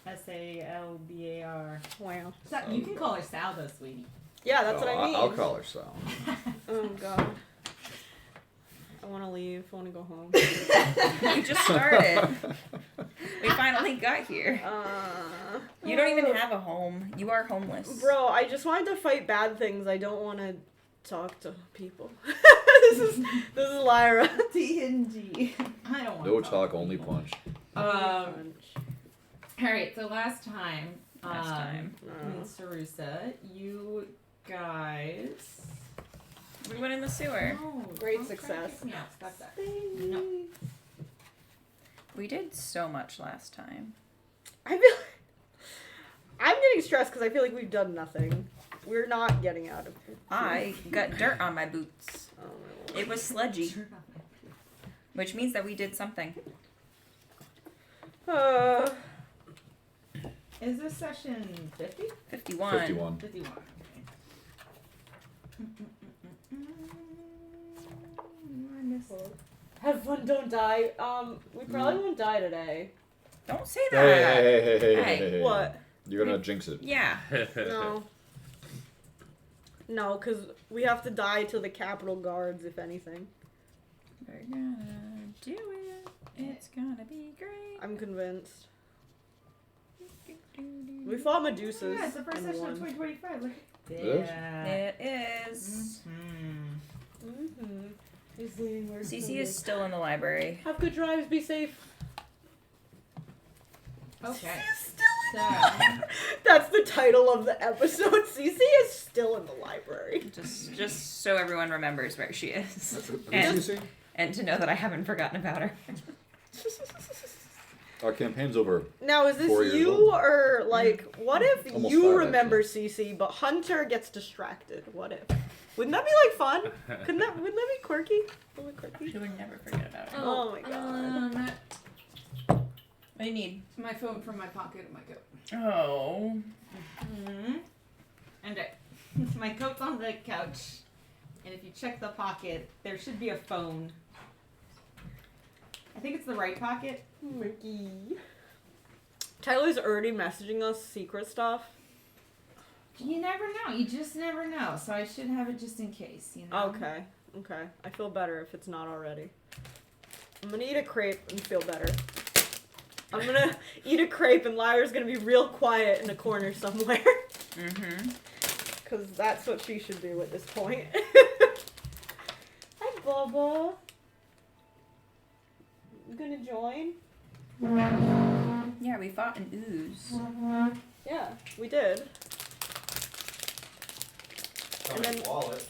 Saldar. Wow. You can call her Sal, though, sweetie. Yeah, that's what I mean. I'll call her Sal. Oh, God. I want to leave. I want to go home. We just started. We finally got here. You don't even have a home. You are homeless. Bro, I just wanted to fight bad things. I don't want to talk to people. this is Lyra. D&D. I don't want No to talk, only punch. Alright, so last time. Mm-hmm. In Sarusa, you guys... We went in the sewer. Oh, Great success. Got that. No. We did so much last time. I'm getting stressed because I feel like we've done nothing. We're not getting out of it. I got dirt on my boots. Oh, my Lord. It was sludgy. Which means that we did something. Is this session 50? 51. 51. 51. Okay. Have fun, don't die. We probably won't die today. Don't say that. Hey. What? You're gonna jinx it. Yeah. No. No, because we have to die to the Capitol Guards, if anything. We're gonna do it. It's gonna be great. I'm convinced. We fought Medusas. Yeah, it's the first and session won. of 2025. Look at It is? It is. Cece is still in the library. Have good drives, be safe. Okay. So, that's the title of the episode. Cece is still in the library. Just so everyone remembers where she is. Who's Cece? And to know that I haven't forgotten about her. Our campaign's over. Now, is this 4 years you, old. or, like, what if Almost you 5, remember Cece, but Hunter gets distracted? What if? Wouldn't that be, like, fun? Wouldn't that be quirky? A little quirky? She would never forget about her. Oh my god. What do you need? My phone from my pocket of my coat. Oh. And my coat's on the couch. And if you check the pocket, there should be a phone. I think it's the right pocket. Mickey. Tyler's already messaging us secret stuff. You never know. You just never know. So I should have it just in case, you know? Okay. I feel better if it's not already. I'm gonna eat a crepe and feel better. I'm gonna eat a crepe and Lyra's gonna be real quiet in a corner somewhere. Because that's what she should do at this point. Hi, Bubba. You gonna join? Yeah, we fought an ooze. Yeah, we did. And then wallet.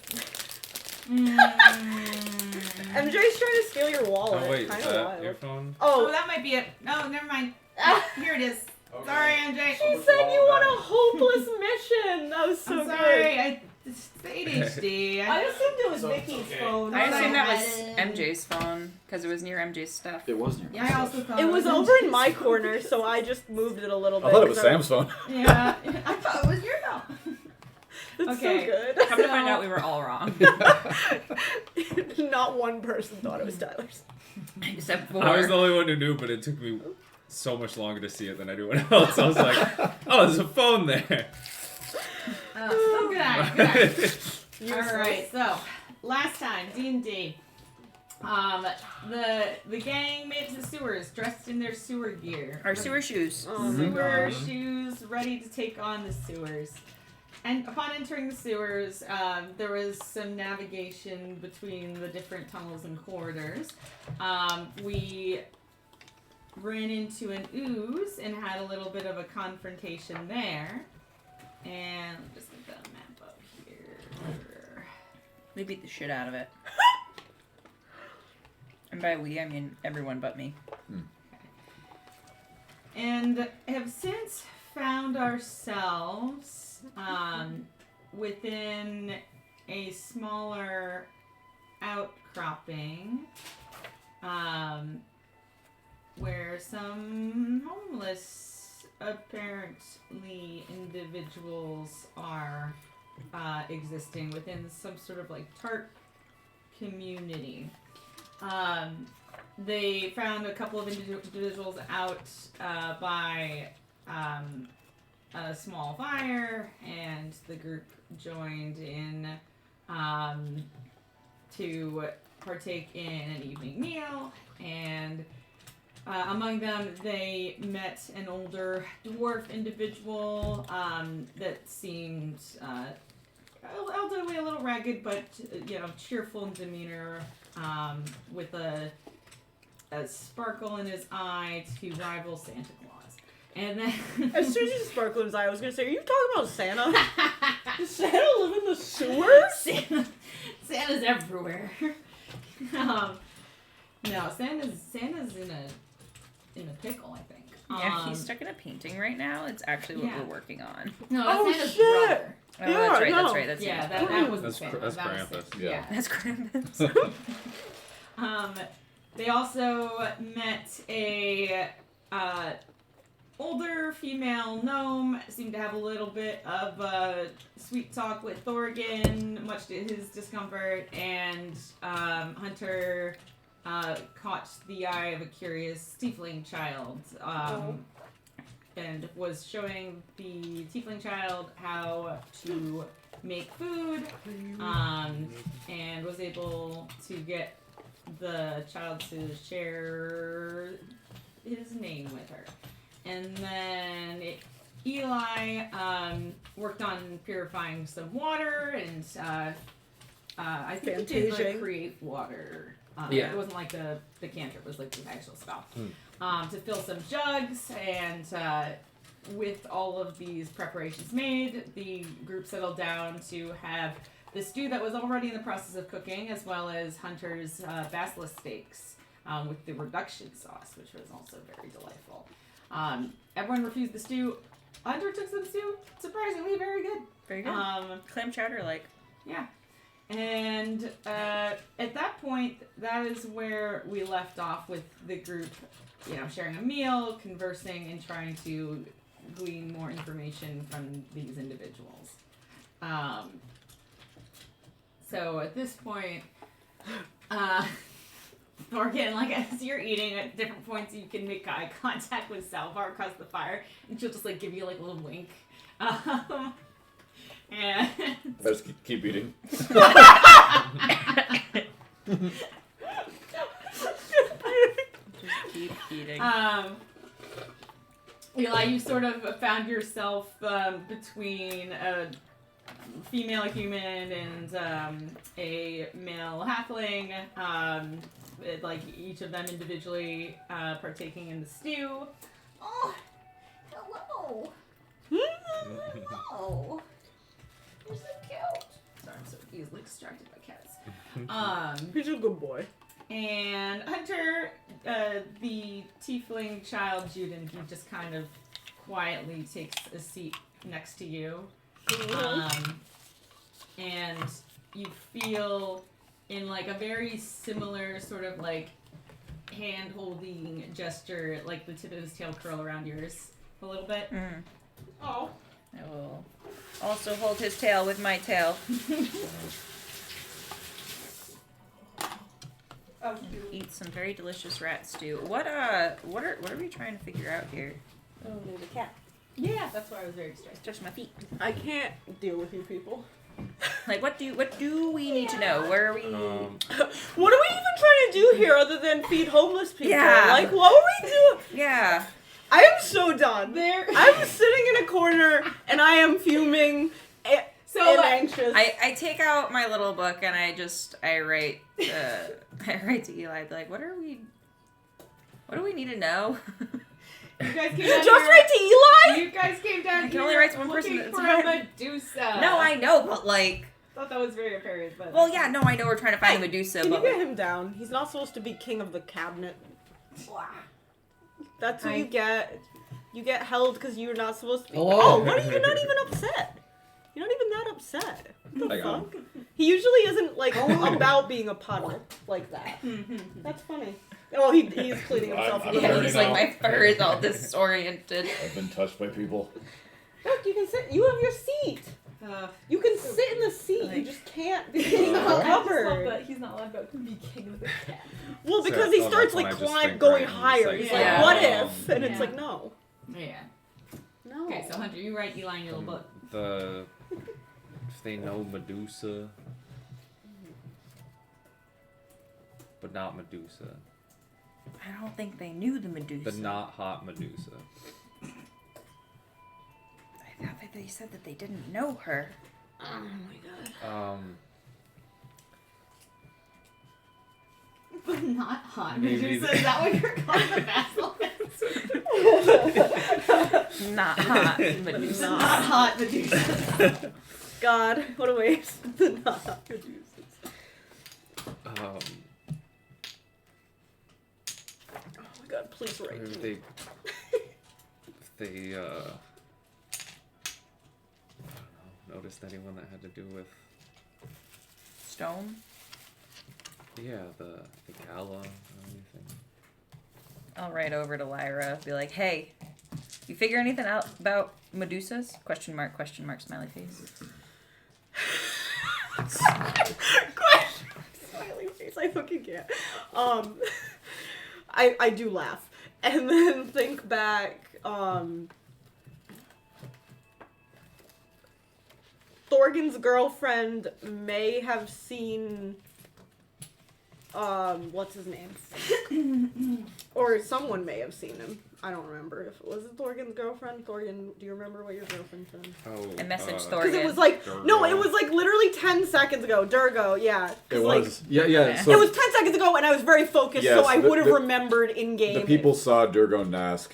MJ's trying to steal your wallet. Oh wait, Kinda is that wild. your phone? Oh, that might be it. No, never mind. Here it is. Okay. Sorry, MJ. She said you want a hopeless mission. That was so I'm good. sorry. It's the ADHD. I assumed it was So it's Vicky's okay. phone. I assumed that was Sorry. MJ's phone because it was near MJ's stuff. It was near. Yeah, I also thought It was over in my MJ's corner, so I just moved it a little bit. I thought it was 'cause Sam's phone. Yeah, I thought it was your phone. It's Okay. so good. Come to find out we were all wrong. Not one person thought it was Tyler's. Except for... I was the only one who knew, but it took me so much longer to see it than anyone else. I was like, oh, there's a phone there. So good eye. Useless. Alright, so last time, D&D. The gang made it to the sewers, dressed in their sewer gear. Our sewer shoes. Oh my Sewer god. shoes, ready to take on the sewers. And upon entering the sewers, there was some navigation between the different tunnels and corridors. We ran into an ooze and had a little bit of a confrontation there. And I'm just gonna get a map up here. We beat the shit out of it. And by we, I mean everyone but me. And have since found ourselves within a smaller outcropping where some homeless, apparently, individuals are existing within some sort of like tarp community. They found a couple of individuals out by a small fire, and the group joined in to partake in an evening meal. And among them, they met an older dwarf individual that seemed elderly, a little ragged, but cheerful in demeanor, with a sparkle in his eye to rival Santa Claus. And then, as soon as you sparkle in his eye, I was gonna say, "Are you talking about Santa? Does Santa live in the sewers?" Santa's everywhere. No, Santa's in a pickle, I think. Yeah, he's stuck in a painting right now. It's actually what we're working on. No, that's Santa's shit! brother. Oh, Yeah, that's right. no. That's right. That's Yeah, Santa's that was That's Santa. that's That was Krampus. Santa. Yeah. That's Krampus. They also met a older female gnome. Seemed to have a little bit of sweet talk with Thorgan, much to his discomfort, and Hunter caught the eye of a curious tiefling child, and was showing the tiefling child how to make food, and was able to get the child to share his name with her. And then Eli worked on purifying some water, and I think he did like create water. Yeah. It wasn't like the cantrip, it was like the actual spell. To fill some jugs, and with all of these preparations made, the group settled down to have the stew that was already in the process of cooking, as well as Hunter's basilisk steaks with the reduction sauce, which was also very delightful. Everyone refused the stew. Hunter took some stew. Surprisingly, very good. Very good. Clam chowder, like. Yeah. And at that point, that is where we left off with the group, sharing a meal, conversing, and trying to glean more information from these individuals. So at this point, Thorgan, like as you're eating at different points, you can make eye contact with Salvar across the fire, and she'll just like give you like a little wink. And Let's keep eating. Just keep eating. Eli, you sort of found yourself between a female human and a male halfling, like each of them individually partaking in the stew. Oh, hello. Hello. You're so cute. Sorry, I'm so easily distracted by cats. He's a good boy. And Hunter, the tiefling child Juden, he just kind of quietly takes a seat next to you. And you feel in like a very similar sort of like hand-holding gesture, like the tip of his tail curl around yours a little bit. Oh. I will also hold his tail with my tail. Eat some very delicious rat stew. What are we trying to figure out here? Oh, there's a cat. Yeah, that's why I was very distracted. Touch my feet. I can't deal with you people. Like, what do we need to know? Where are we? What are we even trying to do here other than feed homeless people? Yeah. Like, what are we doing? Yeah. I am so done. I'm sitting in a corner and I am fuming and anxious. I take out my little book and I write to Eli, I'd be like, what do we need to know? You guys came Just down here. right to Eli? You guys came down I can here only write to one person looking at a for time. a Medusa. No, I know, but like. Thought that was very apparent, but. Well, yeah, no, I know we're trying to find a Medusa, Can but you get him down? He's not supposed to be king of the cabinet. That's what you get. You get held because you're not supposed to be. Hello. Oh, what are you not even upset? You're not even that upset. What the I got fuck? He usually isn't like about being a puddle like that. That's funny. Oh, he's cleaning himself. I'm a yeah, little dirty he's bit. like, my fur is all disoriented. I've been touched by people. Look, you can sit. You have your seat. You can sit in the seat. You just can't be king of the cupboard. He's not allowed to be king of the cat. Well, because So, he oh, starts that's when like I just climb think going right, and higher. it's He's like, like, yeah. what if? And it's Yeah. like, no. Yeah. Okay, so Hunter, you write Eli in your little book. If they know Medusa, but not Medusa. I don't think they knew the Medusa. The not hot Medusa. I thought that they said that they didn't know her. Oh my god. But not hot. Maybe Medusa, is that what you're calling the basilisk? Not hot Medusa. Not hot Medusa. God, what a waste. The not hot Medusas. Um, Oh my god, please write if me. they, I don't know, noticed anyone that had to do with, Stone? yeah, the gala or anything. I'll write over to Lyra, be like, hey, you figure anything out about Medusas? Question mark, smiley face. Smiley face, I fucking can't. I do laugh. And then think back, Thorgan's girlfriend may have seen, what's his name? Or someone may have seen him. I don't remember if it was Thorgan's girlfriend. Thorgan, do you remember what your girlfriend said? Oh, I messaged Because Thorgan. it was like, Durgo. no, it was like literally 10 seconds ago. Durgo, yeah. 'Cause, It like, was. Yeah. So it was 10 seconds ago, and I was very focused, Yes, so I the- would have the- remembered in game. the people saw Durgo Nask.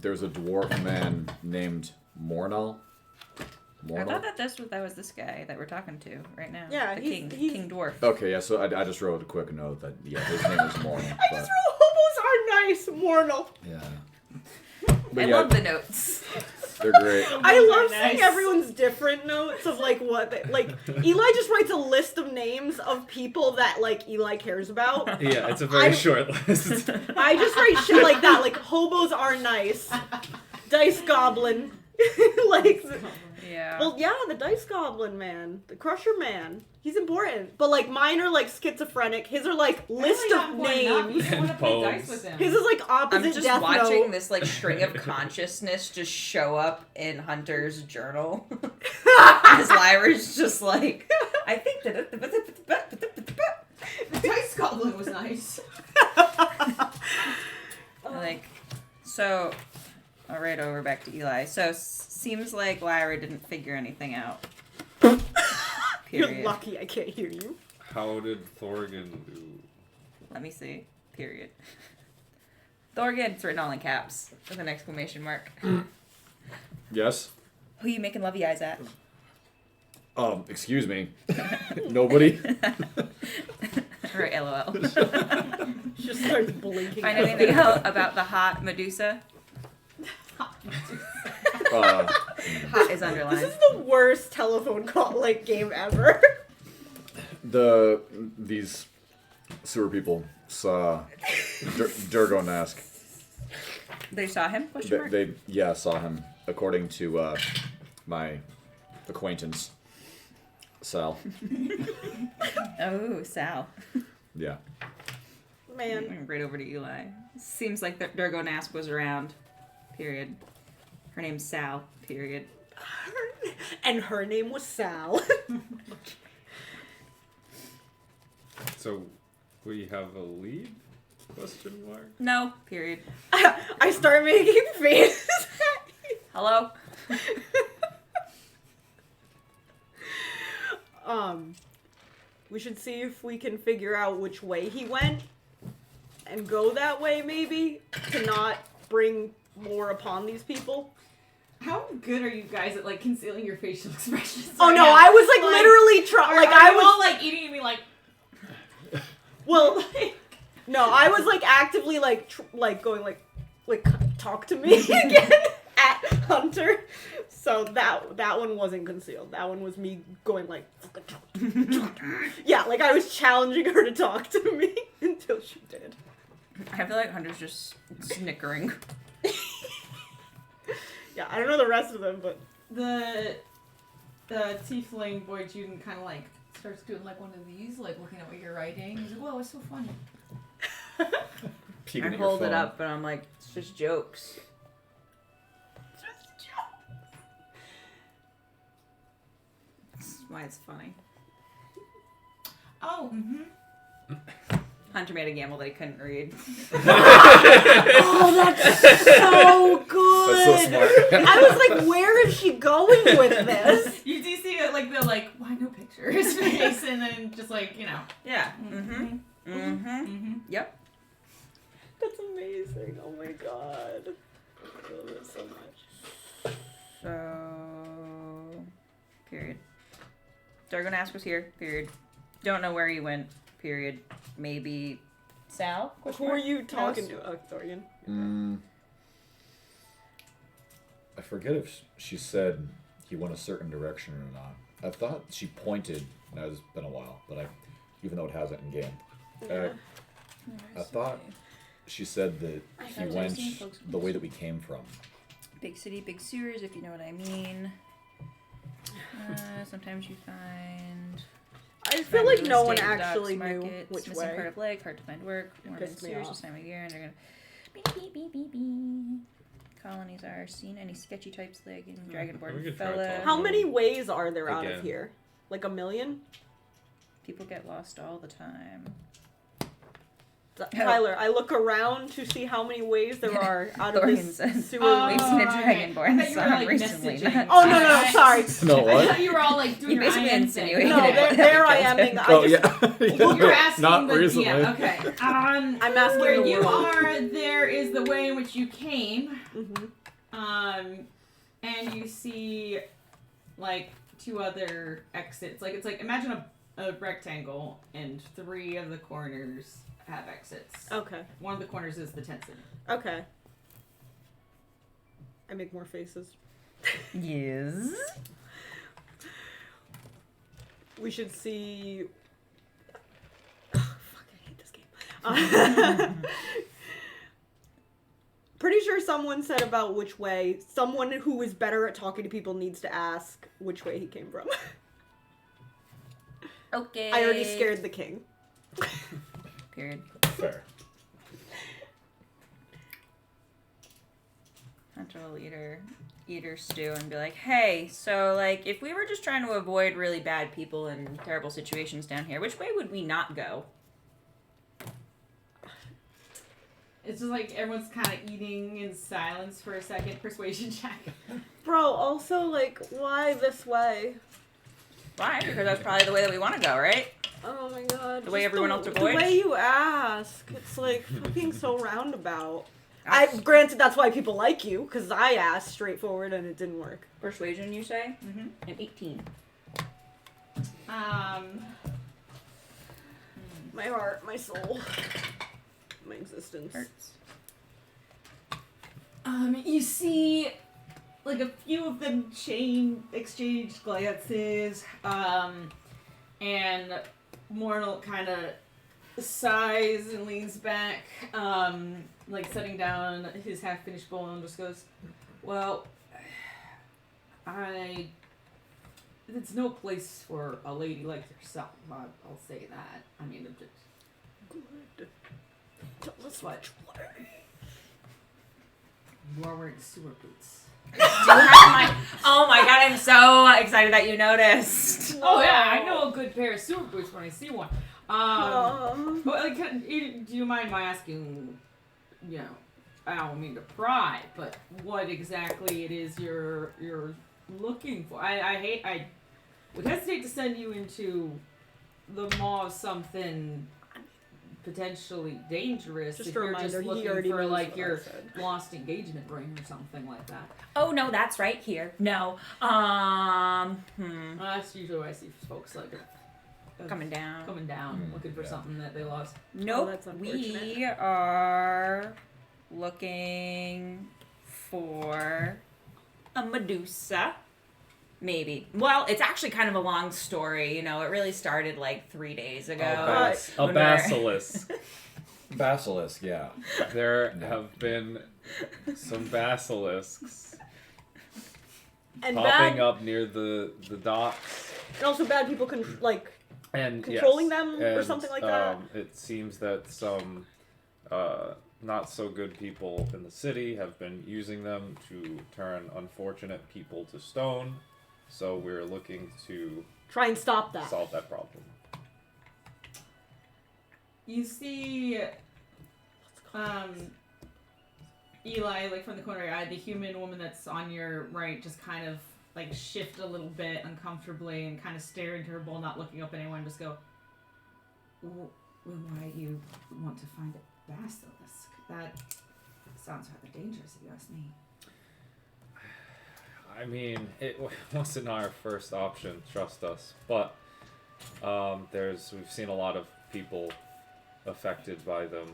There's a dwarf man named Mornal. I thought that that was this guy that we're talking to right now. Yeah, the he's- King Dwarf. Okay, yeah. So I just wrote a quick note that his name is Mornal. I just wrote hobos are nice, Mornal. Yeah. I But yeah, love the notes. they're great. I Those love are seeing nice. everyone's different notes of like what they, like Eli just writes a list of names of people that like Eli cares about. Yeah, it's a very short list. I just write shit like that, like hobos are nice, dice goblin, like. Yeah. Well, yeah, the dice goblin man, the crusher man, he's important. But like mine are like schizophrenic. His are like list of names. You want to play dice Poems. with him. His is like opposite I'm just Death watching Note. this like string of consciousness just show up in Hunter's journal. As Lyra's just like, I think that. The dice goblin was nice. Like, so, I'll write over back to Eli. So, seems like Lyra didn't figure anything out. You're Period. lucky I can't hear you. How did Thorgan do? Let me see. Period. Thorgan, it's written all in caps with an exclamation mark. Yes. Who you making lovey eyes at? Excuse me. Nobody. Or LOL. Just starts blinking. Find at anything me. out about the hot Medusa? Hot is underlined. This is the worst telephone call like game ever. These sewer people saw Durgo Nask. They saw him? Question mark? They saw him, according to my acquaintance, Sal. Oh, Sal. Yeah. Man. Right over to Eli. Seems like Durgo Nask was around. Period. Her name's Sal. Period. And her name was Sal. So, we have a lead? Question mark. No. Period. I start making faces. Hello? We should see if we can figure out which way he went and go that way maybe to not bring more upon these people. How good are you guys at like concealing your facial expressions? Oh right no, now? I was like literally trying. Like I you was all like eating and be like, well. No, I was like actively like going like talk to me again at Hunter. So that one wasn't concealed. That one was me going like yeah, like I was challenging her to talk to me until she did. I feel like Hunter's just snickering. Yeah, I don't know the rest of them, but the tiefling boy Juden kind of like starts doing like one of these, like looking at what you're writing. He's like, "Whoa, it's so funny." Peeking I at your hold it phone. up, but I'm like, it's just jokes. why it's funny. Oh, Hunter made a gamble that he couldn't read. Oh, that's so good. That's so smart. I was like, where is she going with this? You do see it, like, the, like, why no pictures face, and then just, like, you know. Yeah. Yep. That's amazing. Oh my god. I love it so much. So, period. Dargon Ask was here, period. Don't know where he went, period. Maybe Sal? Who are you talking to? Oh, Thorian. I forget if she said he went a certain direction or not. I thought she pointed. Now it's been a while, but even though it hasn't in game, I thought she said that he went the way that we came from. Big city, big sewers, if you know what I mean. Sometimes you find... I feel like no one estate, actually docks, knew markets, which missing way. part of leg, hard to find work, warm in pissed me sewers off. this time of year, and they're gonna... Beep, beep, beep, beep, beep. Colonies are seen. Any sketchy types, leg and we dragonborn could try fella. talking. How many ways are there out of Again. here? Like a million? People get lost all the time. Tyler, I look around to see how many ways there are out of Thorian this says, sewer. We've seen a okay. dragonborn I thought you were, some like, recently. messaging. Oh, no, sorry. No, I what? thought you were all, like, doing You your basically IM insinuated thing. No, it. there I am being. Oh, yeah. You're asking Not the recently. DM. Okay. I'm asking where the you world. are, there is the way in which you came. Mhm. And you see, like, two other exits. Like, it's like, imagine a rectangle, and 3 of the corners have exits. Okay. One of the corners is the tent city. Okay. I make more faces. Yes. We should see. Fuck, I hate this game. Pretty sure someone said about which way. Someone who is better at talking to people needs to ask which way he came from. Okay. I already scared the king. Period. Fair. Hunter will eat her stew and be like, hey, so, like, if we were just trying to avoid really bad people and terrible situations down here, which way would we not go? It's just like everyone's kind of eating in silence for a second. Persuasion check. Bro, also, like, why this way? Why? Because that's probably the way that we want to go, right? Oh my god. The way just everyone else avoids? The way you ask. It's like fucking so roundabout. Granted, that's why people like you, because I asked straightforward and it didn't work. Persuasion, you say? Mm-hmm. An 18. My heart, my soul, my existence. Hurts. You see, like, a few of them exchange glances, and Mortal kind of sighs and leans back, like setting down his half-finished bowl and just goes, well, it's no place for a lady like yourself, I'll say that. I mean, Good. Tell us which way. you are wearing sewer boots. Oh my god, I'm so excited that you noticed. Oh yeah, I know a good pair of sewer boots when I see one. But like, do you mind my asking? You know, I don't mean to pry, but what exactly it is you're looking for? I would hesitate to send you into the maw of something potentially dangerous Just if a you're reminder, just he looking already for knows like what your I said. lost engagement ring or something like that. Oh no, that's right here. No. Well, that's usually what I see folks like Coming down. looking for yeah. something that they lost. Nope. that's We unfortunate. are looking for a Medusa. Maybe. Well, it's actually kind of a long story. You know, it really started like 3 days ago. A when we're- basilisk. Basilisk, yeah. There have been some basilisks And popping bad, up near the docks. and also bad people And controlling yes, them or and, something like that. It seems that some not so good people in the city have been using them to turn unfortunate people to stone. So we're looking to Try and stop that. solve that problem. You see, Eli, like from the corner of your eye, the human woman that's on your right just kind of like shift a little bit uncomfortably and kind of stare into her bowl, not looking up at anyone, just go, well, why do you want to find a basilisk? That sounds rather dangerous if you ask me. I mean, it wasn't our first option, trust us. But we've seen a lot of people affected by them,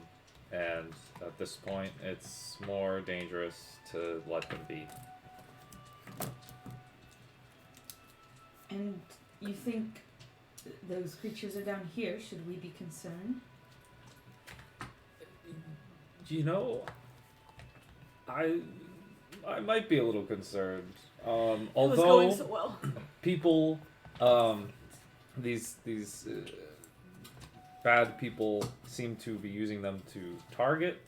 and at this point, it's more dangerous to let them be. And you think those creatures are down here? Should we be concerned? You know, I might be a little concerned. It was Although going so well. people, these bad people seem to be using them to target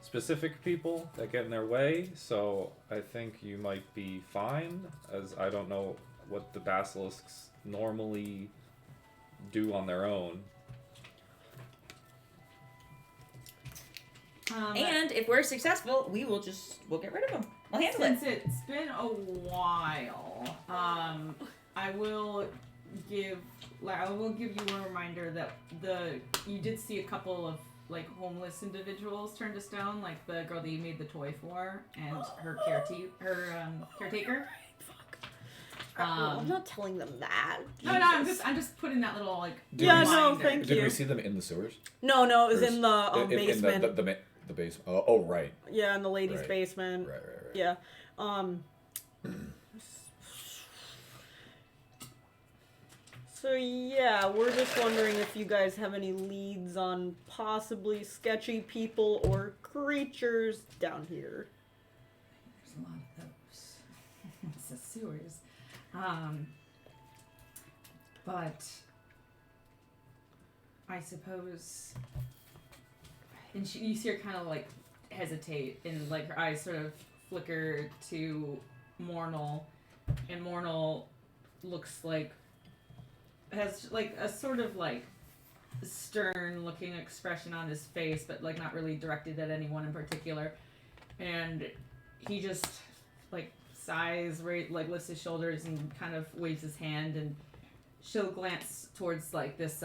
specific people that get in their way. So I think you might be fine, as I don't know what the basilisks normally do on their own. And if we're successful, we'll get rid of them. We'll handle it. Since it's been a while, I will give you a reminder that you did see a couple of like homeless individuals turned to stone, like the girl that you made the toy for and her caretaker. I'm not telling them that. No, I'm just putting that little like. Yeah, no, reminder. thank Did you. we see them in the sewers? No, it was Or in the in basement. the basement. Oh, right. Yeah, in the ladies' Right. basement. Right. Yeah. So yeah, we're just wondering if you guys have any leads on possibly sketchy people or creatures down here. There's a lot of those. It's the sewers. But I suppose, and you see her kind of like hesitate, and like her eyes sort of flicker to Mornal, and Mornal looks like has like a sort of like stern looking expression on his face, but like not really directed at anyone in particular, and he just like sighs, like lifts his shoulders and kind of waves his hand, and she'll glance towards like this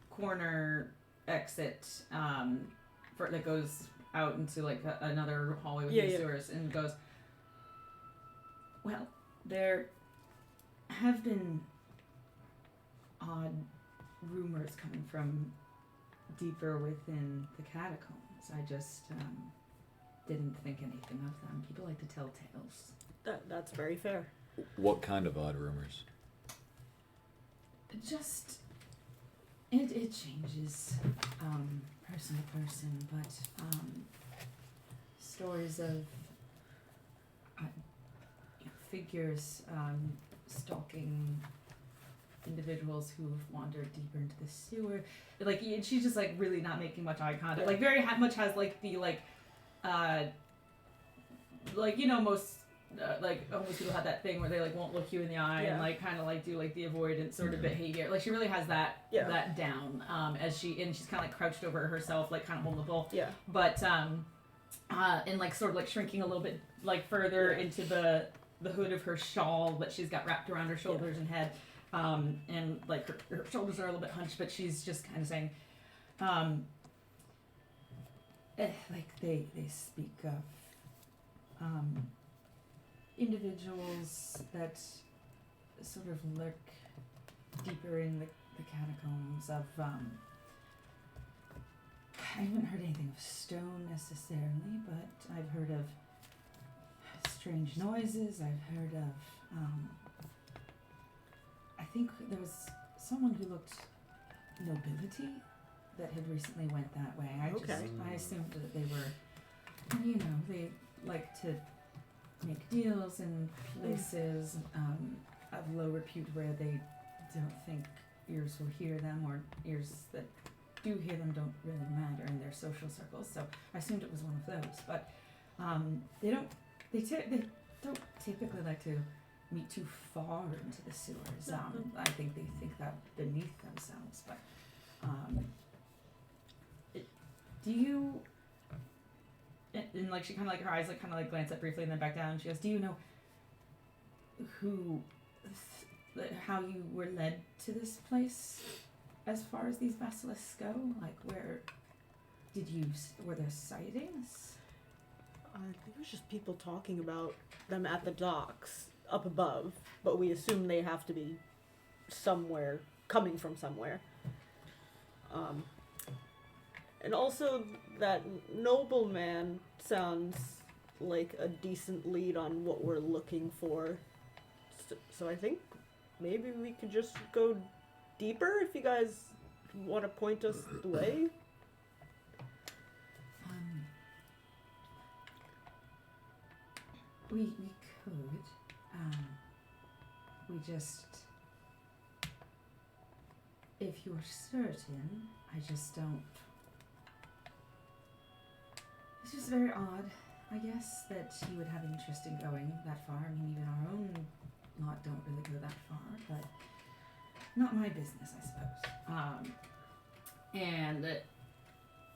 corner exit that goes out into like another hallway with the sewers, and goes, well, there have been odd rumors coming from deeper within the catacombs. I just didn't think anything of them. People like to tell tales. That's very fair. What kind of odd rumors? Just it changes person to person, but stories of figures stalking individuals who've wandered deeper into the sewer. Like she's just like really not making much eye contact. Like very much has like the most. Like homeless people have that thing where they like won't look you in the eye and like kind of like do like the avoidance sort of behavior. Like she really has that down. She's kind of like crouched over herself, like kind of holding the bowl. Yeah. But and like sort of like shrinking a little bit like further into the hood of her shawl that she's got wrapped around her shoulders and head. And like her shoulders are a little bit hunched, but she's just kind of saying, like they speak of individuals that sort of lurk deeper in the catacombs of I haven't heard anything of stone necessarily, but I've heard of strange noises. I've heard of I think there was someone who looked nobility that had recently went that way. I assumed that they were, they like to make deals in places of low repute where they don't think ears will hear them, or ears that do hear them don't really matter in their social circles. So I assumed it was one of those. But they don't typically like to meet too far into the sewers. I think they think that beneath themselves. But do you? And like she kind of like her eyes like kind of like glance up briefly and then back down. She goes, "Do you know how you were led to this place? As far as these basilisks go, like where were there sightings?" It was just people talking about them at the docks up above, but we assume they have to be somewhere, coming from somewhere. And also that nobleman sounds like a decent lead on what we're looking for. So I think maybe we could just go deeper if you guys want to point us the way. We could. We just... If you're certain, I just don't... It's just very odd, I guess, that you would have interest in going that far. I mean, even our own lot don't really go that far, but not my business, I suppose. And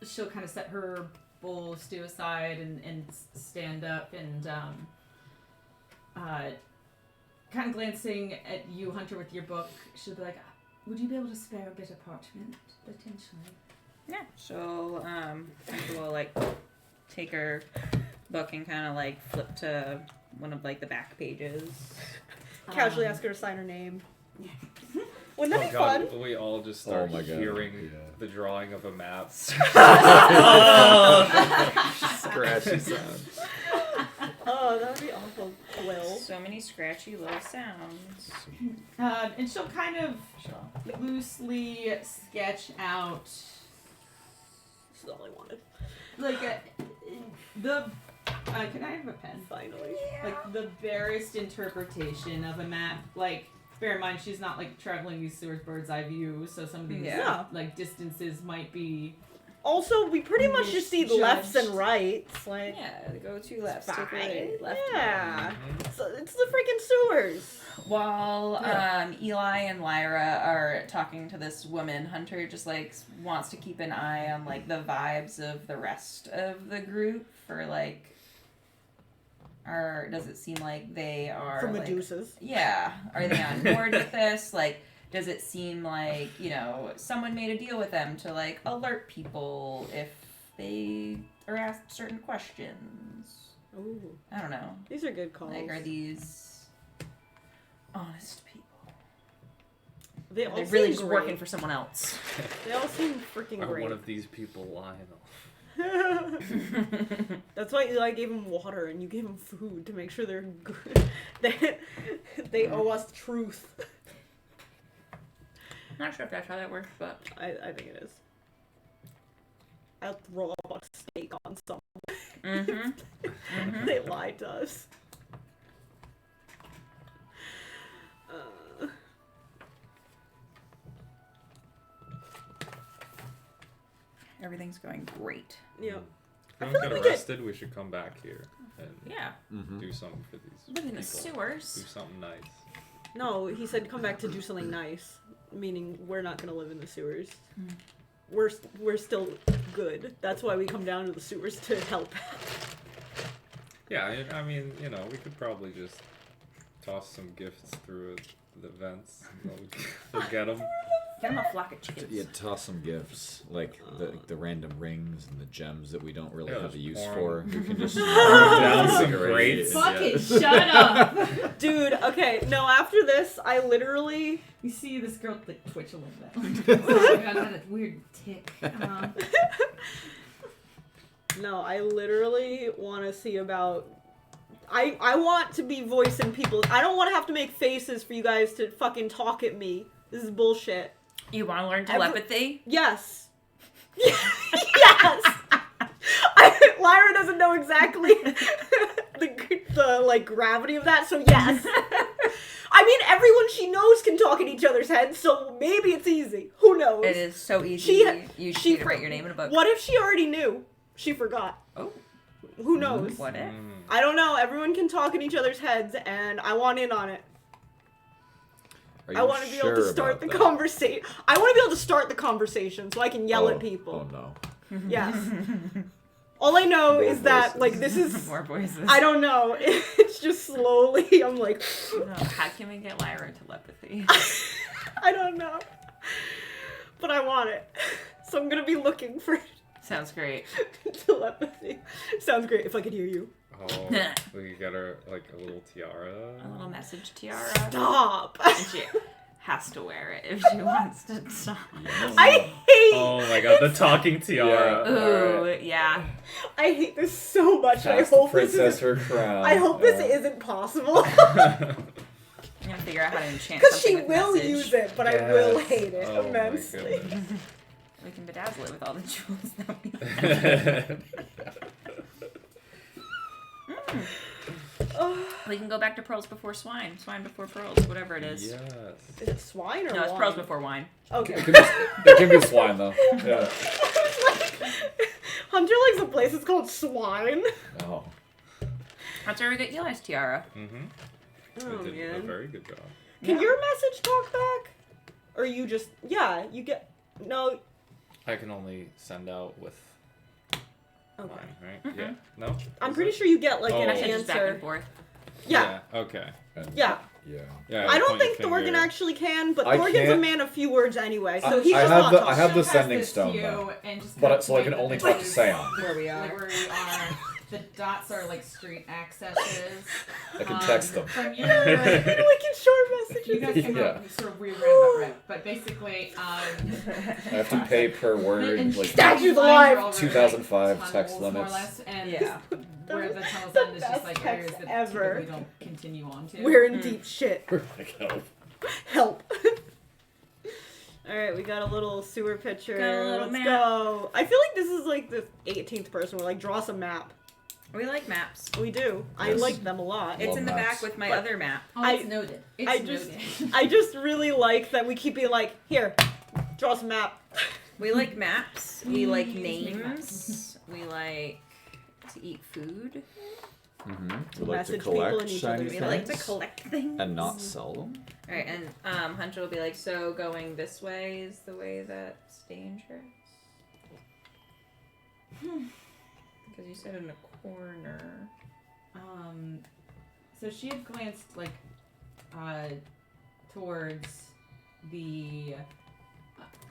she'll kind of set her bowl of stew aside and stand up and kind of glancing at you, Hunter, with your book, she'll be like, "Would you be able to spare a bit of parchment, potentially?" Yeah. So we'll like take her book and kind of like flip to one of like the back pages. Casually ask her to sign her name. Wouldn't that be God, fun? we all just start my God. hearing the drawing of a map. Scratchy sounds. Oh, that would be awful. Will. So many scratchy little sounds. And she'll kind of loosely sketch out This is all I wanted. like can I have a pen? Finally. Like the barest interpretation of a map. Like, bear in mind she's not like traveling these sewers bird's eye view, so some of these Yeah. like distances might be. Also, we pretty much just see the lefts and rights. Like, Yeah, go two lefts, take a fine. right, left. Yeah. So it's the freaking sewers. While Eli and Lyra are talking to this woman, Hunter just like wants to keep an eye on like the vibes of the rest of the group for like. Or does it seem like they are For like, Medusas. yeah, are they on board with this? Like, does it seem like, you know, someone made a deal with them to like alert people if they are asked certain questions? Ooh. I don't know. These are good calls. Like, are these honest people? They Are all they really seem just great. working for someone else? They all seem freaking Are great. one of these people Lionel? That's why Eli gave him water and you gave him food to make sure they're good. They owe us truth. Not sure if that's how that works, but I think it is. I'll throw up a steak on someone. They lied to us. everything's going great. Yeah. If I we feel don't like get we arrested, we should come back here and Yeah, do something for these live in the people. sewers. Do something nice. No, he said come back to do something nice, meaning we're not gonna live in the sewers. Mm. We're still good. That's why we come down to the sewers to help. Yeah, I mean, you know, we could probably just toss some gifts through the vents. We'll get them. Get him a flock of chickens. Yeah, toss some gifts, like the random rings and the gems that we don't really Yeah, have a just use pour 'em. for. We can just Down some decorate grates. it, Fucking yeah. shut up! Dude, okay, no, after this, I literally... You see this girl like twitch a little bit. Oh my god, that weird tick. No, I literally want to see about... I want to be voicing people. I don't want to have to make faces for you guys to fucking talk at me. This is bullshit. You want to learn telepathy? Yes. Yes! Lyra doesn't know exactly the like gravity of that, so yes. I mean, everyone she knows can talk in each other's heads, so maybe it's easy. Who knows? It is so easy. You need to for- write your name in a book. What if she already knew? She forgot. Oh. Who knows? What if? I don't know. Everyone can talk in each other's heads, and I want in on it. Are I you want to be able to sure start the about that? conversation. I want to be able to start the conversation so I can yell at Oh people. no. Yes. All I know More is that, voices. like, this is... More voices. I don't know. It's just slowly, I'm like... No, how can we get Lyra telepathy? I don't know. But I want it. So I'm gonna be looking for Sounds great. telepathy. Sounds great if I could hear you. Oh, we get her like a little tiara. A little message tiara. Stop. And she has to wear it if she wants to talk. I hate... Oh my god, the talking tiara. Yeah. Ooh, Alright. yeah. I hate this so much. I Pass the hope this princess is... her crown. I hope this Yeah. isn't possible. I'm gonna figure out how to enchant Because something she with will message. use it, but I will Yes. hate it Oh my immensely. goodness. We can bedazzle it with all the jewels that we Oh, We can go back to pearls before swine. Swine before pearls, whatever it is. Yes. is it swine or No, it's wine? pearls before wine. Okay. There can be swine though. Yeah. Hunter likes a place that's called Swine. Oh. That's where we get Eli's tiara. Mm-hmm. Oh, We did a man. very good job. Can Yeah. your message talk back? Or you just... Yeah, you get... No. I can only send out with Okay. mine, right? Mhm. Yeah. No? I'm Is pretty it? sure you get, like, Oh. an Messages back and answer. forth. Yeah. Okay. And- Yeah. Yeah. Yeah. I don't point your think Thorgan finger. actually can, but I Thorgan's a can't- man of few words anyway, so I- he's I just have not the- talking. I have the She'll pass sending this stone, to you though. and just But kind so I of can point only the talk to places Seon. Where we are. Like where we are. The dots are like street accesses. I can text them. From your, Like in short messages. you guys can Yeah. sort of reread about Rip, but basically, I have to pay per word, and like Statues lines alive! are over, 2005 tunnels, text more or limits. less, and Yeah. where the tunnels The end is just best like areas text that ever. typically don't continue on to. We're in deep shit. Like, help. Help. Alright, we got a little sewer picture. Got a little Let's map. go. I feel like this is like the 18th person. We're like, draw us a map. We like maps. We do. I Yes. like them a lot. It's Love in the maps. back with my But- other map. Oh, I- it's noted. It's I just- noted. I just really like that we keep being like, here, draw us a map. We like maps. We like Please make names. We like to eat food. Mm-hmm. We like to Message people collect in each shiny other's We things like to collect things. and not sell them. Alright, and Hunter will be like, so going this way is the way that's dangerous? Because you said in a corner. So she had glanced like towards the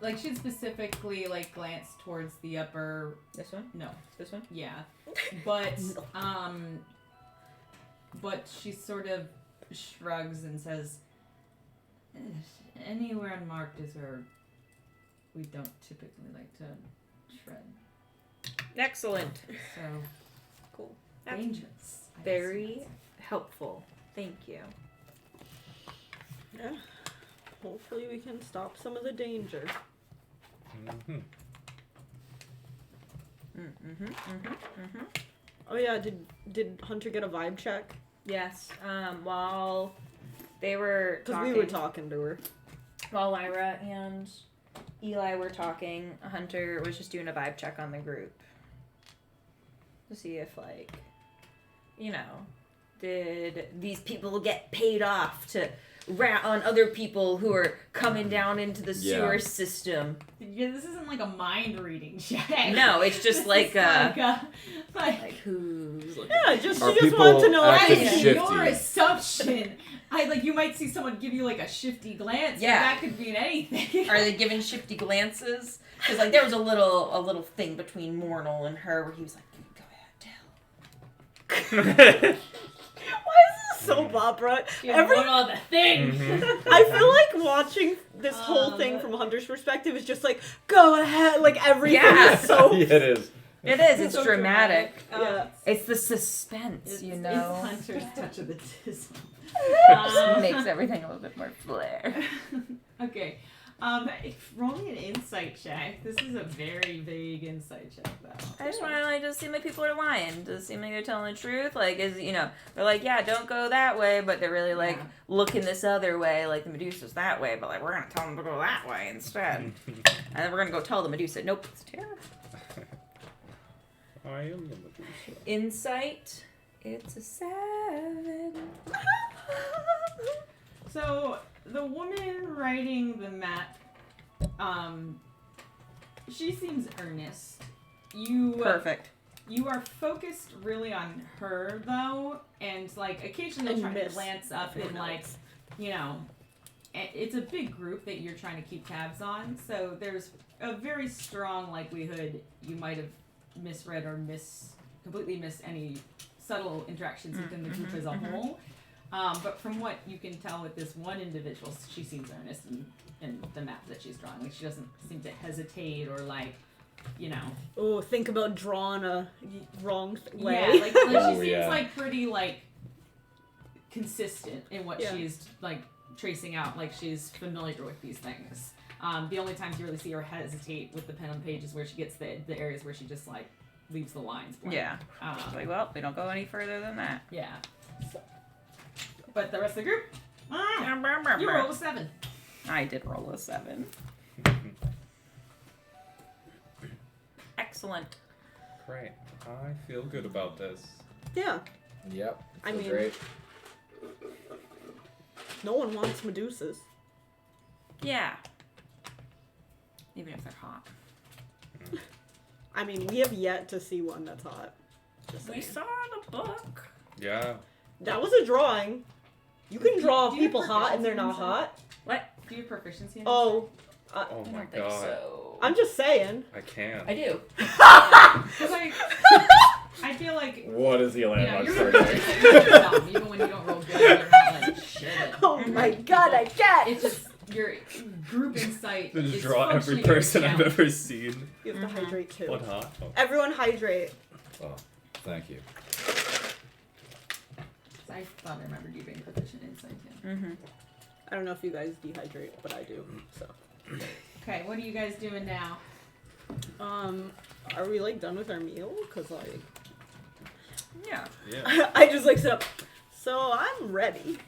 like she'd specifically like glanced towards the upper This one? no This one? yeah but but she sort of shrugs and says anywhere unmarked is where we don't typically like to tread, Excellent. so Cool. dangerous I Very guess. helpful. Thank you. Yeah. Hopefully we can stop some of the danger. Mm-hmm. Oh yeah, did Hunter get a vibe check? Yes. While they were Because talking, we were talking to her. while Lyra and Eli were talking, Hunter was just doing a vibe check on the group to see if, like, you know, did these people get paid off to rat on other people who are coming down into the Yeah. sewer system? Yeah, this isn't like a mind reading check. No, it's just This like is a like like who's looking Yeah, just Are she just people wanted to know. acting That is shifty? your assumption. Like you might see someone give you like a shifty glance. Yeah. But that could mean anything. Are they giving shifty glances? Because like there was a little thing between Mornell and her where he was like, "Go ahead, tell." Why is this so Barbara? Every all the things. Mm-hmm. I feel like watching this whole thing from Hunter's perspective is just like, go ahead, like everything Yeah. is so. Yeah, it is. It is. It's so dramatic. Yeah. It's the suspense, It's, you it's know. Hunter's touch of the tism. Just makes everything a little bit more flair. Okay. Roll me an insight check. This is a very vague insight check, though. I just want to like just seem like people are lying. Does it seem like they're telling the truth? Like, is they're like, yeah, don't go that way, but they're really like Yeah. looking this other way, like the Medusa's that way, but like we're gonna tell them to go that way instead, and then we're gonna go tell the Medusa, nope, it's terrible. I am the Medusa. Insight It's a 7. So the woman writing the map, she seems earnest. Perfect. You are focused really on her though, and like occasionally And trying to miss glance up and everyone like, else. you know, it's a big group that you're trying to keep tabs on. So there's a very strong likelihood you might have misread or completely missed any subtle interactions within the group as a whole. But from what you can tell with this one individual, she seems earnest in the map that she's drawing. Like she doesn't seem to hesitate or like, you know. Oh, think about drawing a wrong way. Yeah, like she Oh, seems yeah. like pretty like consistent in what Yeah. she's like tracing out. Like she's familiar with these things. The only times you really see her hesitate with the pen on page is where she gets the areas where she just like leaves the lines blank. Yeah. She's like, well, we don't go any further than that. Yeah. But the rest of the group, you roll a 7. I did roll a 7. Excellent. Great. I feel good about this. Yeah. Yep. I feel mean- great. No one wants Medusas. Yeah. Even if they're hot. I mean, we have yet to see one that's hot. Just We saying. saw the book. Yeah. That was a drawing. You can draw Do you have people hot and they're not proficiency in hot. What? Do you have proficiency in Oh, Oh I my don't think god. so. I'm just saying. I can't. I do. Because I feel like, What is the you know, landmark you're survey? dumb, even when you don't roll good, you're not like, shit. Oh my god, I can't! It's just your group insight. Just is draw every functioning person I've down. ever seen. You have to hydrate too. One hot. Oh. Everyone hydrate. Oh, thank you. I thought I remembered you being proficient in insight too. Mm-hmm. I don't know if you guys dehydrate, but I do. So, Okay, what are you guys doing now? are we like done with our meal? Cause like, Yeah. Yeah. I just like sit up. So I'm ready.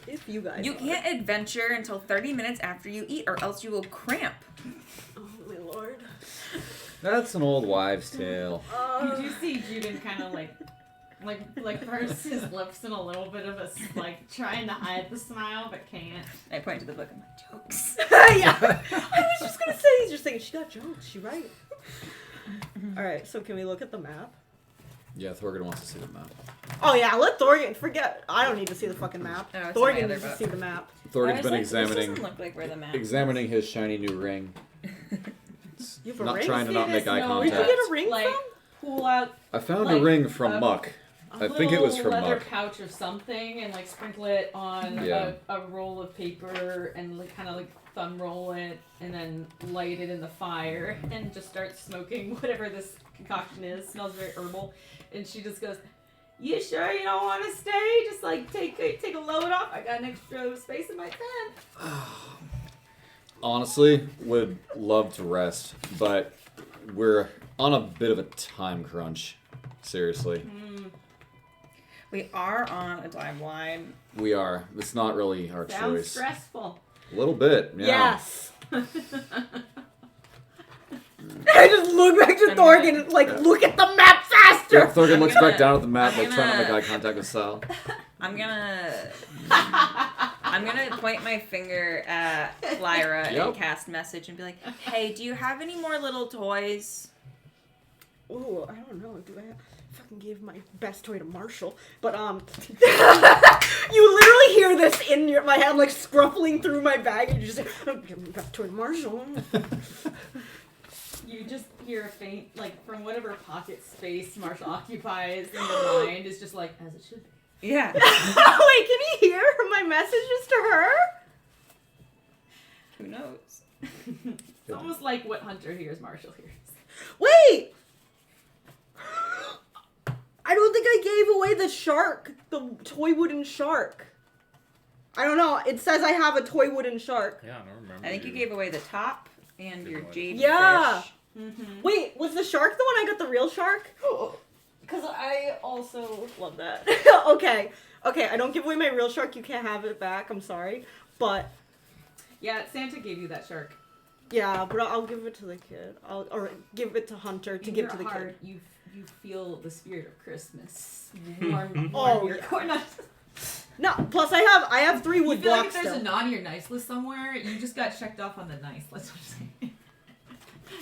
If you guys. You are. can't adventure until 30 minutes after you eat, or else you will cramp. Oh my lord. That's an old wives' tale. You do see Juden kind of like purse his lips in a little bit of a like trying to hide the smile but can't. I point to the book and my jokes. Yeah. I was just gonna say. He's just saying she got jokes. She right. All right. So can we look at the map? Yeah, Thorgan wants to see the map. Oh yeah, let Thorgan forget. I don't need to see the fucking map. Oh, it's in my Thorgan other needs to book. see the map. Thorgan's been This examining doesn't look like where the map examining his shiny new ring. You have a Not ring? trying to not make eye Where'd you contact. get a ring like, from? Pull out I found like, a ring from a- Muck. a I think it was little from leather Muck. pouch or something and like sprinkle it on Yeah. a roll of paper and like kind of like thumb roll it and then light it in the fire and just start smoking whatever this concoction is. Smells very herbal, and she just goes, "You sure you don't want to stay? Just like take a load off. I got an extra space in my tent." Honestly, would love to rest, but we're on a bit of a time crunch. Seriously. We are on a timeline. We are. It's not really our Sounds choice. stressful. A little bit, yeah. Yes. I just look back to I'm Thorgan gonna- and like, look at the map Yeah, faster. Thorgan looks gonna- back down at the map, I'm like trying not to make gonna- eye contact with Sal. I'm gonna point my finger at Lyra Yep. and cast message and be like, "Hey, do you have any more little toys?" Ooh, I don't know. Do I fucking gave my best toy to Marshall? But you literally hear this in my head, like scruffling through my bag, and you just say, "Oh, give my best toy to Marshall." You just hear a faint, like, from whatever pocket space Marshall occupies in your mind is just like, as it should be. Yeah. Wait, can you hear my messages to her? Who knows? It's almost like what Hunter hears, Marshall hears. Wait! I don't think I gave away the shark, the toy wooden shark. I don't know. It says I have a toy wooden shark. Yeah, I don't remember. I think you gave away the top and your jade Yeah. fish. Mm-hmm. Wait, was the shark the one I got the real shark? Because I also love that. Okay, I don't give away my real shark. You can't have it back. I'm sorry. But, Yeah, Santa gave you that shark. yeah, but I'll give it to the kid. Or give it to Hunter to In give your to the heart, kid. you you feel the spirit of Christmas warm Oh, your yeah. corner. No, plus I have 3 You wood feel like blocks if there's still. a naughty or nice list somewhere, you just got checked off on the nice list.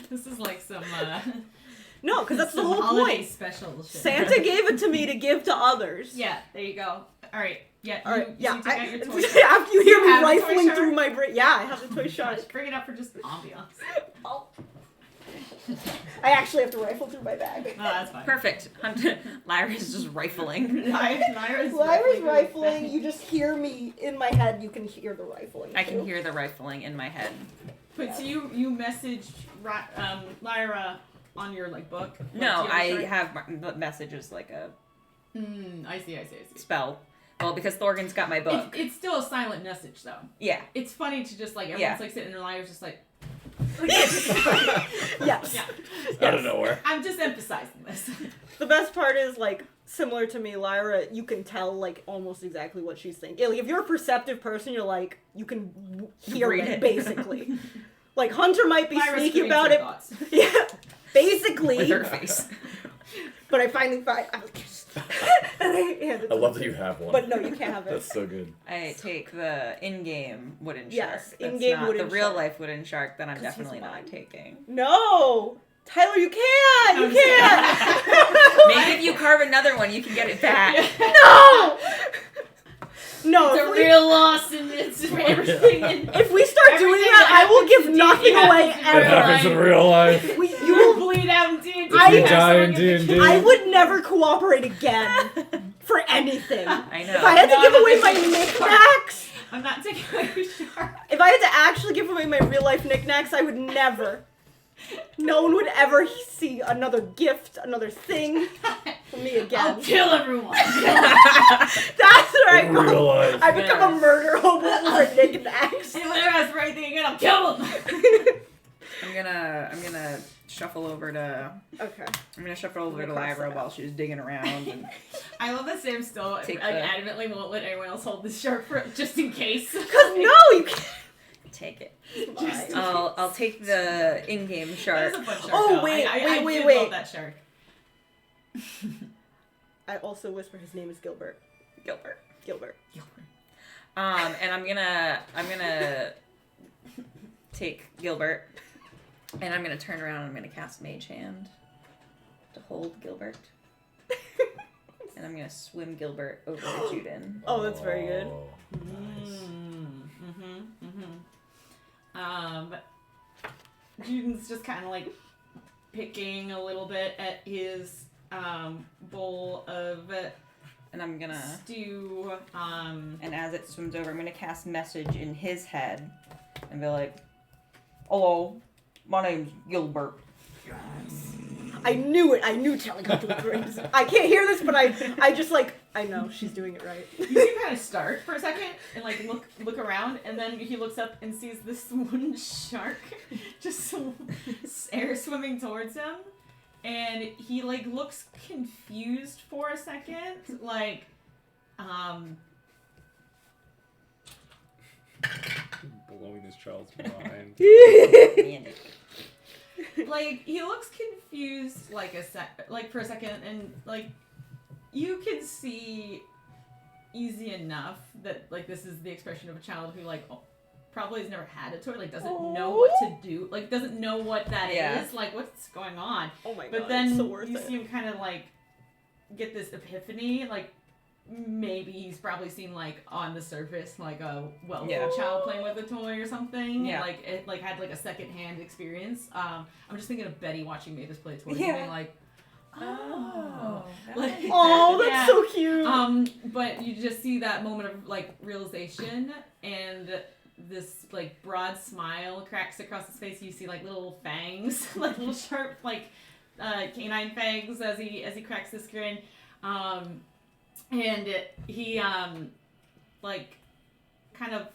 This is like some No, because that's the some whole holiday point. special shit. Santa gave it to me to give to others. Yeah, there you go. All right. Yeah. All right, You yeah. take out your toy After you hear You me have a toy rifling shark? through my brain, yeah, I have the toy shark. Gosh, bring it up for just ambiance. Oh. I actually have to rifle through my bag. Oh, that's fine. Perfect. Lyra's just rifling. Lyra's Lyra's rifling. back. You just hear me in my head. You can hear the rifling. I can too. hear the rifling in my head. But so you messaged Lyra on your like book? Like, No, do you I a chart? have messages like a I see. spell. Well, because Thorgan's got my book. It's still a silent message though. Yeah. It's funny to just like everyone's Yeah. like sitting in Lyra's just like. Yes. Yeah. Out of nowhere. I'm just emphasizing this. The best part is like similar to me, Lyra. You can tell like almost exactly what she's thinking. Like if you're a perceptive person, you're like you can hear Read it it. basically. Like Hunter might be Lyra sneaky screams about her it. thoughts. Yeah, basically. With her face. But I finally find. I'm like, yes. And I hand it I to love her. that you have one. But no, you can't have it. That's so good. I take the in-game wooden shark. Yes, That's in-game not wooden the real shark. life wooden shark that I'm 'Cause he's definitely mine. not taking. No, Tyler, you can't. I'm You just can't. Maybe if you carve another one, you can get it back. No. No. It's if a we- real loss and it's everything. If we start doing Everything that, that I will happens give in nothing D&D away happens in It real ever. happens in real life. You You will. will bleed out in D&D. If we die in D&D. I would never cooperate again for anything. I know. If I had to No, give I'm away not my taking knickknacks, I'm not taking away your shark. if I had to actually give away my real life knickknacks, I would never. No one would ever see another gift, another thing from me I'll again. kill everyone. That's where I In go. real life. I become a murder hobo for knickknacks. And whenever I was right thing again, I'll kill them. I'm gonna shuffle over to Okay. Lyra cross that while she's digging around and I love that Sam still like, Take the- adamantly won't let anyone else hold this shark for just in case. Cause no, you can't. take it. Just- I'll take the in-game shark. That was a fun shark. Oh, though. wait, I wait, did wait. love that shark. I also whisper his name is Gilbert. Gilbert. Gilbert. And I'm gonna take Gilbert, and I'm gonna turn around and I'm gonna cast Mage Hand to hold Gilbert, and I'm gonna swim Gilbert over to Juden. Oh, that's very good. Oh, nice. Juden's just kind of like picking a little bit at his bowl of And I'm gonna, stew. and as it swims over, I'm gonna cast message in his head, and be like, "Hello, my name's Gilbert." I knew it. I knew telepathy was great. I can't hear this, but I just like, I know she's doing it right. You see him kind of start for a second and like look around, and then he looks up and sees this wooden shark just air swimming towards him, and he like looks confused for a second, like Blowing this child's mind. like he looks confused like for a second, and like you can see easy enough that like this is the expression of a child who like probably has never had a toy, like doesn't know what to do, like doesn't know what that is, Yeah. like what's going on. Oh my god. But then it's so worth you it. see him kind of like get this epiphany, like maybe he's probably seen like on the surface like a child playing with a toy or something. Yeah. Like it like had like a secondhand experience. I'm just thinking of Betty watching Mavis play toys Yeah. and being like, oh. Like, Oh, that's Yeah. so cute. But you just see that moment of like realization, and this like broad smile cracks across his face. You see like little fangs, like little sharp like canine fangs as he cracks this grin. And he like kind of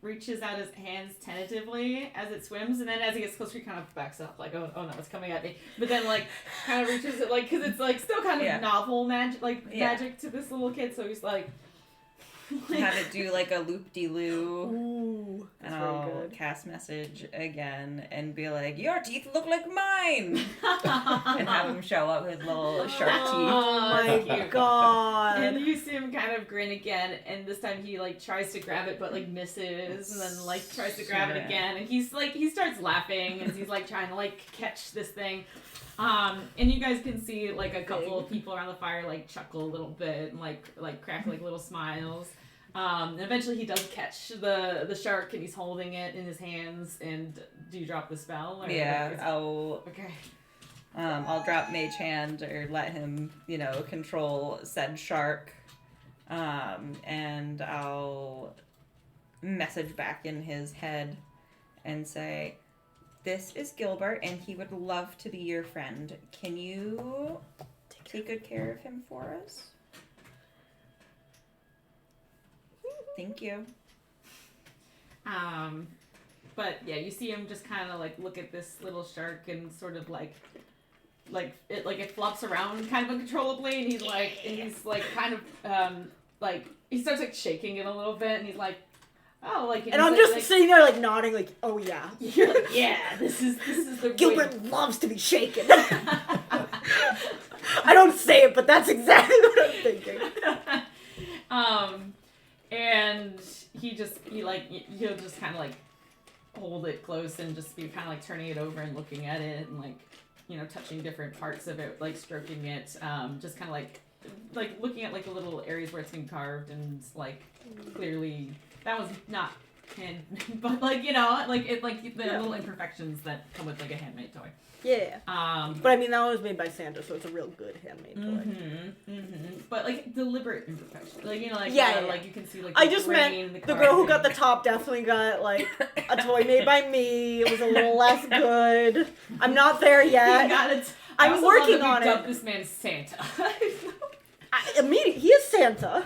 reaches out his hands tentatively as it swims, and then as he gets closer, he kind of backs up, like, oh no, it's coming at me. But then like kind of reaches it, like, because it's like still kind of Yeah. novel magic, Yeah. magic to this little kid. So he's like, have it do like a loop-de-loo. Ooh, And that's very I'll good. cast message again and be like, your teeth look like mine! And have him show up with little sharp teeth. Oh my Cute. god. And you see him kind of grin again, and this time he like tries to grab it, but like misses, and then like tries to grab it Yeah. again, and he's like he starts laughing as he's like trying to like catch this thing. And you guys can see like a couple of people around the fire like chuckle a little bit and like crack like little smiles. And eventually he does catch the shark, and he's holding it in his hands. And do you drop the spell? Or Yeah, I'll Okay. drop Mage Hand or let him, control said shark. And I'll message back in his head and say, this is Gilbert, and he would love to be your friend. Can you take good care of him for us? Thank you. But yeah, you see him just kind of like look at this little shark and sort of like it flops around kind of uncontrollably, and he's like kind of like he starts like shaking it a little bit, and he's like, oh, like, And I'm he's, just like, sitting there like nodding, like, oh yeah. you're like, yeah, this is the Gilbert loves to be shaken. I don't say it, but that's exactly what I'm thinking. And he'll just kind of like hold it close and just be kind of like turning it over and looking at it and like, touching different parts of it, like stroking it, just kind of like looking at like the little areas where it's been carved, and like clearly that was not hand, but like the little imperfections that come with like a handmade toy. Yeah. But I mean, that was made by Santa, so it's a real good handmade toy. But like deliberate imperfections, like Yeah. like you can see like I the just grain, meant the girl who got the carving. top definitely got like a toy made by me. It was a little less good. I'm not there You yet. got it. I'm I also working love on that we it. dubbed this man Santa. He is Santa.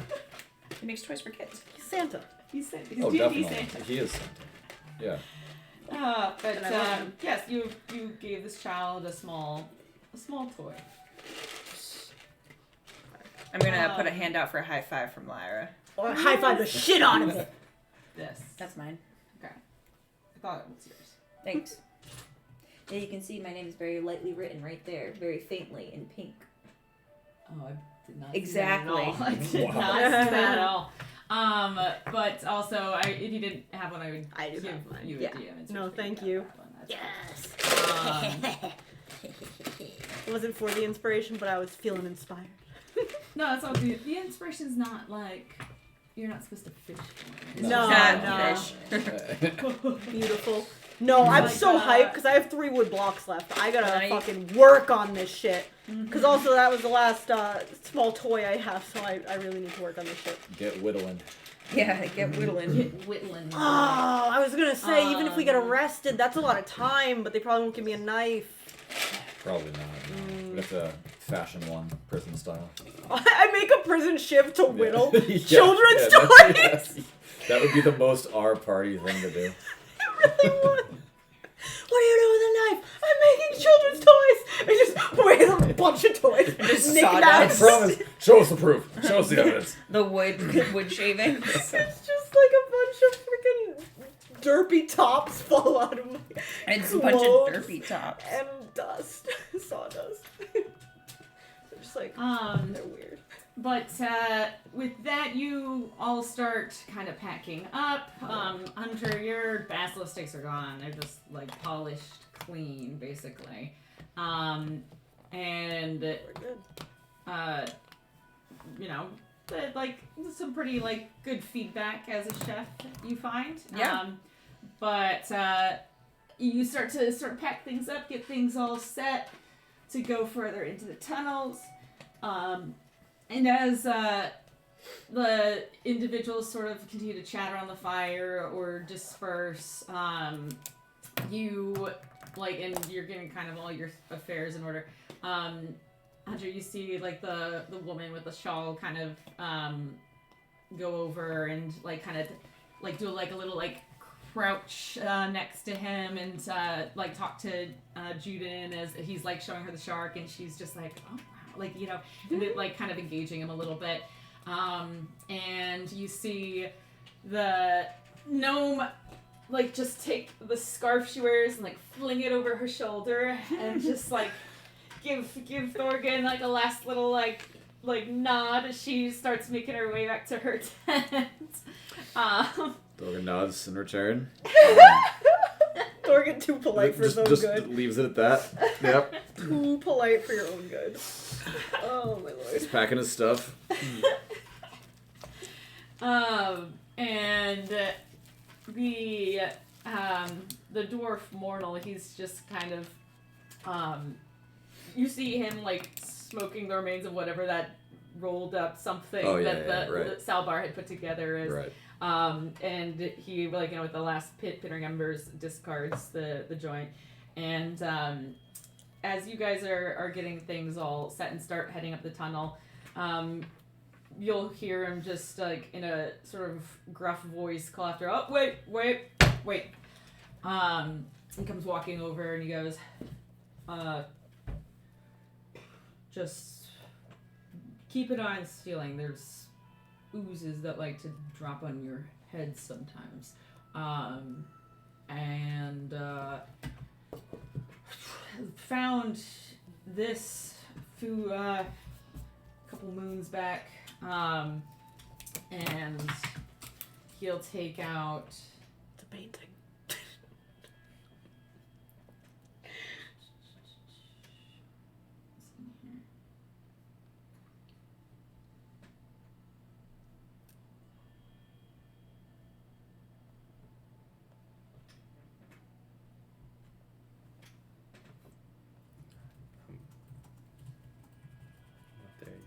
He makes toys for kids. He's Santa. He's Santa. He's Oh, D&D definitely. Santa. He is Santa. Yeah. But And I love him. yes, you gave this child a small toy. I'm gonna put a hand out for a high five from Lyra. Or high five the shit out of it. This. That's mine. Okay. I thought it was yours. Thanks. Yeah, you can see my name is very lightly written right there, very faintly in pink. Oh, I did not. Exactly. See that at all. I did Wow. not see that at all. But also, if you didn't have one, I would I do give have one. you Yeah. a DM. No, thank you. Yes. Yes. It wasn't for the inspiration, but I was feeling inspired. No, that's all. The inspiration's not like you're not supposed to fish for it. No, Sad no. fish. Beautiful. No, I'm Like, so hyped because I have 3 wood blocks left. I gotta Right. fucking work on this shit. Because also that was the last small toy I have, so I really need to work on this shit. Get whittling. Yeah, get whittling. Get whittling. Oh, I was gonna say, even if we get Um, arrested, that's a lot of time, but they probably won't give me a knife. Probably not. No. We have to fashion one, prison style. I make a prison shift to whittle Yeah. children's Yeah, toys. yeah. That would be the most our party thing to do. I really would. What are you doing with a knife? I'm making children's toys. I just weigh a bunch of toys. Just Knick sawdust. I knacks. promise. Show us the proof. Show us the evidence. The wood shavings. It's just like a bunch of freaking derpy tops fall out of my And a bunch of clothes derpy tops. and dust, sawdust. They're just like they're weird. But with that, you all start kind of packing up. Hunter, your basilisk sticks are gone. They're just like polished clean, basically. And We're good. like some pretty like good feedback as a chef. You find. Yeah. But you start to pack things up, get things all set to go further into the tunnels. And as the individuals sort of continue to chat around the fire or disperse, you and you're getting kind of all your affairs in order. Hunter, you see like the woman with the shawl kind of go over and kind of do like a little crouch next to him and talk to Juden as he's showing her the shark, and she's just like, oh wow, and it kind of engaging him a little bit. And you see the gnome like just take the scarf she wears and like fling it over her shoulder and just like give Thorgan like a last little like nod as she starts making her way back to her tent. Thorgan nods in return. Thorgan too polite for his own just good. leaves it at that. Yep. Too polite for your own good. Oh my He's lord. packing his stuff. And the dwarf Mornal, he's just kind of you see him like smoking the remains of whatever that rolled up something that Salbar had put together as Right. and he like with the last pittering embers discards the joint, and as you guys are getting things all set and start heading up the tunnel, you'll hear him just like in a sort of gruff voice call after, oh wait. He comes walking over and he goes, just keep an eye on the ceiling. There's oozes that like to drop on your head sometimes. And found this few couple moons back. And he'll take out The painting. Not there yet.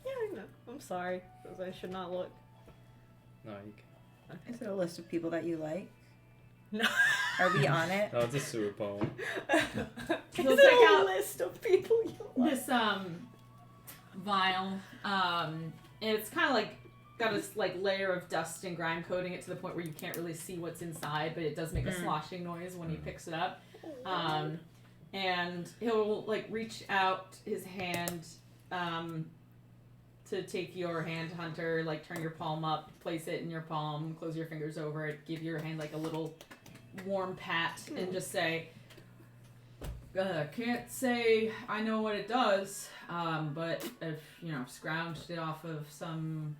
Yeah, I know. I'm sorry. I should not look. No, you can. Is it a list of people that you like? No. Are we on it? No, it's a sewer poem. He'll Is take it a out list of people you like? this vial. It's kind of like got this like layer of dust and grime coating it to the point where you can't really see what's inside, but it does make a sloshing noise when he picks it up. And he'll like reach out his hand to take your hand, Hunter, like turn your palm up, place it in your palm, close your fingers over it, give your hand like a little warm pat, and just say, can't say I know what it does, but if, scrounged it off of some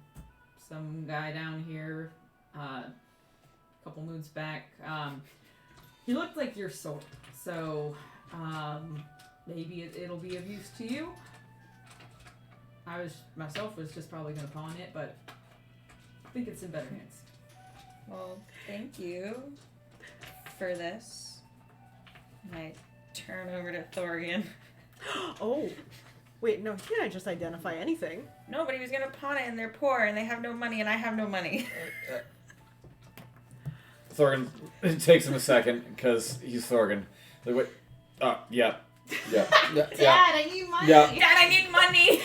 guy down here a couple moons back. He looked like your sort, so maybe it'll be of use to you. I was just probably going to pawn it, but I think it's in better hands. Well, thank you for this. And I turn over to Thorgan. Oh. Wait, no, he can't just identify anything. No, but he was gonna pawn it and they're poor and they have no money and I have no money. Thorgan, it takes him a second because he's Thorgan. Like, wait. Yeah. Dad, I need money! Yeah. Dad, I need money!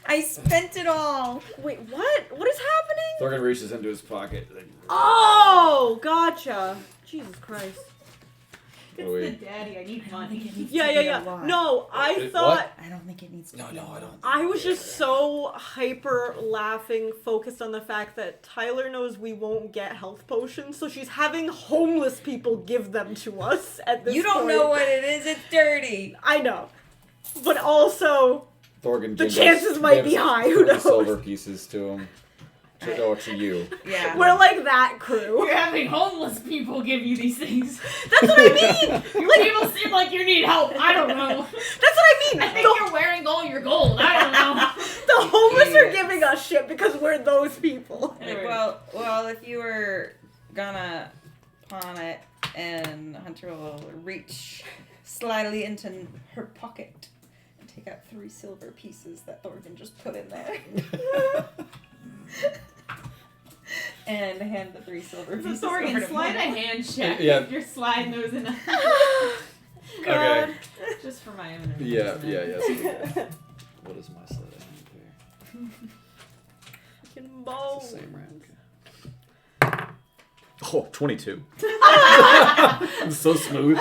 I spent it all! Wait, what? What is happening? Thorgan reaches into his pocket. Like, Oh, gotcha. Jesus Christ. It's Wait. the daddy, I need money. Yeah. No, I It- thought... I don't think it needs to No, be no, a I lot. don't. I was just so hyper laughing, focused on the fact that Tyler knows we won't get health potions, so she's having homeless people give them to us at this You don't point. know what it is, it's dirty! I know. But also, Thorgan the gives- chances might be gives high, who 30 knows? silver pieces to him. To you. Yeah. We're like that crew. You're having homeless people give you these things. That's what I mean! You people seem like you need help. I don't know. That's what I mean! I think you're wearing all your gold. I don't know. The homeless are Yes. giving us shit because we're those people. Like, well, if you were gonna pawn it, and Hunter will reach slyly into her pocket and take out 3 silver pieces that Thorgan just put in there. And hand the 3 silver pieces over Thorgan, to slide a Mortal. hand check. Yeah. If you're sliding those in a... Okay. Just for my own Yeah. amusement. What is my sleight of hand here? Fucking bow. It's the same rank. Oh, 22. I'm so smooth.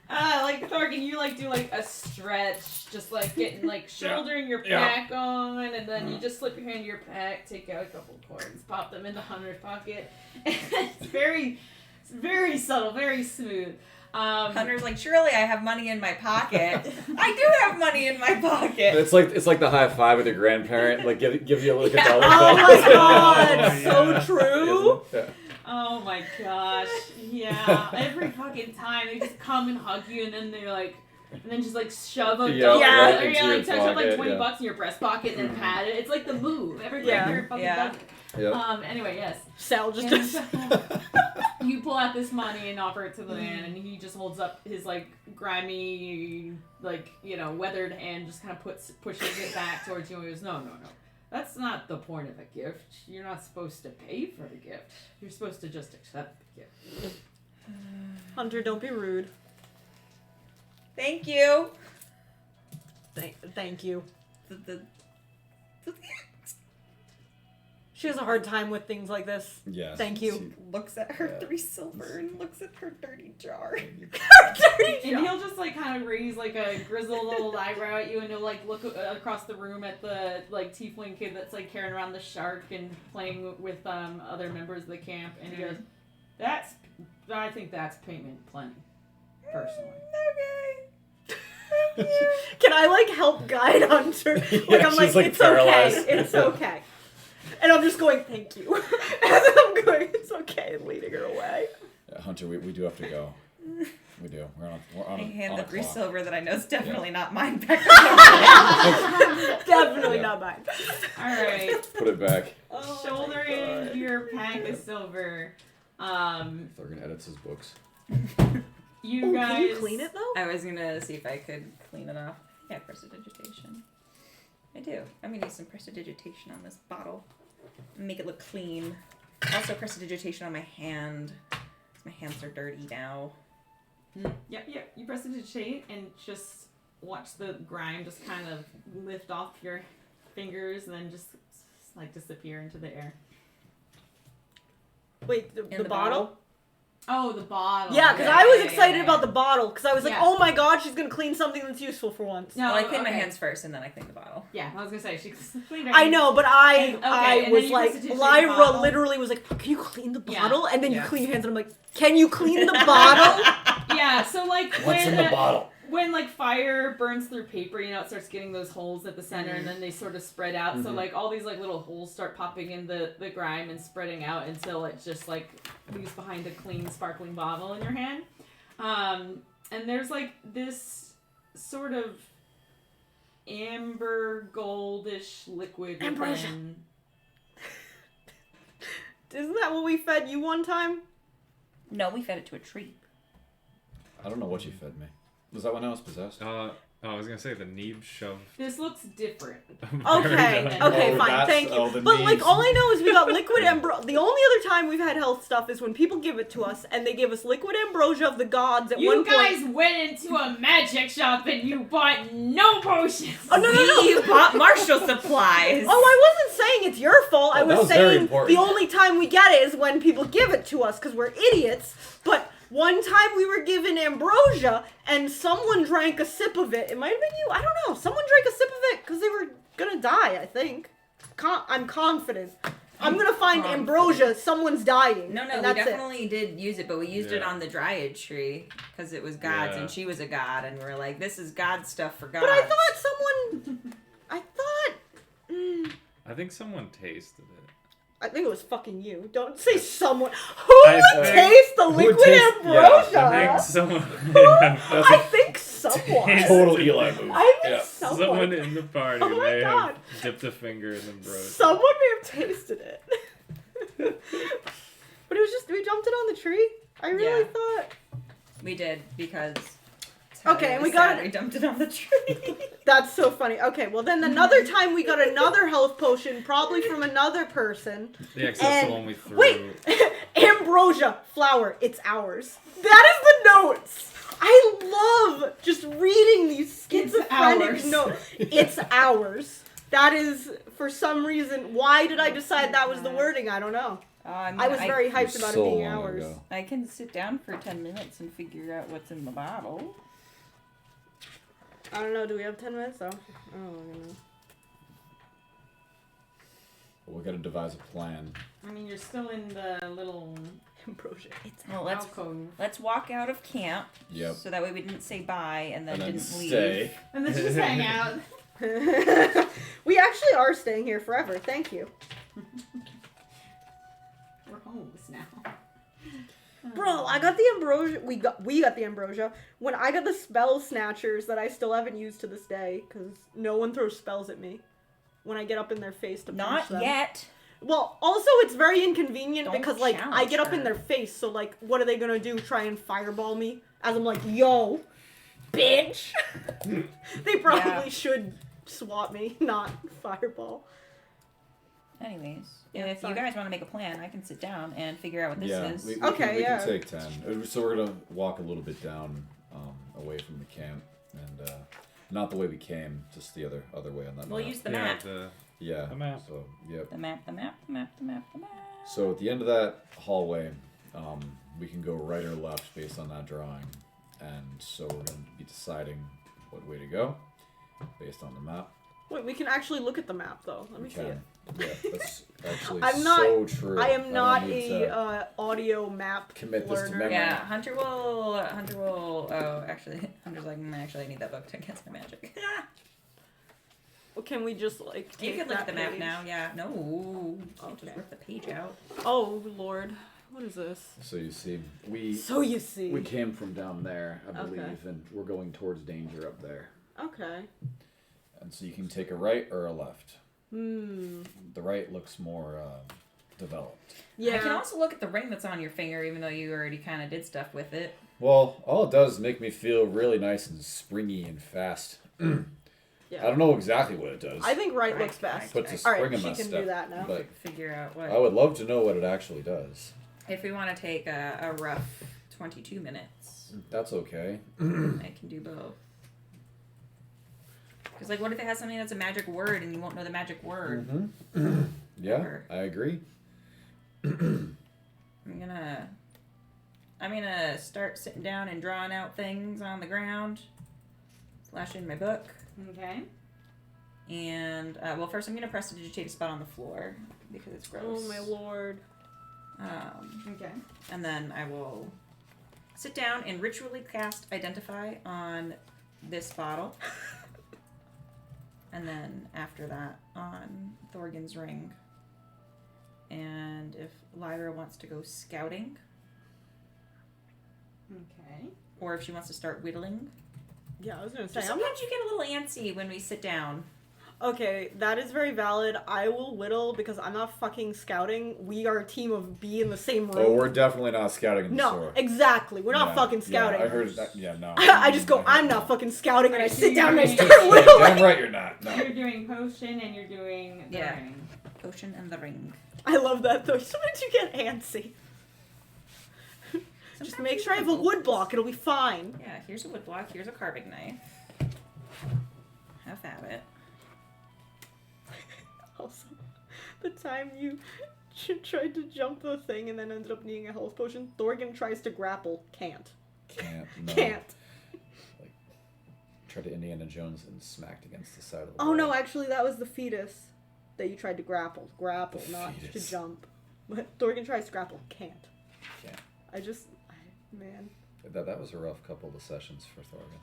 Like Thorgan, having you like do like a stretch, just like getting like shouldering your pack on, and then you just slip your hand in your pack, take out a couple coins, pop them in the Hunter's pocket. It's very subtle, very smooth. Hunter's like, surely I have money in my pocket. I do have money in my pocket. It's like the high five with your grandparent. Like give you like a dollar. Oh bill. my god, so true. Yeah. Oh my gosh, yeah. Every fucking time they just come and hug you, and then they're like, and then just like shove a dollar, right or into yeah, your like touch up like pocket, 20 yeah. bucks in your breast pocket and then pat it. It's like the move. Every grandparent fucking does it. Yep. Anyway, yes. Sal just And does. so you pull out this money and offer it to the man, and he just holds up his like grimy, like weathered hand, just kind of pushes it back towards you, and he goes, no. That's not the point of a gift. You're not supposed to pay for the gift. You're supposed to just accept the gift. Hunter, don't be rude. Thank you. Thank you. The She has a hard time with things like this. Yes. Thank you. looks at her 3 silver and looks at her dirty jar. And he'll just like kind of raise like a grizzled little eyebrow at you, and he'll like look across the room at the like tiefling kid that's like carrying around the shark and playing with other members of the camp, and he goes, I think that's payment plenty, personally. Okay. Can I like help guide Hunter? Like I'm like, she's, like, it's paralyzed. okay. It's okay. And I'm just going, thank you. As I'm going, it's okay, and leading her away. Yeah, Hunter, we do have to go. We do. We're on I a hand on the a 3 clock. silver that I know is definitely not mine back. Definitely Yeah. not mine. Alright. Put it back. Oh Shoulder my in God. your pack of silver. Thurgan edits his books. You Ooh, guys. can you clean it though? I was gonna see if I could clean it off. Yeah, prestidigitation. I do. I'm gonna use some prestidigitation on this bottle. Make it look clean. Also prestidigitation on my hand. 'Cause my hands are dirty now. Yep. You prestidigitate and just watch the grime just kind of lift off your fingers and then just like disappear into the air. Wait, the bottle? Oh, the bottle. Yeah, because Yeah, I was yeah, excited yeah. about the bottle, because I was like, Yeah. oh my god, she's going to clean something that's useful for once. No, Well, I clean my okay. hands first and then I clean the bottle. Yeah, I was gonna say she cleaned her I hands. know, but And- I and was then you like, prestidigitate the Lyra bottle. literally was like, can you clean the Yeah. bottle? And then you Yeah. clean your hands, and I'm like, can you clean the bottle? Yeah, so like What's in the bottle? when like fire burns through paper, it starts getting those holes at the center, and then they sort of spread out. So like all these like little holes start popping in the grime and spreading out until it just like leaves behind a clean, sparkling bottle in your hand. And there's like this sort of amber goldish liquid Ambrosia. within. Isn't that what we fed you one time? No, we fed it to a tree. I don't know what you fed me. Was that when I was possessed? I was gonna say the Neeb shoved. This looks different. Okay, Oh, fine, that's- thank you. oh, the But like, needs. all I know is we got liquid ambrosia. The only other time we've had health stuff is when people give it to us, and they give us liquid ambrosia of the gods at You one guys point. went into a magic shop and you bought no potions. Oh no! You bought Marshall supplies. Oh, I wasn't saying it's your fault. I Oh, that was was very saying important. the only time we get it is when people give it to us because we're idiots. But one time we were given ambrosia and someone drank a sip of it. It might have been you. I don't know. Someone drank a sip of it because they were gonna die. I think. I'm confident. I'm gonna find ambrosia. Someone's dying. No, and we that's definitely did use it, but we used it Yeah. on the dryad tree because it was God's Yeah. and she was a god, and we were like, this is God stuff for God. But I thought someone. I thought. I think someone tasted it. I think it was fucking you. Don't say someone. Who I would think- taste the would liquid taste- ambrosia? yeah, I think someone. I think someone. Total Eli move. I think Yeah. someone. Someone in the party Oh my may God. have dipped a finger in the ambrosia. Someone may have tasted it. But it was just, we dumped it on the tree? I really Yeah. thought. we did because. Okay, and we Tyler was got sad it- We dumped it on the tree. That's so funny. Okay, well then another time we got another health potion, probably from another person. The excess And- the one we threw. Wait! Ambrosia flower, it's ours. That is the notes! I love just reading these schizophrenic ours. notes. It's ours. That is, for some reason, why did I decide that was the wording? I don't know. I was very hyped about so it being long ours. ago. I can sit down for 10 minutes and figure out what's in the bottle. I don't know. Do we have 10 minutes though? I don't know. Well, we gotta devise a plan. I mean, you're still in the little Ambrosia. Well, alcove. let's walk out of camp. Yep. So that way we didn't say bye and then didn't stay. leave. And then just hang out. We actually are staying here forever. Thank you. We're homeless now. Bro, I got the ambrosia. We got the ambrosia when I got the spell snatchers that I still haven't used to this day because no one throws spells at me when I get up in their face to punch Not them. yet. Well, also it's very inconvenient Don't because like I challenge get up in her. their face, so like what are they gonna do? Try and fireball me as I'm like, yo, bitch. They probably should swat me, not fireball. Anyways, Yeah, if sorry. you guys want to make a plan, I can sit down and figure out what this Yeah, is. we Okay, yeah. can take 10. So we're gonna walk a little bit down, away from the camp, and not the way we came, just the other way on that We'll map. use the map. Yeah. The map. So yep. The map. So at the end of that hallway, we can go right or left based on that drawing, and so we're gonna be deciding what way to go based on the map. Wait, we can actually look at the map though. Let me We see it. can. Yeah, that's actually I'm not- so true. I am don't not need a to audio map commit this to learner. memory. Yeah, Hunter will. Oh, actually, Hunter's like, actually, I need that book to cast my magic. Well, can we just like You take can look that at the map page? now. Yeah. No. You can't Okay. just rip the page out. Oh Lord, what is this? So you see, we So you see. came from down there, I believe, Okay. and we're going towards danger up there. Okay. And so you can take a right or a left. Hmm. The right looks more developed. Yeah. I can also look at the ring that's on your finger, even though you already kind of did stuff with it. Well, all it does is make me feel really nice and springy and fast. Yeah. I don't know exactly what it does. I think right Right, looks best. Puts a All spring right, in she my can step. do that now. But Figure out what. I would love to know what it actually does. If we want to take a rough 22 minutes, That's okay. I can do both. Because, like, what if it has something that's a magic word and you won't know the magic word? Mm-hmm. Yeah, Or- I agree. I'm gonna start sitting down and drawing out things on the ground, slashing my book, Okay. and well, first I'm gonna prestidigitate a spell on the floor because it's gross. Oh my lord. Okay. And then I will sit down and ritually cast Identify on this bottle, and then after that on Thorgan's ring. And if Lyra wants to go scouting, Okay. or if she wants to start whittling. Yeah, I was gonna say. Sometimes you get a little antsy when we sit down. Okay, that is very valid. I will whittle because I'm not fucking scouting. We are a team of B in the same room. Oh, we're definitely not scouting in the no, store. exactly. We're not Yeah, fucking scouting. Yeah, I heard that. Yeah, no. I just go, I heard I'm that. not fucking scouting, and I Right, so sit down and I you're start doing- whittling. Damn right you're not. No. You're doing potion and you're doing the Yeah. ring. Potion and the ring. I love that though. Sometimes you get antsy. Just Sometimes make you sure I have a want wood focus. block. It'll be fine. Yeah, here's a wood block. Here's a carving knife. Have at it. Also, the time you tried to jump the thing and then ended up needing a health potion, Thorgan tries to grapple. Can't. Can't. No. Can't. Tried to Indiana Jones and smacked against the side of the Oh wall. no, actually that was the fetus that you tried to grapple. Grapple, The not fetus. to jump. But Thorgan tries to grapple. Can't. Can't. Man. That was a rough couple of sessions for Thorgan.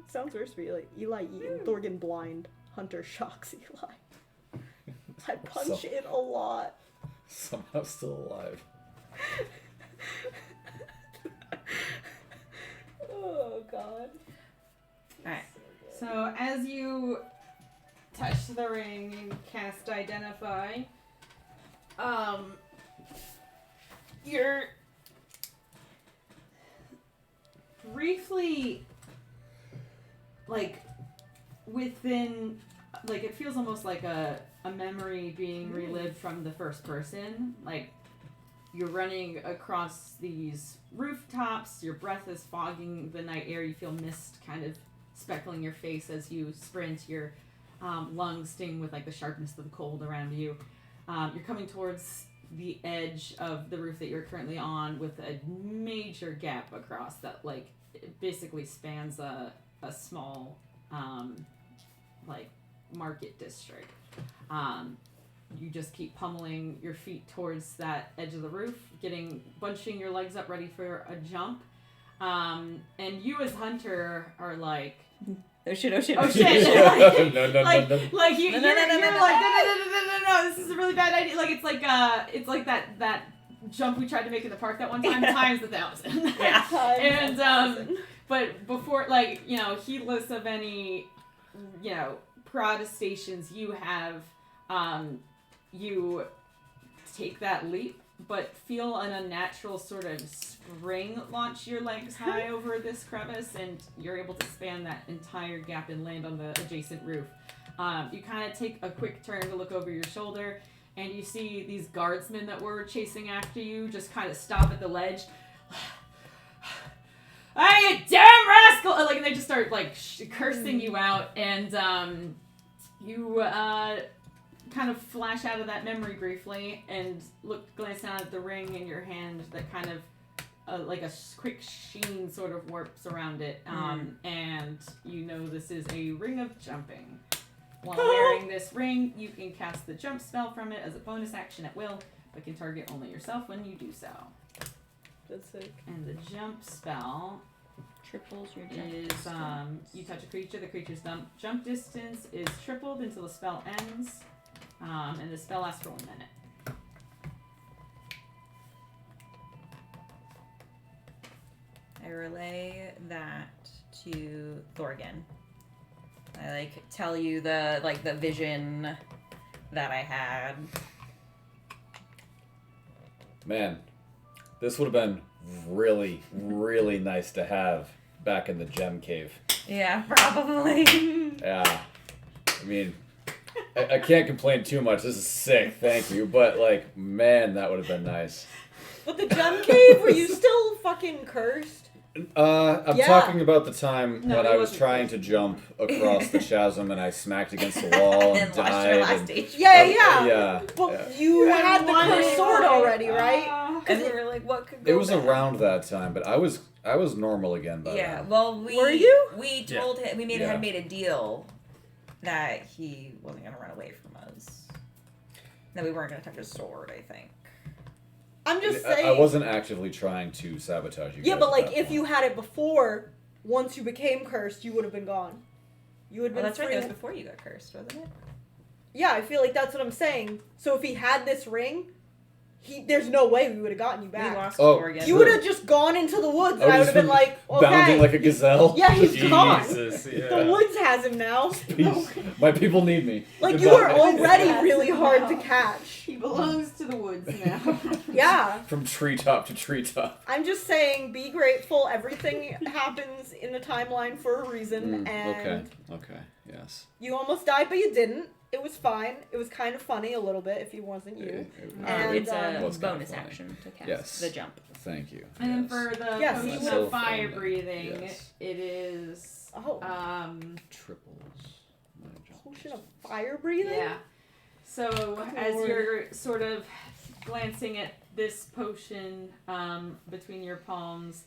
Sounds worse for Eli. Eli eaten. Thorgan blind. Hunter shocks Eli. I punch So- it a lot. Somehow still alive. Oh god. Alright. So as you touch the ring, you cast Identify. You're briefly like within, like it feels almost like a memory being relived from the first person. Like you're running across these rooftops, your breath is fogging the night air, you feel mist kind of speckling your face as you sprint, your lungs sting with like the sharpness of the cold around you. You're coming towards the edge of the roof that you're currently on with a major gap across that, like, it basically spans a small, like, market district. You just keep pummeling your feet towards that edge of the roof, bunching your legs up ready for a jump. And you as Hunter are like, Oh shit, oh shit, oh oh shit. shit. No. Like you're No, no, no, no, like, no. no, this is a really bad idea. Like, it's like that jump we tried to make in the park that one time, times 1,000. Yeah. And, but before, like, you know, heedless of any, you know, protestations you have, you take that leap, but feel an unnatural sort of spring launch your legs high over this crevice, and you're able to span that entire gap and land on the adjacent roof. You kind of take a quick turn to look over your shoulder, and you see these guardsmen that were chasing after you just kind of stop at the ledge. Hey, you damn rascal! Like, and they just start, like, cursing you out, and you kind of flash out of that memory briefly and glance down at the ring in your hand that kind of like a quick sheen sort of warps around it, and you know this is a ring of jumping. While wearing this ring, you can cast the jump spell from it as a bonus action at will, but can target only yourself when you do so. That's sick. And the jump spell Triples your jump is distance. you touch a creature, the creature's jump distance is tripled until the spell ends, and the spell lasts for 1 minute. I relay that to Thorgan. I like tell you the vision that I had. Man, this would have been really, really nice to have back in the gem cave. Yeah, probably. Yeah. I mean, I can't complain too much. This is sick, thank you. But, like, man, that would have been nice. But the gem cave, were you still fucking cursed? I'm Yeah. talking about the time No, when he I was wasn't trying cursed. to jump across the chasm and I smacked against the wall and And lost died. your last and- stage. Yeah. Yeah. Well, yeah. you had the one cursed hit sword point. already, right? And we were like, what could go It was bad? around that time, but I was normal again by Yeah, then. well, Were you? We Yeah. told him we Yeah. had made a deal that he wasn't gonna run away from us. That we weren't gonna touch his sword. I think. I'm just I saying. wasn't actively trying to sabotage you. Yeah, guys but at like that if point. you had it before, once you became cursed, you would have been gone. You would have Well, been that's right. free. That was before you got cursed, wasn't it? Yeah, I feel like that's what I'm saying. So if he had this ring, there's no way we would have gotten you back. We lost Oh, Thorgan. You would have just gone into the woods, and I would have been like, bounding okay, like a gazelle. yeah, he's gone. Jesus, The yeah. woods has him now. Peace. My people need me. Like you Goodbye. were already Yes, really hard to now. catch. He belongs to the woods now. Yeah, From treetop to treetop. I'm just saying, be grateful. Everything happens in the timeline for a reason, and Okay. Yes. you almost died, but you didn't. It was fine. It was kind of funny a little bit if he wasn't you. And, it's a was kinda bonus funny. action to cast Yes. the jump. Thank you. And then yes. for the Yes, potion you of will. fire breathing, Yes. it is Oh, Triples. My jump potion of fire breathing. yeah. So as Lord. you're sort of glancing at this potion between your palms,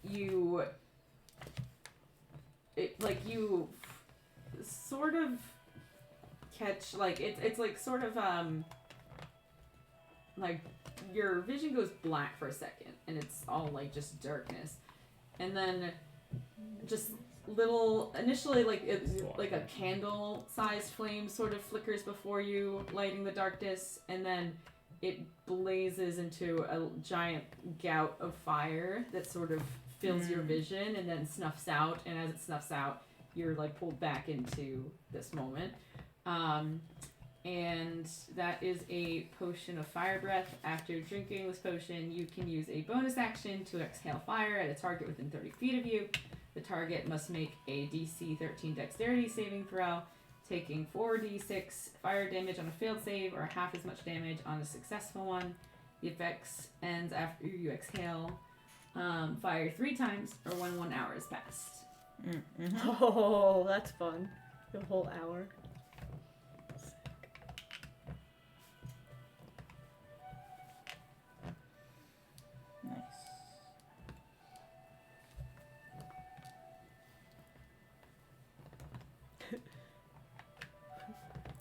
you sort of catch like it's like sort of like your vision goes black for a second and it's all like just darkness, and then just little initially like it's like a candle sized flame sort of flickers before you, lighting the darkness, and then it blazes into a giant gout of fire that sort of fills your vision and then snuffs out, and as it snuffs out you're like pulled back into this moment. And that is a potion of fire breath. After drinking this potion, you can use a bonus action to exhale fire at a target within 30 feet of you. The target must make a DC 13 dexterity saving throw, taking 4d6 fire damage on a failed save or half as much damage on a successful one. The effects ends after you exhale fire 3 times or when 1 hour has passed. Mm-hmm. Oh, that's fun. The whole hour.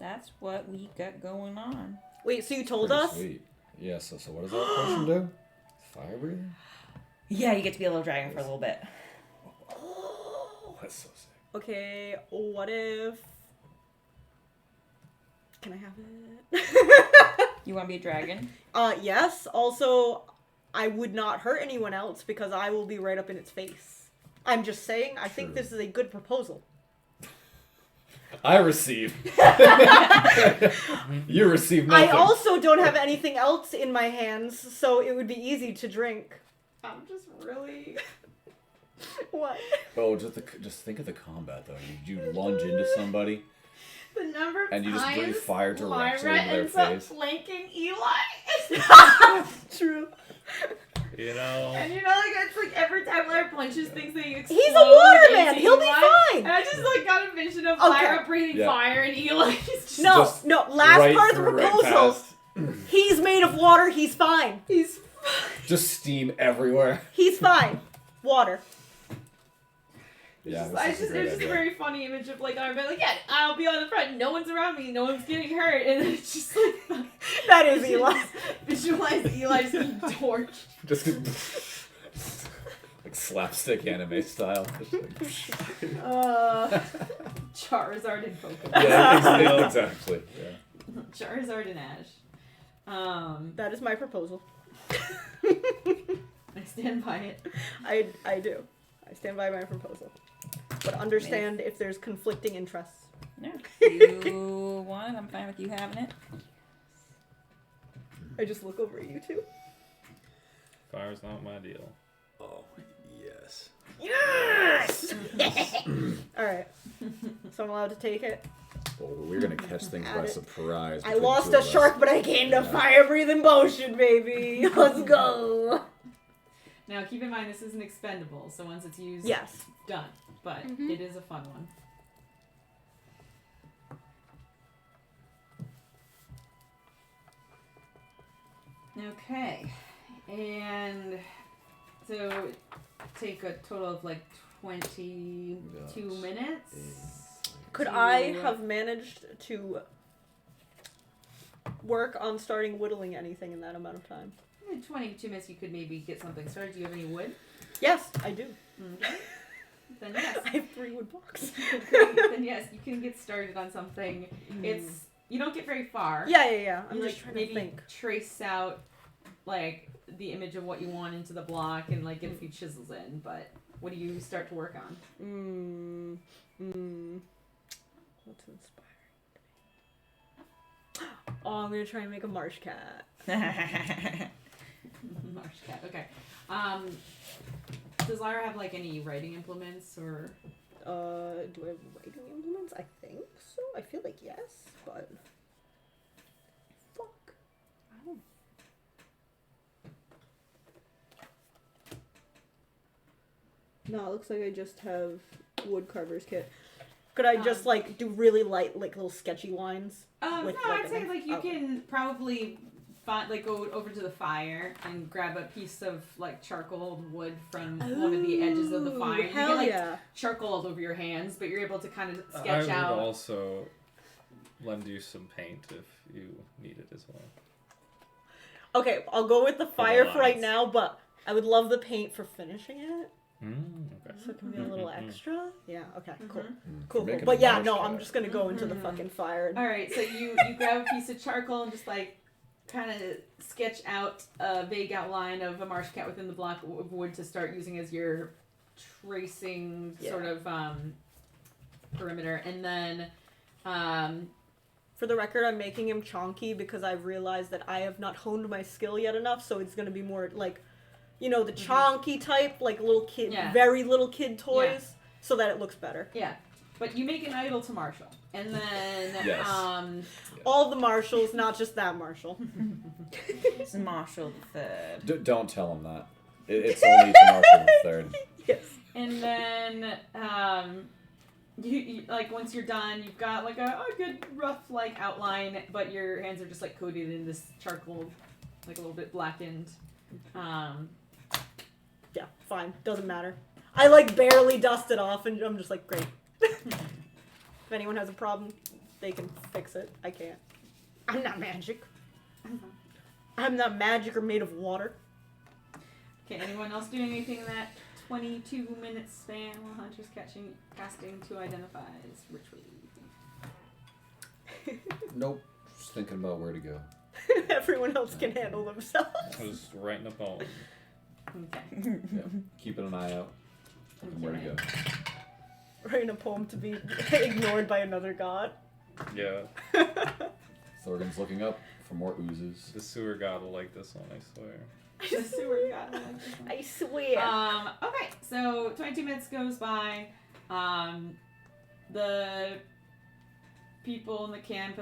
that's what we got going on. Wait, so you told Pretty us? Sweet. Yeah, so what does that potion do? Fire breathing? Yeah, you get to be a little dragon for a little bit. Oh, that's so sick. Okay, what if... Can I have it? You want to be a dragon? Yes. Also, I would not hurt anyone else because I will be right up in its face. I'm just saying, I think True. this is a good proposal. I receive. You receive nothing. I also don't have anything else in my hands, so it would be easy to drink. I'm just really. What? Oh, just think of the combat though. You lunge into somebody. The number of And you just breathe times fire directly Lyra into their ends up face. flanking Eli. True. You know. And you know, like it's like every time Lyra punches things, they explode. He's a water into man. He'll be Eli. fine. And I just like got a vision of Okay. Lyra breathing Yeah. fire and Eli just No, Just no. Last right part of the through, right proposal. past. He's made of water. He's fine. he's Just steam everywhere. He's fine. Water. Yeah, it this is a was great just a idea. very funny image of like Lyra being like, yeah, I'll be on the front. No one's around me. No one's getting hurt. And then it's just like That is Eli. visualize Eli just being torched. Just like slapstick anime style. Just like, Charizard and Pokemon. yeah, exactly. Yeah. Charizard and Ash. That is my proposal. I stand by it. I do. I stand by my proposal. But understand if there's conflicting interests. No. You want it? I'm fine with you having it. I just look over at you two. Fire's not my deal. Oh yes. Yes! Alright. So I'm allowed to take it. Well, we're gonna catch things by surprise. I between lost two a of us. shark, but I gained a fire-breathing potion, baby. Let's go. Now keep in mind this is an expendable, so once it's used, Yes. done. But it is a fun one. Okay, and so take a total of like 22 minutes. Could to- I have managed to work on starting whittling anything in that amount of time? In 22 minutes, you could maybe get something started. Do you have any wood? Yes, I do. Okay. Then yes. I have 3 wood blocks. Great. Then yes, you can get started on something. It's you don't get very far. Yeah. I'm You just like trying maybe to think. trace out like the image of what you want into the block and like get a few chisels in. But what do you start to work on? What's inspiring? Oh, I'm gonna try and make a marsh cat. Marsh cat. Okay. Does Lyra have like any writing implements or? Do I have writing implements? I think so. I feel like yes, but fuck. I don't. No, it looks like I just have woodcarver's kit. Could I just like do really light, like little sketchy lines? No, With, I'd like, say a- like you okay. can probably like go over to the fire and grab a piece of like charcoal wood from one of the edges of the fire. You Hell get like yeah! charcoal all over your hands, but you're able to kind of I sketch would out. also lend you some paint if you need it as well. Okay, I'll go with the fire for right lines. now, but I would love the paint for finishing it, Okay. so it can be a little extra. Yeah. Okay. Cool. Mhm. Cool. Making But a yeah, marsh no, cat. I'm just gonna go into the Mhm. fucking fire. All right, so you grab a piece of charcoal and just like kind of sketch out a vague outline of a marsh cat within the block of wood to start using as your tracing sort of perimeter, and then For the record, I'm making him chonky because I've realized that I have not honed my skill yet enough, so it's gonna be more like, you know, the chonky type, like little kid, Yeah. very little kid toys, so that it looks better. yeah. But you make an idol to Marshall, and then Yes. All the Marshalls, not just that Marshall. It's Marshall the Third. Don't tell him that. It's only to Marshall the Third. Yes. And then, you like once you're done, you've got like a good rough like outline, but your hands are just like coated in this charcoal, like a little bit blackened. Yeah, fine. Doesn't matter. I like barely dust it off, and I'm just like, great. If anyone has a problem, they can fix it. I can't. I'm not magic. I'm not magic or made of water. Okay, anyone else doing anything in that 22-minute span while Hunter's casting to identify as ritually? Nope. Just thinking about where to go. Everyone else can handle themselves. I was writing a poem. Okay. Yeah. Keeping an eye out. Thinking where to go. Writing a poem to be ignored by another god. Yeah. Thorgan's looking up for more oozes. The sewer god will like this one, I swear. The sewer god. I swear. Okay, so 22 minutes goes by. The people in the camp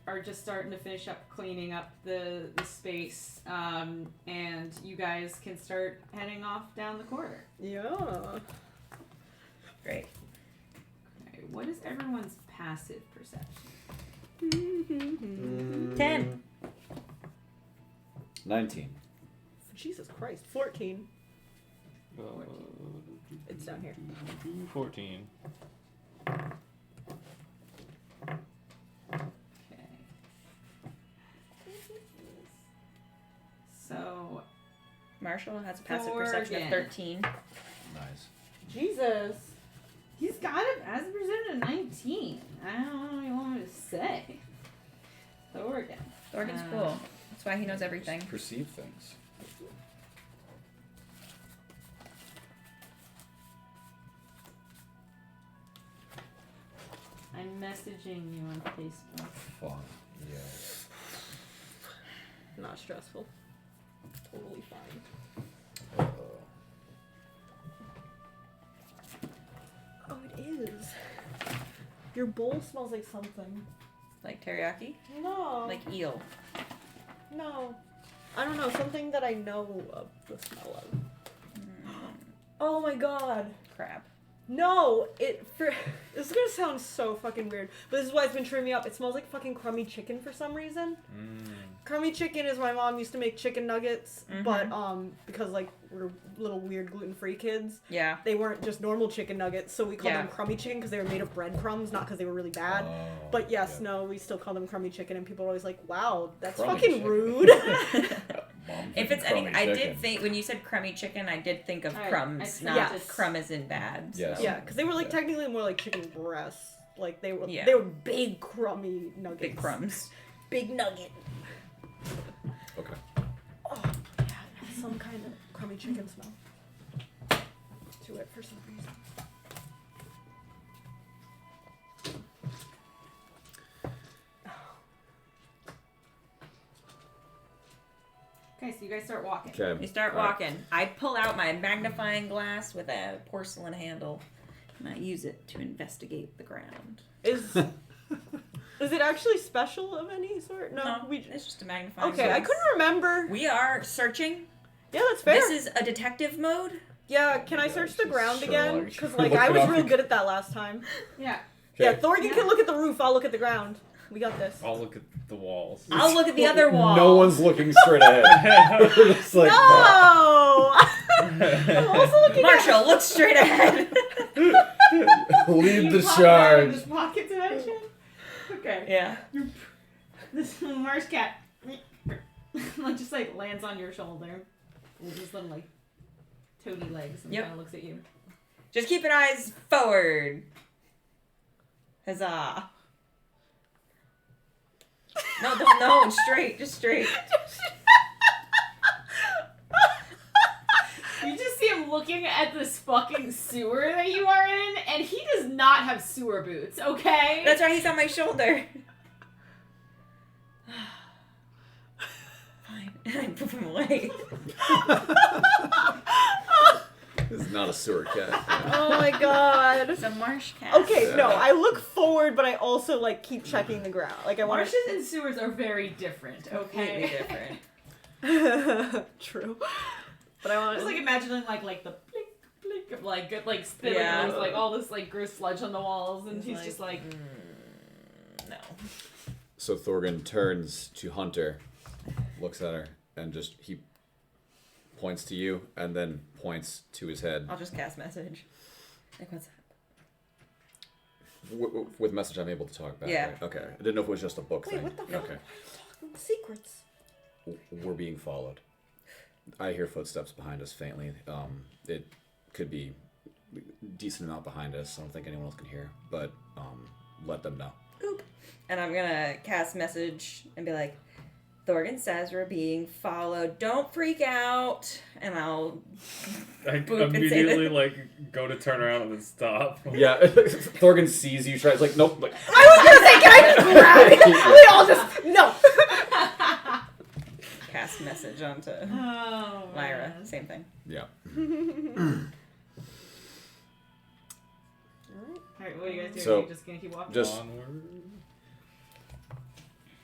are just starting to finish up cleaning up the space, and you guys can start heading off down the corridor. Yeah. Great. Okay, what is everyone's passive perception? 10. 19. Jesus Christ. 14. It's down here. 14. Okay. So, Marshall has a passive perception of Thorgan. 13. Nice. Jesus. he's got a passive perception of 19. I don't know what you want me to say. Thorgan. Thorgan's cool. That's why he knows everything. Just perceive things. I'm messaging you on Facebook. Fun. Yeah. Not stressful. Totally fine. Oh, it is. Your bowl smells like something. Like teriyaki? No. Like eel. No. I don't know. Something that I know of the smell of. Oh my god. Crab. No, this is gonna sound so fucking weird, but this is why it's been tripping me up. It smells like fucking crummy chicken for some reason. Crummy chicken is my mom used to make chicken nuggets, but because like we're little weird gluten-free kids, Yeah. they weren't just normal chicken nuggets, so we called Yeah. them crummy chicken because they were made of breadcrumbs, not because they were really bad. Oh, But yes, yeah. no, we still call them crummy chicken, and people are always like, "Wow, that's Crummy fucking chicken. rude." Mom If thinking it's any, crummy I chicken. did think when you said crummy chicken, I did think of Alright, crumbs, I not Yes. crumb as in bad. So. Yes. Yeah, because they were like Yeah. technically more like chicken breasts. Like they were, Yeah. they were big crummy nuggets. Big crumbs. Big nugget. Okay. Oh, yeah, it has some kind of crummy chicken smell to it for some reason. Okay, so you guys start walking. Okay. You start walking. I pull out my magnifying glass with a porcelain handle, and I use it to investigate the ground. Is it actually special of any sort? No, it's just a magnifying Okay, I glass. couldn't remember. We are searching. Yeah, that's fair. This is a detective mode. Yeah, can I Yeah, search the she's ground again? Sherlock. Because She's like I was looking real up. good at that last time. Yeah. Yeah, Okay. Thorgan Yeah. can look at the roof. I'll look at the ground. We got this. I'll look at the walls. I'll look at the other wall. No one's looking straight ahead. It's like, No! I'm also looking Marshall, look straight ahead. lead the You pop out of charge. this pocket dimension? Okay. Yeah. This Marsh cat just like lands on your shoulder with his little like toady legs and Yep. kind of looks at you. Just keep your eyes forward. Huzzah. No, straight, just straight. You just see him looking at this fucking sewer that you are in, and he does not have sewer boots, okay? That's why he's on my shoulder. Fine. And I poof him away. This is not a sewer cat. Oh my god. It's a marsh cat. Okay, no, I look forward, but I also like keep checking the ground. Like I want Marshes and sewers are very different, Completely okay? different. to. True. But I want Just like imagining like the blink blink of like good like spit Yeah. and there's like all this like gross sludge on the walls, and he's just like no. So Thorgan turns to Hunter, looks at her, and just he points to you, and then points to his head. I'll just cast message. Like, what's up? with message, I'm able to talk back. Yeah. Right? Okay. I didn't know if it was just a book Wait, thing. what the fuck? Okay. Why are you talking secrets? We're being followed. I hear footsteps behind us faintly. It could be a decent amount behind us. I don't think anyone else can hear, but let them know. Oop. And I'm gonna cast message and be like, Thorgan says we're being followed. Don't freak out. And I'll I boop and say immediately that. like go to turn around and then stop. Yeah, Thorgan sees you. Tries like nope. Like, I was gonna say, can I just grab it? We all just no. Cast message onto Oh, Lyra. man. Same thing. yeah. Alright, what are you guys doing? So, Are you just gonna keep walking? just- Onward.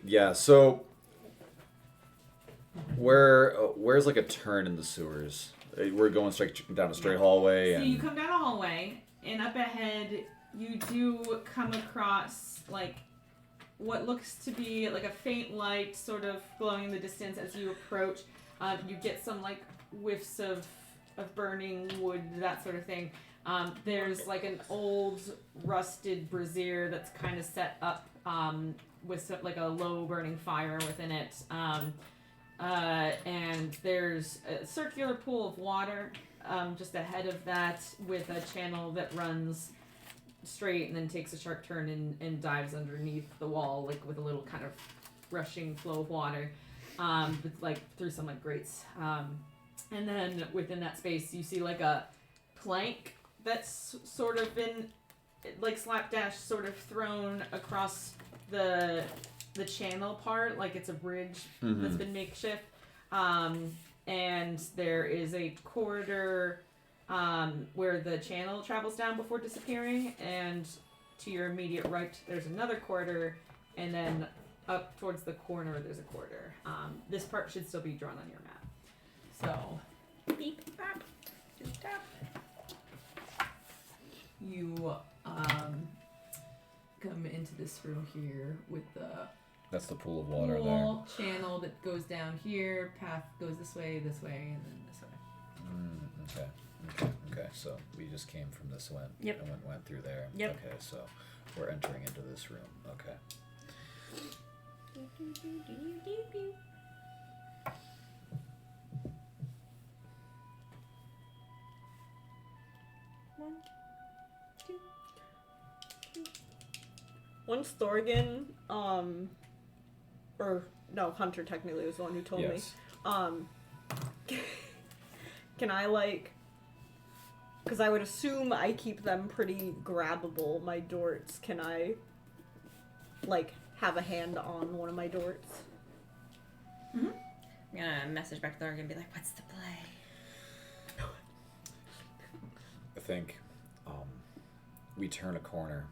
Yeah. So where's like a turn in the sewers? We're going straight down a straight hallway, So and you come down a hallway, and up ahead, you do come across, like, what looks to be, like, a faint light sort of glowing in the distance as you approach. You get some, like, whiffs of burning wood, that sort of thing. There's, like, an old rusted brazier that's kind of set up with, like, a low burning fire within it. And there's a circular pool of water just ahead of that with a channel that runs straight and then takes a sharp turn and dives underneath the wall, like with a little kind of rushing flow of water, with, like, through some like grates. And then within that space, you see like a plank that's sort of been like slapdash sort of thrown across the channel part, like it's a bridge that's been makeshift. And there is a corridor where the channel travels down before disappearing, and to your immediate right there's another corridor, and then up towards the corner there's a corridor. This part should still be drawn on your map. So Beep, bop, doop, tap. you come into this room here with the that's the pool of water there. pool channel that goes down here. Path goes this way, and then this way. Okay. So we just came from this one. Yep. And went through there. Yep. Okay. So we're entering into this room. Okay. One, two. Once Thorgan, or no, Hunter technically was the one who told Yes. me. Can I like? Because I would assume I keep them pretty grabbable. My dorts. Can I, like, have a hand on one of my dorts? I'm gonna message back to Thorgan and be like, what's the play? I think we turn a corner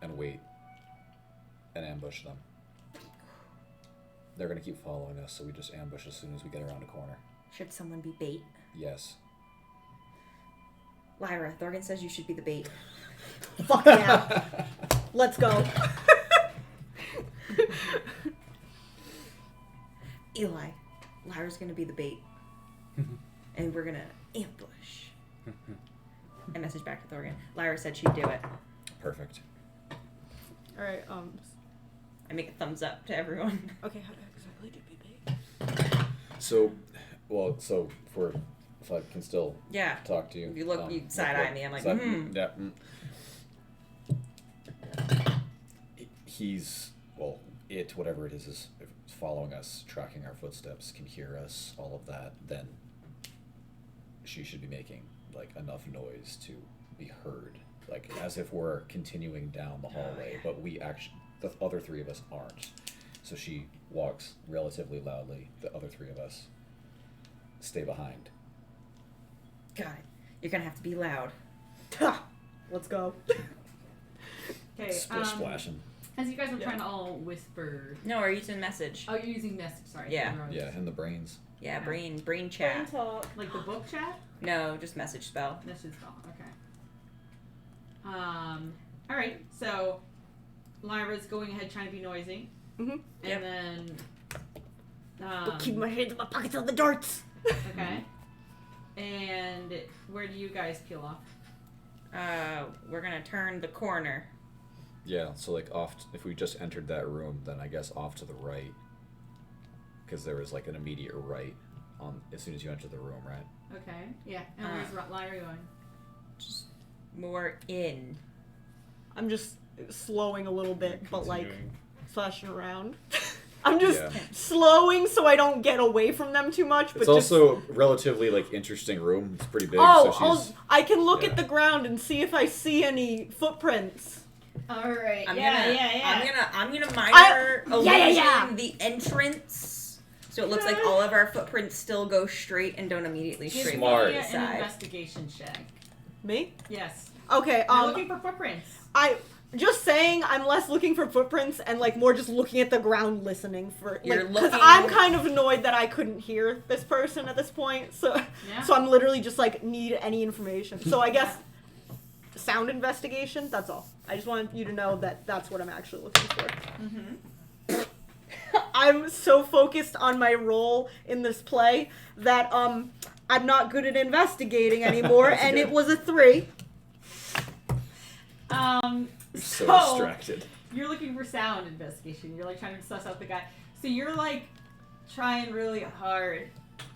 and wait and ambush them. They're gonna keep following us, so we just ambush as soon as we get around a corner. Should someone be bait? Yes. Lyra, Thorgan says you should be the bait. Fuck yeah! Let's go. Eli, Lyra's gonna be the bait. And we're gonna ambush. I message back to Thorgan. Lyra said she'd do it. Perfect. All right. I make a thumbs up to everyone. Okay. How do I exactly do be big? So if I can still Yeah. talk to you. If you look, you side-eye me, I'm like, Yeah. He's, well, whatever it is following us, tracking our footsteps, can hear us, all of that, then she should be making, like, enough noise to be heard. Like, as if we're continuing down the hallway, but we actually, the other three of us aren't. So she walks relatively loudly, the other three of us stay behind. Got it. You're gonna have to be loud. Let's go. Okay. Splish splashing. As you guys were trying to all whisper. No, we're using message. Oh, you're using message. Sorry. Yeah. Yeah, in the brains. Yeah, Okay. brain chat. Talk. Like the book chat. No, just message spell. Message spell. Okay. All right. So, Lyra's going ahead trying to be noisy, Mhm. and then. But keep my hands in my pockets on the darts. Okay. And where do you guys peel off? We're gonna turn the corner. Yeah, so like if we just entered that room, then I guess off to the right, because there was like an immediate right on as soon as you enter the room, right? Okay. Yeah. And where's Lyra going? Just more in. I'm just slowing a little bit, but like Continuing. flashing around. I'm just Yeah. slowing so I don't get away from them too much. But It's also relatively like interesting room. It's pretty big. oh, so she's, I can look yeah. at the ground and see if I see any footprints. All right. I'm gonna Yeah, minor yeah, illusion yeah. the entrance, so it looks like all of our footprints still go straight and don't immediately Give straight Smart. me to an the side. investigation check. Me? Yes. Okay. You're looking for footprints. I just saying I'm less looking for footprints and like more just looking at the ground, listening for You're because looking- I'm kind of annoyed that I couldn't hear this person at this point. So Yeah. so I'm literally just like need any information. So I guess sound investigation. That's all. I just wanted you to know that that's what I'm actually looking for. Mm-hmm. I'm so focused on my role in this play that I'm not good at investigating anymore, That's and good. it was a 3. You're so distracted. You're looking for sound investigation. You're like trying to suss out the guy. So you're like trying really hard.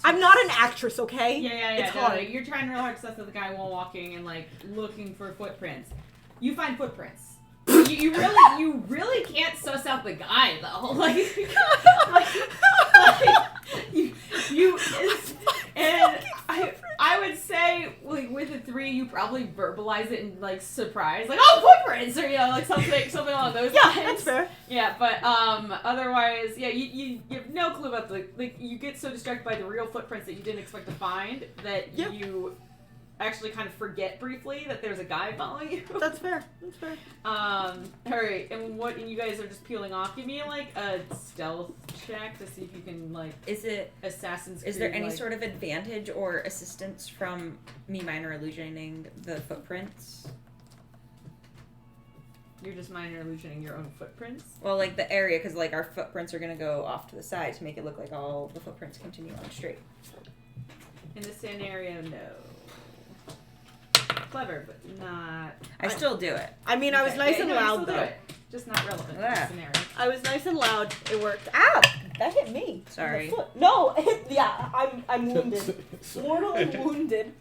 I'm not an actress, okay? Yeah. It's no, hard. You're trying real hard to suss out the guy while walking and like looking for footprints. You find footprints. You really can't suss out the guy though. And I would say like with a 3 you probably verbalize it in like surprise, like oh footprints or like something along those Yeah, lines. that's fair. Yeah, but otherwise, yeah, you have no clue about the like you get so distracted by the real footprints that you didn't expect to find that Yep. you actually kind of forget briefly that there's a guy following you. That's fair. That's fair. Alright, and you guys are just peeling off. Give me like a stealth check to see if you can like Is Assassin's Creed. there any like, sort of advantage or assistance from me minor illusioning the footprints? You're just minor illusioning your own footprints? Well, like the area, because like our footprints are gonna go off to the side to make it look like all the footprints continue on straight. In this scenario, no. Clever, but not. I still do it. I mean, I was Okay. nice Yeah, and no, you loud still do though. it. Just not relevant in Yeah. this scenario. I was nice and loud. It worked. Ah, that hit me. Sorry. In the foot. No, it hit, yeah, I'm wounded. Mortally wounded.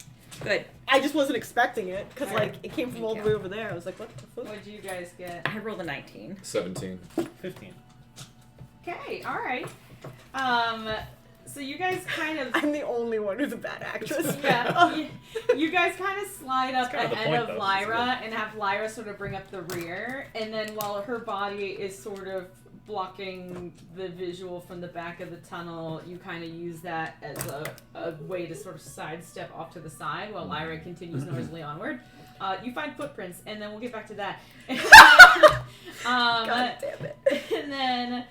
Good. I just wasn't expecting it because Alright. like it came from Thank all you. the way over there. I was like, what the fuck? What'd you guys get? I rolled a 19. 17. 15. Okay, alright. So you guys kind of I'm the only one who's a bad actress. yeah, you guys kind of slide up That's kind of the ahead point, of though. Lyra and have Lyra sort of bring up the rear, and then while her body is sort of blocking the visual from the back of the tunnel, you kind of use that as a way to sort of sidestep off to the side while Lyra continues noisily onward. You find footprints, and then we'll get back to that. God damn it. And then,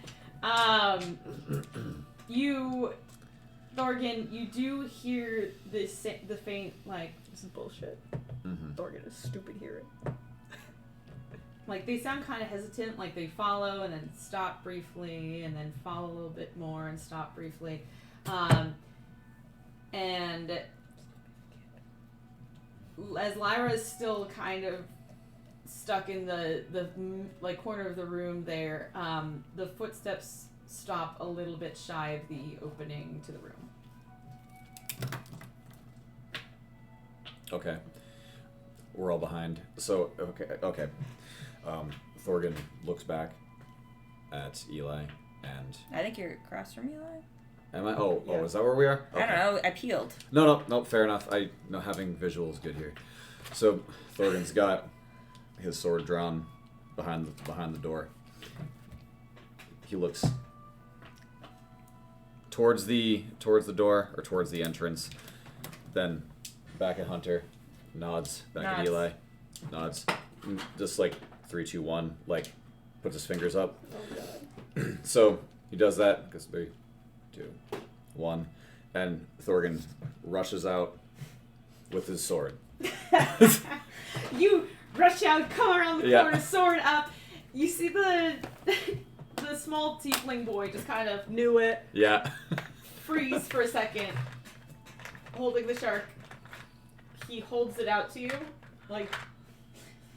Thorgan, you do hear the faint, like, This is bullshit. Mm-hmm. Thorgan is stupid hearing. like they sound kind of hesitant, like they follow and then stop briefly, and then follow a little bit more and stop briefly. And as Lyra is still kind of stuck in the like corner of the room there, the footsteps stop a little bit shy of the opening to the room. Okay. We're all behind. So, okay. Thorgan looks back at Eli and... I think you're across from Eli. Am I? Oh, Yeah. is that where we are? I don't know. I peeled. No, fair enough. Having visuals good here. So, Thorgan's got his sword drawn behind the door. He looks towards the door, or towards the entrance, then back at Hunter, nods back at Nods. Eli, nods, just like 3, 2, 1, like puts his fingers up. So he does that, goes 3, 2, 1, and Thorgan rushes out with his sword. You rush out, come around the Yeah. corner, sword up. You see the small tiefling boy just kind of Knew it. Yeah. freeze for a second, holding the shark. He holds it out to you, like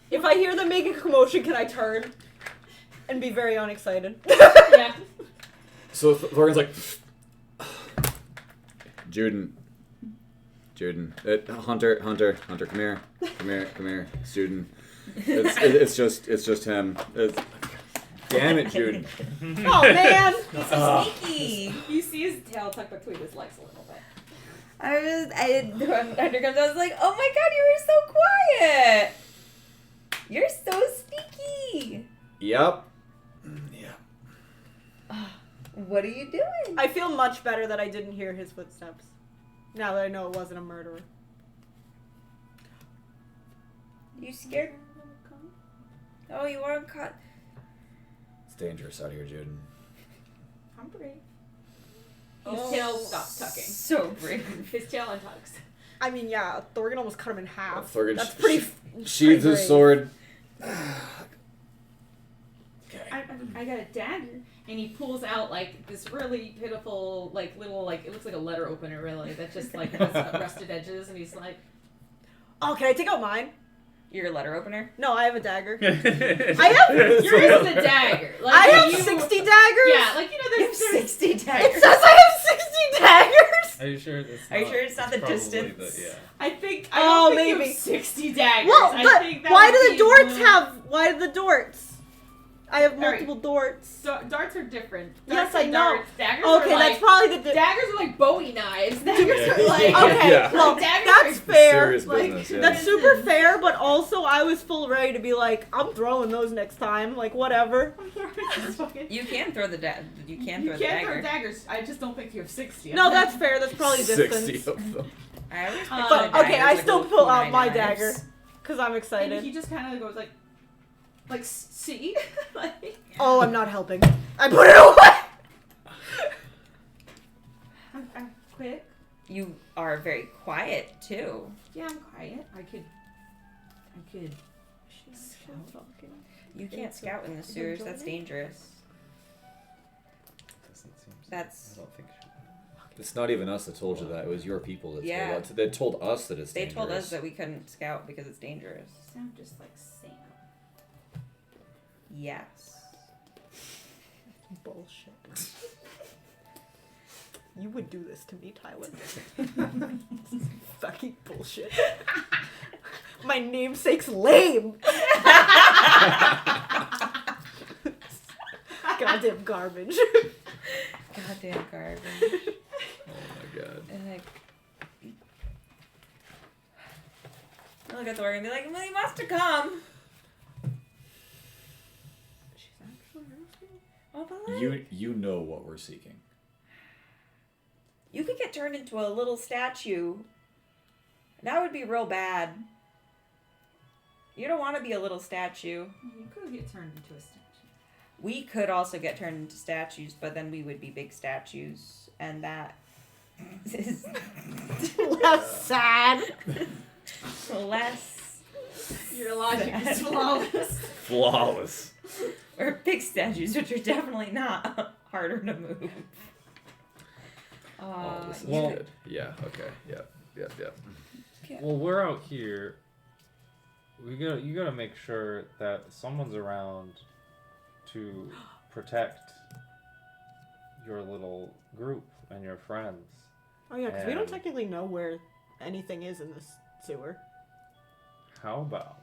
If I hear them making a commotion, can I turn and be very unexcited? Yeah. So Thorgan's like, Juden, Hunter, come here, student. It's just him. Damn it, Juden. Oh man! Sneaky. You see his tail tucked between his legs a little bit. When Hunter comes, I was like, oh my god, you were so quiet. You're so sneaky. Yep. What are you doing? I feel much better that I didn't hear his footsteps. Now that I know it wasn't a murderer. You scared? Oh, you weren't caught. It's dangerous out here, Juden. I'm brave. His tail stops tucking. So brave. His tail untucks. I mean, yeah, Thorgan almost cut him in half. Thorgan That's pretty. sheathes his brave. sword. I got a dagger, and he pulls out like this really pitiful, like little, like it looks like a letter opener, really. That just like has rusted edges, and he's like, Oh, can I take out mine? Your letter opener? No, I have a dagger. I I have. "Yours is a dagger." Like, I have you- 60 daggers. Yeah, like you know, there's 60 It daggers. says I have 60 daggers. Are you sure? It's Are you sure it's not the probably distance? yeah. I think. Oh, I don't think you maybe. have 60 daggers. Well, I but think that why would do be the dorts one- have? Why do the dorts? I have Alright. multiple dorts. Darts are different. Yes, Darts I are know. darts. Daggers Okay, are that's like probably the. daggers are like Bowie knives. Daggers Yeah. are like Okay, Yeah. well, Daggers that's are fair. serious Like, business, yeah. that's super fair, but also I was full ready to be like, I'm throwing those next time. Like, whatever. You can throw the You can You throw the can't dagger. throw daggers. I just don't think you have 60. No, that's fair. That's probably 60 distance. of them. I always But, picture But okay, daggers I like still little pull out kunai my knives. dagger because I'm And excited. he just kind of goes like, see, like. Oh, I'm not helping. I put it away. I'm quick. You are very quiet too. Yeah, I'm quiet. I could. You can't scout in the sewers. That's dangerous. Doesn't seem. That's. I don't think. It's not even us that told you that. It was your people that Yeah. told us. They told us that it's They dangerous. told us that we couldn't scout because it's dangerous. Sound just like Sam. Yes. Bullshit. You would do this to me, Tyler. Fucking bullshit. My namesake's lame. Goddamn garbage. Goddamn garbage. Oh my god. And like, I look at Thor and be like, well, he must have come. She's actually asking. Oh, but like, You know what we're seeking. you could get turned into a little statue. That would be real bad. You don't want to be a little statue. You could get turned into a statue. We could also get turned into statues, but then we would be big statues, and that is Less sad. less. Your logic is flawless. Flawless. Or big statues, which are definitely not harder to move. Oh, this is Well- good. Yeah. Okay. Yep. Well, we're out here. You gotta make sure that someone's around to protect your little group and your friends. Oh yeah, because we don't And- technically know where anything is in this sewer. How about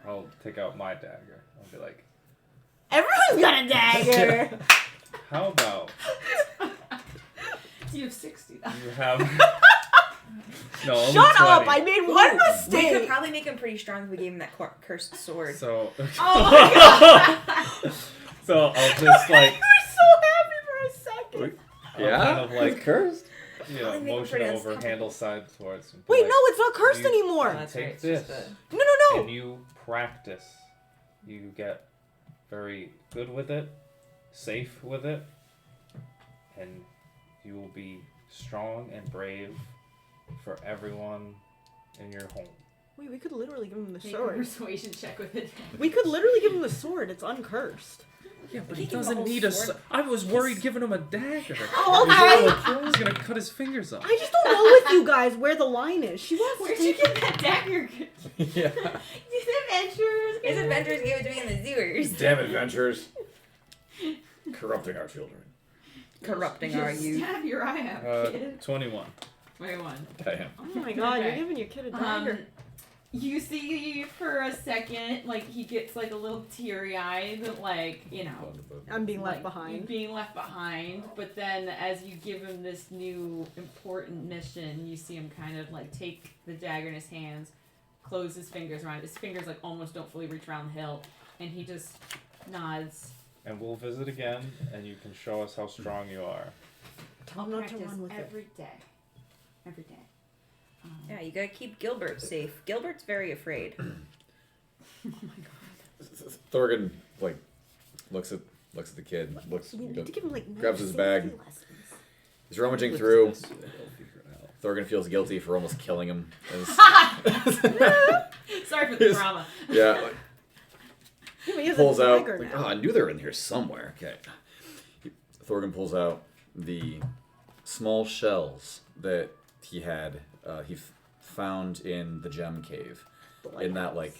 I'll take out my dagger. I'll be like, Everyone's got a dagger. how about You have 60 though. you have no only Shut 20. up! I made one We could mistake. probably make him pretty strong if we gave him that cursed sword. So Oh my god! so I'll just like You were so happy for a second. I'll kind of like cursed. you Probably know make him motion pretty over uncomfortable. handle side towards. And be Wait, like, no, it's not cursed you- anymore. Oh, that's Take right. It's this. just a- No. and you practice. You get very good with it, safe with it, and you will be strong and brave for everyone in your home. Wait, we could literally give him the Make a sword. persuasion check with it. We could literally give him the sword. It's uncursed. Yeah, but He he can doesn't roll need a. sword. I was worried giving him a dagger. Oh, He's gonna cut his fingers off. I just don't know with you guys where the line is. She wants Where'd to you take get that dagger? Yeah. These adventurers. His adventures gave it to me in the sewers. Damn adventures. Corrupting our children. Corrupting our Just youth. Stab your eye out, kid. 21. 21. Damn. Oh my god, Okay. you're giving your kid a dagger. You see for a second, like, he gets, like, a little teary-eyed, like, you know. I'm being left like, behind. Being left behind, but then as you give him this new important mission, you see him kind of, like, take the dagger in his hands, close his fingers around it. His fingers, like, almost don't fully reach around the hilt, and he just nods. And we'll visit again, and you can show us how strong you are. Tell him not to Practice run with it. every day. Every day. Yeah, you gotta keep Gilbert safe. Gilbert's very afraid. Oh my god. Thorgan like looks at the kid, looks, We need to give him like grabs his safety bag. lessons. He's rummaging through. They'll figure it out. Thorgan feels guilty for almost killing him. Sorry for the Yes. drama. Yeah, like, Yeah, but he has pulls a out. dagger Like, now. oh, I knew they were in here somewhere. Okay. Thorgan pulls out the small shells that he had. Found in the gem cave. In that, like,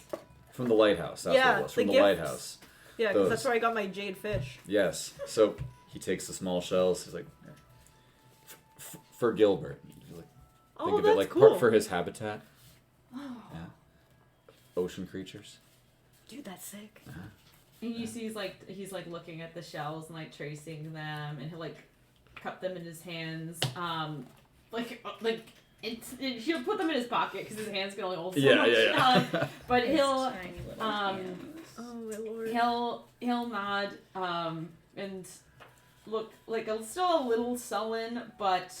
from the lighthouse. That's what Yeah, it was. the From the gifts. lighthouse. Yeah, because those. that's where I got my jade fish. Yes. So he takes the small shells. He's like, for Gilbert. He's like, Oh, think of that's it like cool. part for his habitat. Oh. Yeah. Ocean creatures. Dude, that's sick. And you see he's like looking at the shells and like tracing them, and he'll like cup them in his hands, he'll put them in his pocket because his hands can only hold so much. But he'll Tiny little um, hands. Oh my lord. he'll nod and look like still a little sullen, but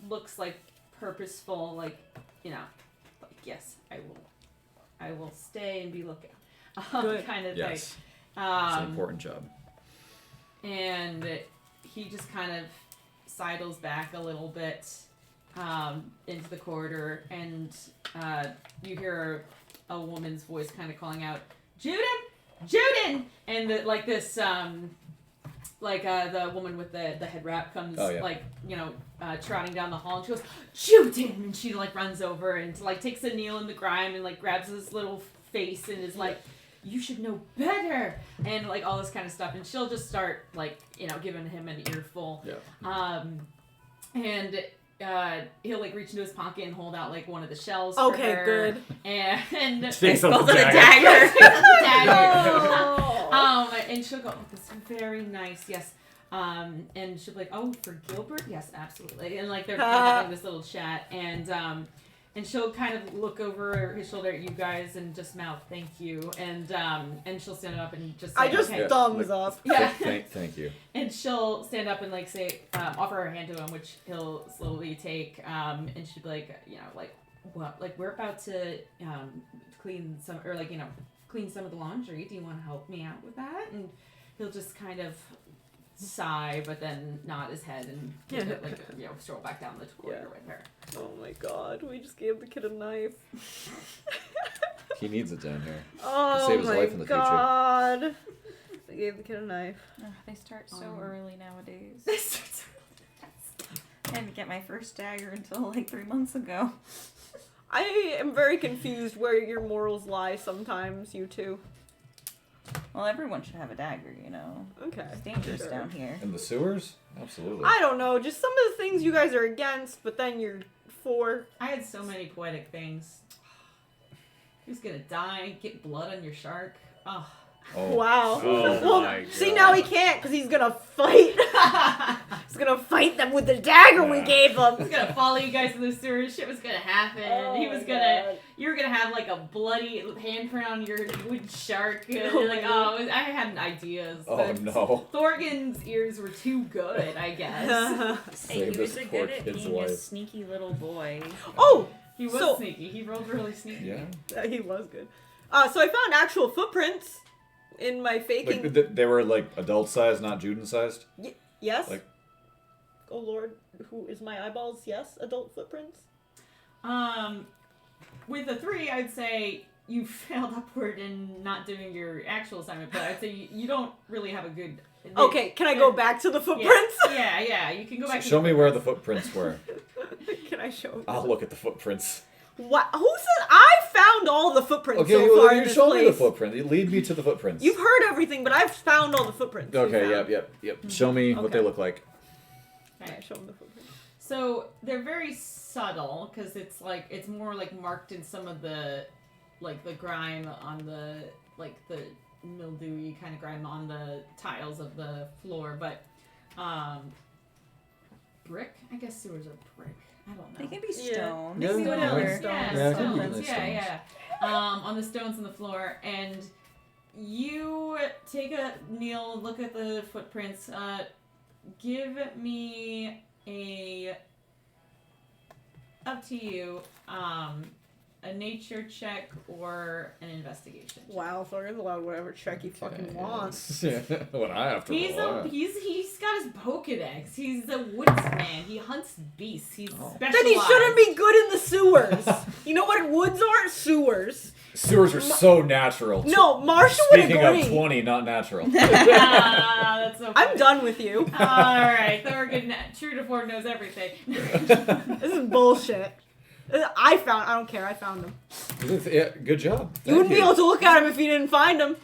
looks like purposeful, like, you know, like, yes, I will stay and be looking. Good. Kind of Yes. thing. It's an important job. And he just kind of sidles back a little bit into the corridor, and you hear a woman's voice kind of calling out, Juden! And the woman with the head wrap comes, Oh, yeah. trotting down the hall, and she goes, Juden! And she, like, runs over and, like, takes a kneel in the grime and, like, grabs his little face and is like, you should know better, and like all this kind of stuff, and she'll just start, like, you know, giving him an earful. Yeah. And he'll like reach into his pocket and hold out like one of the shells. Okay, for her, good. And Takes Both up of the the dagger. dagger. Oh. And she'll go, oh, that's very nice, yes. And she'll be like, oh, for Gilbert, yes, absolutely. And like they're having this little chat, and she'll kind of look over his shoulder at you guys and just mouth thank you, and she'll stand up and just say, I just okay. thumbs like- up. Yeah. Thank you. And she'll stand up and like say, offer her hand to him, which he'll slowly take, and she'll be like, you know, like, what, like, we're about to clean some of the laundry. Do you want to help me out with that? And he'll just kind of sigh, but then nod his head and stroll back down the corridor with her. Oh my god, we just gave the kid a knife. He needs it down here. Oh save his my life in the future. god. We gave the kid a knife. They start so Um, early nowadays. I didn't get my first dagger until like 3 months ago. I am very confused where your morals lie sometimes, you two. Well, everyone should have a dagger, you know. Okay. It's dangerous sure. down here. In the sewers? Absolutely. I don't know, just some of the things you guys are against, but then you're for. I had so many poetic things. Who's gonna die? Get blood on your shark? Oh. Oh. Wow. Oh well, my see, God. now he can't because he's gonna fight. He's gonna fight them with the dagger we Yeah. gave He him. was gonna follow you guys to the sewers. Shit was gonna happen. He was gonna. You were gonna have like a bloody handprint on your wood shark. And Oh you're like, my oh, I had ideas. Oh, but no. Thorgan's ears were too good, I guess. Hey, Save he was this a poor good at kid's being a life. sneaky little boy. Oh, He was So- sneaky. He rolled really sneaky. Yeah. he was good. So I found actual footprints in my faking. Like, they were like adult sized, not Juden sized? Yes. Like- Oh Lord, who is my eyeballs? Yes, adult footprints. With a 3, I'd say you failed upward in not doing your actual assignment, but I'd say you don't really have a good. Okay, can I go back to the footprints? Yeah, you can go back. Show me where the footprints were. Can I show? I'll look at the footprints. What? Who said I found all the footprints Okay, so well, far in you this show me the place? footprint. Lead me to the footprints. You've heard everything, but I've found all the footprints. Okay, you found. yep. Show me what Okay. they look like. Okay, show them the footprints. So they're very subtle because it's more like marked in some of the like the grime on the like the mildewy kind of grime on the tiles of the floor, but brick. I guess sewers are brick. I don't know. They can be Yeah. stone. Yeah, They can be yeah. whatever. Stones. Yeah, it could be stones. nice Yeah. On the stones on the floor, and you take a kneel, look at the footprints. Give me a up to you. A nature check or an investigation check. Wow, Thor's allowed whatever check he fucking wants. Yeah, what I have to He's roll. he's got his Pokedex. He's a woodsman. He hunts beasts. He's Oh. specialized. Then he shouldn't be good in the sewers. You know what woods are? Sewers. Sewers are so natural. No, Marsha would Speaking agree. of 20, not natural. That's so I'm funny. done with you. All right, Thorgan, true to form, knows everything. This is bullshit. I don't care, I found him. Yeah, good job. You Thank wouldn't be able to look at him if you didn't find him.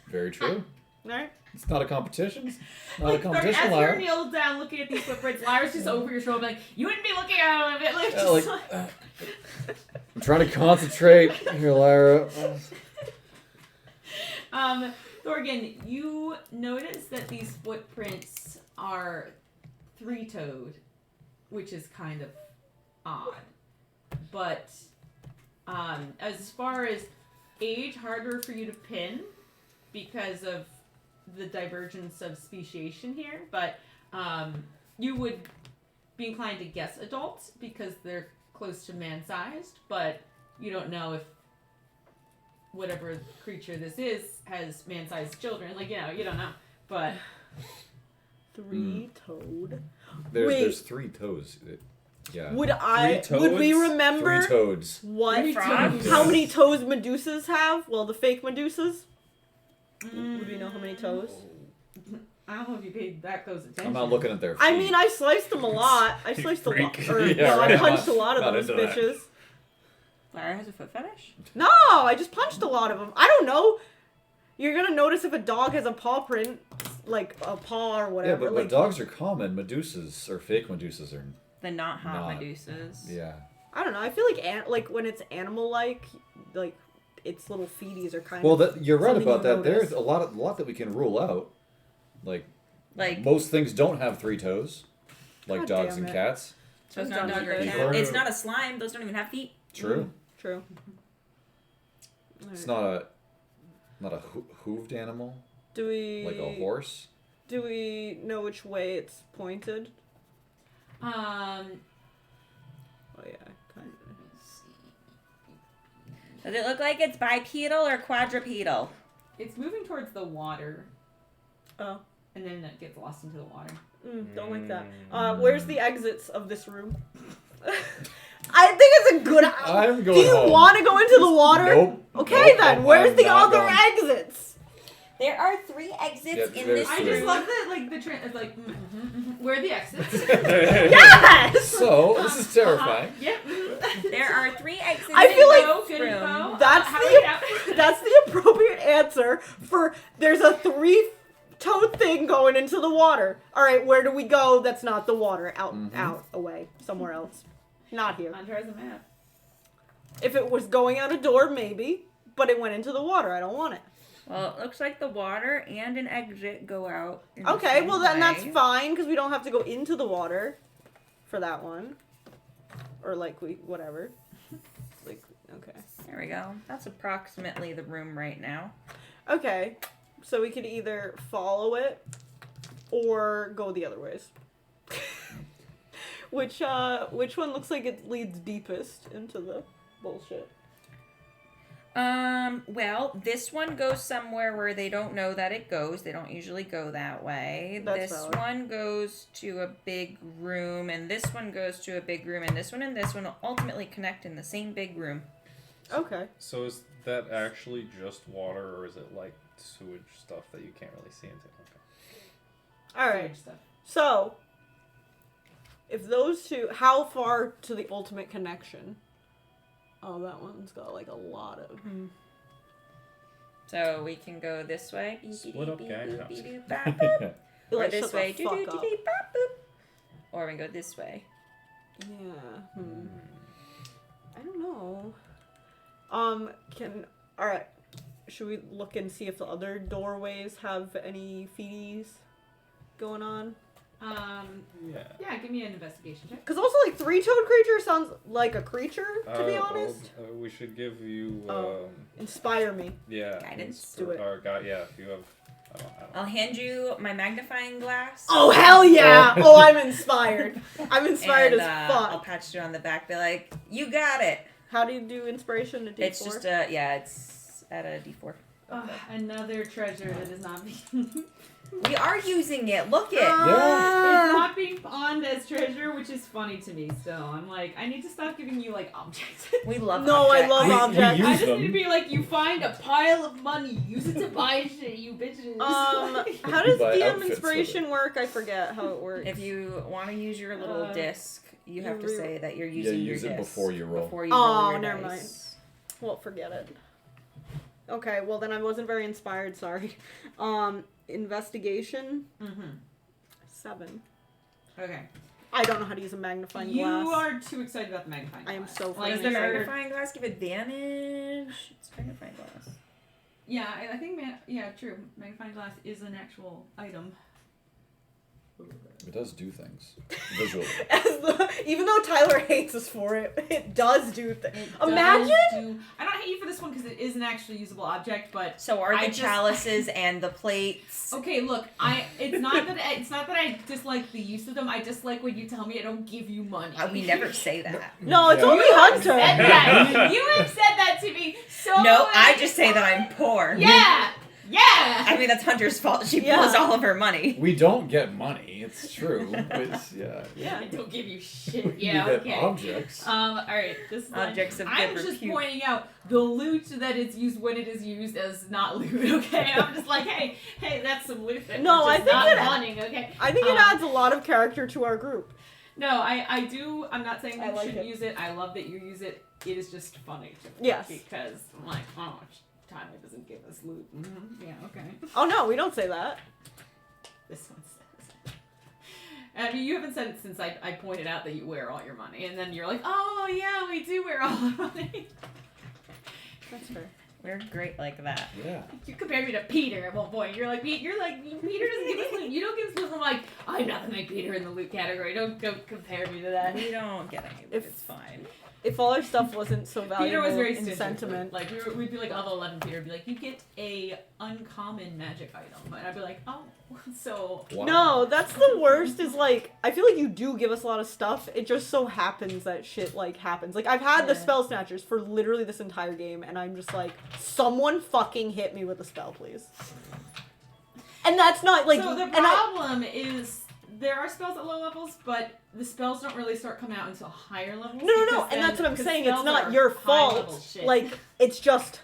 Very true. Alright? It's not a competition. It's not a Like, competition, as you're Lyra. kneeled down looking at these footprints, Lyra's just over your shoulder, like, you wouldn't be looking at him if it like, Yeah, just like, I'm trying to concentrate here, Lyra. Thorgan, you notice that these footprints are three-toed, which is kind of odd. But as far as age, harder for you to pin because of the divergence of speciation here. But you would be inclined to guess adults because they're close to man-sized, but you don't know if whatever creature this is has man-sized children. Like, you don't know. But Three-toed. There's Wait. there's three toes. Would Yeah. we toads? remember Three toads. what? Three Frogs? toes. How many toes Medusas have? Well, the fake Medusas. Mm, Would we know how many toes? I don't know if you paid that close attention. I'm not looking at their feet. I mean, I sliced them a lot. I You sliced a lot. freak. Or, Yeah, well, I right. punched a lot of Not those into that. bitches. Lara has a foot fetish? No, I just punched a lot of them. I don't know. You're gonna notice if a dog has a paw print, like a paw or Yeah, whatever. but like, dogs are common. Medusas or fake Medusas are. The not hot Not. Medusas. Yeah. I don't know. I feel like when it's animal-like, like its little feeties are kind Well, of. you're right something about you that. There's notice. a lot that we can rule out. Like Like, most things don't have three toes, like God dogs damn and it. cats. so it's I'm not a done dog or a with cat. this. It's not a slime. Those don't even have feet. True. True. It's Alright. not a hooved animal Do we like a horse. Do we know which way it's pointed? Oh yeah, kind of. Does it look like it's bipedal or quadrupedal? It's moving towards the water, Oh, and then it gets lost into the water. don't like that. Where's the exits of this room? I think it's a good. I'm Do going you home. want to go into the water? Nope. Okay Nope, then. nope, Where's I'm the not other going. exits? There are 3 exits Yeah, in there's this I three. just room. love that, like the it's like, where are the exits? Yes. So this is terrifying. Yep. There are 3 exits I in feel like this good room. info. That's How the- do we have- That's the appropriate answer for. There's a 3-toed thing going into the water. All right, where do we go? That's not the water. Out, away, somewhere else. Not here. Andre has a map. If it was going out a door, maybe, but it went into the water. I don't want it. Well, it looks like the water and an exit go out. in the Okay, same well then that's way. fine because we don't have to go into the water for that one, or like whatever. Like okay, There we go. That's approximately the room right now. okay, so we could either follow it or go the other ways. Which one looks like it leads deepest into the bullshit? Well, this one goes somewhere where they don't know that it goes. They don't usually go that way. That's This valid. one goes to a big room, and this one goes to a big room, and this one will ultimately connect in the same big room. Okay. So is that actually just water, or is it like sewage stuff that you can't really see into? Okay. All right. Sewage stuff. So, if those two, how far to the ultimate connection? Oh, that one's got like a lot of. So we can go this way. Split up gang. Or Like, this shut the way. fuck up. Or we can go this way. Yeah. I don't know. All right. Should we look and see if the other doorways have any feeties going on? Yeah, give me an investigation check. Because also, like, three-toed creature sounds like a creature, to be honest. We should give you. Inspire me. Yeah. Guidance? Do it. Or yeah, if you have. I don't I'll hand you my magnifying glass. Oh, hell yeah! Oh, I'm inspired. I'm inspired and, as fuck. I'll patch you on the back. Be like, you got it. How do you do inspiration to D4? It's just it's at a D4. Another treasure that is not being. We are using it. Look it. It's not being pawned as treasure, which is funny to me still. I'm like, I need to stop giving you, like, objects. We love No, I objects. love objects. use I just them. need to be like, you find a pile of money, use it to buy shit, you bitches. How does buy DM outfits with inspiration work? I forget how it works. If you want to use your little disc, you have to you say that you're using your use it disc before you roll. Before you Oh, roll your never dice. Well, forget it. Okay, well then I wasn't very inspired, sorry. Investigation? 7. Okay. I don't know how to use a magnifying You glass. are too excited about the magnifying glass. I am so Like, fucking Does the excited. magnifying glass give advantage? It's magnifying glass. Yeah, I think, true. Magnifying glass is an actual item. It does do things visually. Even though Tyler hates us for it, it does do things. It Imagine! does do- I don't hate you for this one because it is an actually usable object, but So are I the just- chalices and the plates. okay, look, it's not that I dislike the use of them. I dislike when you tell me I don't give you money. We never say that. No, it's Yeah. only said Hunter. that. You have said that to me so No, I many just say that I'm poor. Yeah. Yeah. I mean, that's Hunter's fault. She Yeah. blows all of her money. We don't get money. It's true. It's, yeah. I don't give you shit. We Yeah, get okay. objects. All right. This is Objects of I'm good just repute. pointing out the loot that is used when it is used as not loot. Okay, I'm just like, hey, that's some loot that No, we're I just think not it- wanting. Okay. I think it adds a lot of character to our group. No, I do. I'm not saying I you like shouldn't it. use it. I love that you use it. It is just funny to me. Yes. Because I'm like, oh, Tyler doesn't give us loot. Yeah. Okay. Oh no, we don't say that. This one says. I mean, you haven't said it since I pointed out that you wear all your money, and then you're like, oh yeah, we do wear all our money. That's fair. We're great like that. Yeah. You compared me to Peter at one point. You're like Peter doesn't give us loot. You don't give us loot. I'm like, I'm nothing like Peter in the loot category. Don't compare me to that. We don't get any, but If- it's fine. If all our stuff wasn't so valuable Peter was very in stingy. sentiment. Like we'd be like level 11 Peter would be like, you get a uncommon magic item, and I'd be like, oh, so. Wow. No, that's the worst is like, I feel like you do give us a lot of stuff. It just so happens that shit like happens. Like I've had the Yeah. spell snatchers for literally this entire game and I'm just like, someone fucking hit me with a spell, please. And that's not like, So the and I, problem is there are spells at low levels, but the spells don't really start coming out until higher levels. no, because and that's what I'm because saying. It's spells not are your high-level fault. shit. Like, it's just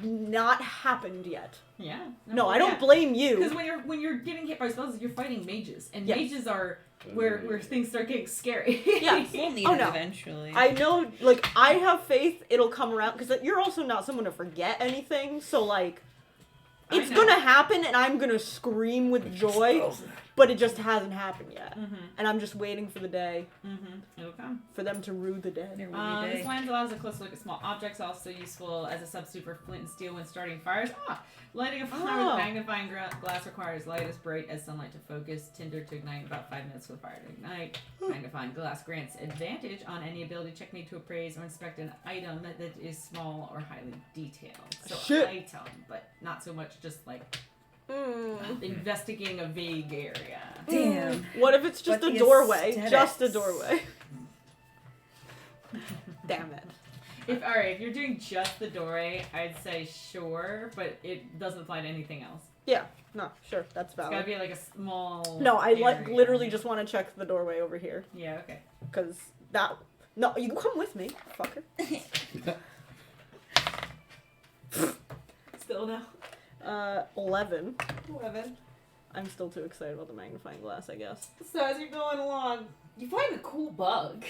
not happened yet. yeah. No, I don't blame you. Because when you're getting hit by spells, you're fighting mages, and Yes. mages are where things start getting scary. Yeah. We'll need Oh, it no. eventually. I know, like, I have faith it'll come around, because you're also not someone to forget anything, so, like, I it's know. gonna happen, and I'm gonna scream with joy, but it just hasn't happened yet. And I'm just waiting for the day, It'll come. for them to rue the day. There will be This day. lens allows a close look at small objects, also useful as a substitute for flint and steel when starting fires. Lighting a fire Oh. with magnifying glass requires light as bright as sunlight to focus, tinder to ignite, about 5 minutes for the fire to ignite. Magnifying glass grants advantage on any ability check made to appraise or inspect an item that is small or highly detailed. So Shit. item, but not so much just like Mm. investigating a vague area. Damn. What if it's just But a the doorway? aesthetics. Just a doorway. Damn it. If you're doing just the doorway, I'd say sure, but it doesn't apply to anything else. Yeah, no, sure, that's It's gotta valid. be like a small. No, I like area. literally just want to check the doorway over here, Yeah. Okay. because that. No, you can come with me, fucker. still now? 11. 11. I'm still too excited about the magnifying glass, I guess. So as you're going along, you find a cool bug.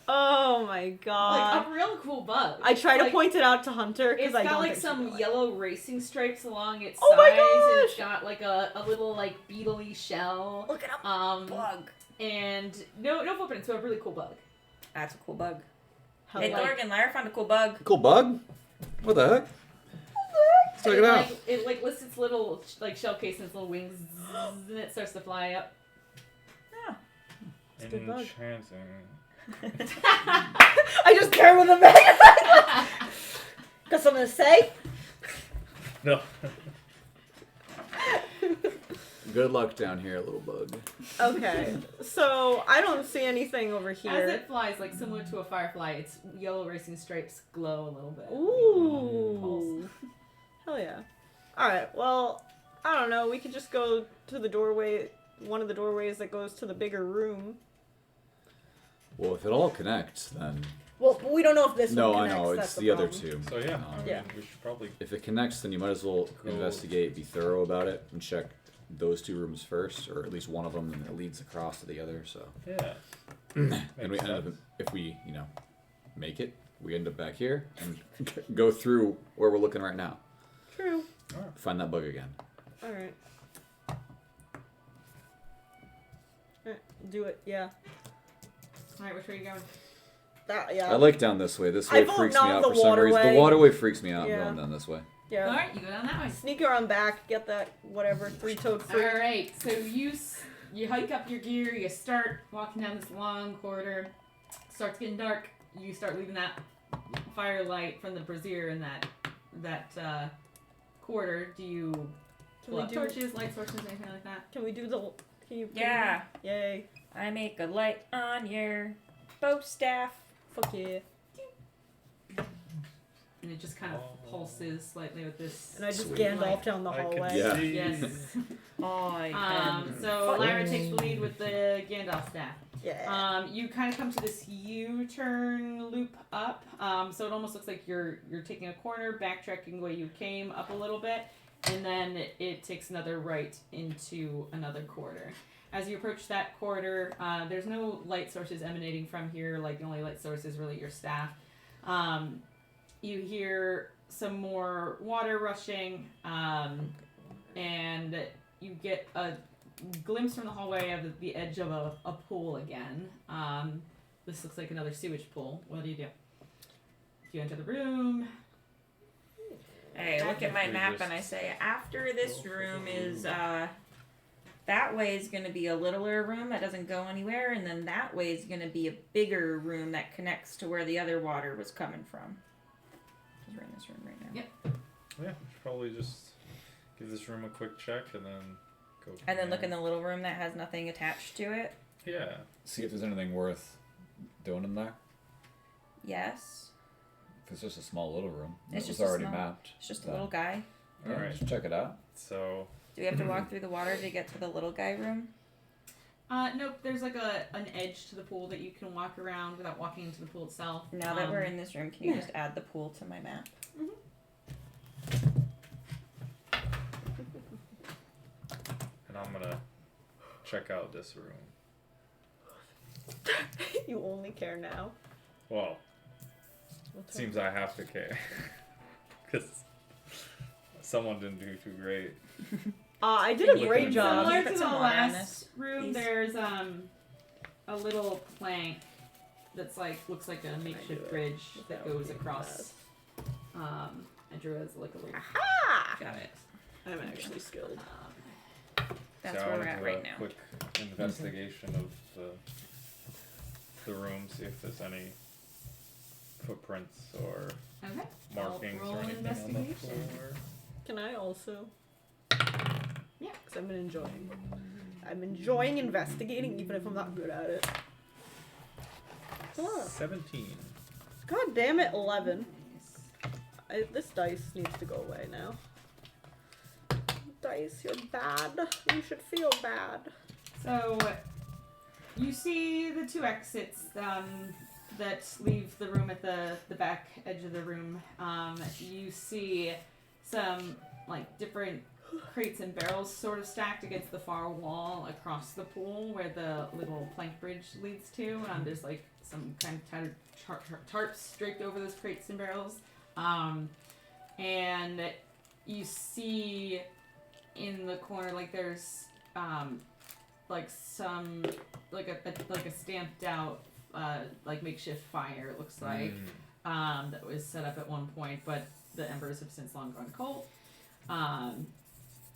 Oh my Like god. a real cool bug. I try to Like, point it out to Hunter because It's I got don't like think some she'd know it. yellow racing stripes along its Oh my sides, and it's gosh! got like a little like beetle-y shell. Look at a bug. And no footprints, but a really cool bug. That's a cool bug. Hell Hey, yeah. Thorg and Lyra found a cool bug. Cool bug? What the heck? Let's check it out. Like, it like lifts its little like shell case and its little wings, and it starts to fly up. It's a good bug. Enchanting. I just care with a magnifying. Got something to say? No. Good luck down here, little bug. Okay, so I don't see anything over As here. it flies, like similar to a firefly, its yellow racing stripes glow a little bit. Ooh. Hell yeah. Alright, well, I don't know. We could just go to the doorway, one of the doorways that goes to the bigger room. Well, if it all connects, then... Well, but we don't know if this No, one I connects. know, That's it's the other problem. two. So yeah, I mean, Yeah. we should probably. If it connects, then you might as well Go. investigate, be thorough about it, and check those two rooms first, or at least one of them, and it leads across to the other, so... Yeah. And we Makes end up, sense. if we, make it, we end up back here, and go through where we're looking right now. True. Find that bug again. Alright. Do it, yeah. Alright, which way are you going? That, yeah. I like down this way. This I way vote freaks me not out the for some reason. waterway. The waterway freaks me out. Yeah. I'm going down this way. Yeah. Alright, you go down that way. Sneak around back, get that, whatever, three-toed fruit. Alright, so you hike up your gear, you start walking down this long corridor. Starts getting dark. You start leaving that firelight from the brazier in that corridor. Do you Can pull we up do torches, light sources, anything like that? Can we do the... Can you... Yeah. Yay. I make a light on your bow staff. Fuck yeah. And it just kind of pulses slightly with this. And I just Sweet. Gandalf down the I can hallway. Yeah. see. Yes. So Fuck. Lyra takes the lead with the Gandalf staff. Yeah. You kind of come to this U-turn loop up. So it almost looks like you're taking a corner, backtracking the way you came up a little bit, and then it takes another right into another corridor. As you approach that corridor, there's no light sources emanating from here. Like the only light source is really your staff. You hear some more water rushing, and you get a glimpse from the hallway of the edge of a pool again. This looks like another sewage pool. What do? You enter the room. Hey, look at my We map just and I say, after this go room for the is, room. that way is going to be a littler room that doesn't go anywhere, and then that way is going to be a bigger room that connects to where the other water was coming from. Because we're in this room right now. Yep. Yeah, we should probably just give this room a quick check and then go. From And then look there. in the little room that has nothing attached to it. Yeah. See if there's anything worth doing in there. Yes. If it's just a small little room. It's It was just a already small- mapped. It's just a then- little guy. Yeah, Alright. just check it out. So Do we have to walk through the water to get to the little guy room? Nope. There's like an edge to the pool that you can walk around without walking into the pool itself. Now that we're in this room, can you just add the pool to my map? and I'm gonna check out this room. You only care now. Well, it seems I have to care. Because someone didn't do too great. I did a You great can- job. Similar Put to the some water on last this, room, please. there's a little plank that's looks like a makeshift it. bridge that That would goes be across. I drew it as like a little. Aha! Got it. I'm actually skilled. That's So I where we're wanna at do right a now. Quick investigation of the room, see if there's any footprints or Okay. markings roll or an anything on the investigation. floor. Can I also? Yeah. Because I've been enjoying. I'm enjoying investigating, even if I'm not good at it. Huh. 17. God damn it, 11. This dice needs to go away now. Dice, you're bad. You should feel bad. So you see the two exits that leave the room at the back edge of the room. You see some like different crates and barrels sort of stacked against the far wall across the pool where the little plank bridge leads to. There's like some kind of tattered tarps draped over those crates and barrels. And you see in the corner, like there's like some like a stamped out like makeshift fire, it looks like, that was set up at one point, but the embers have since long gone cold.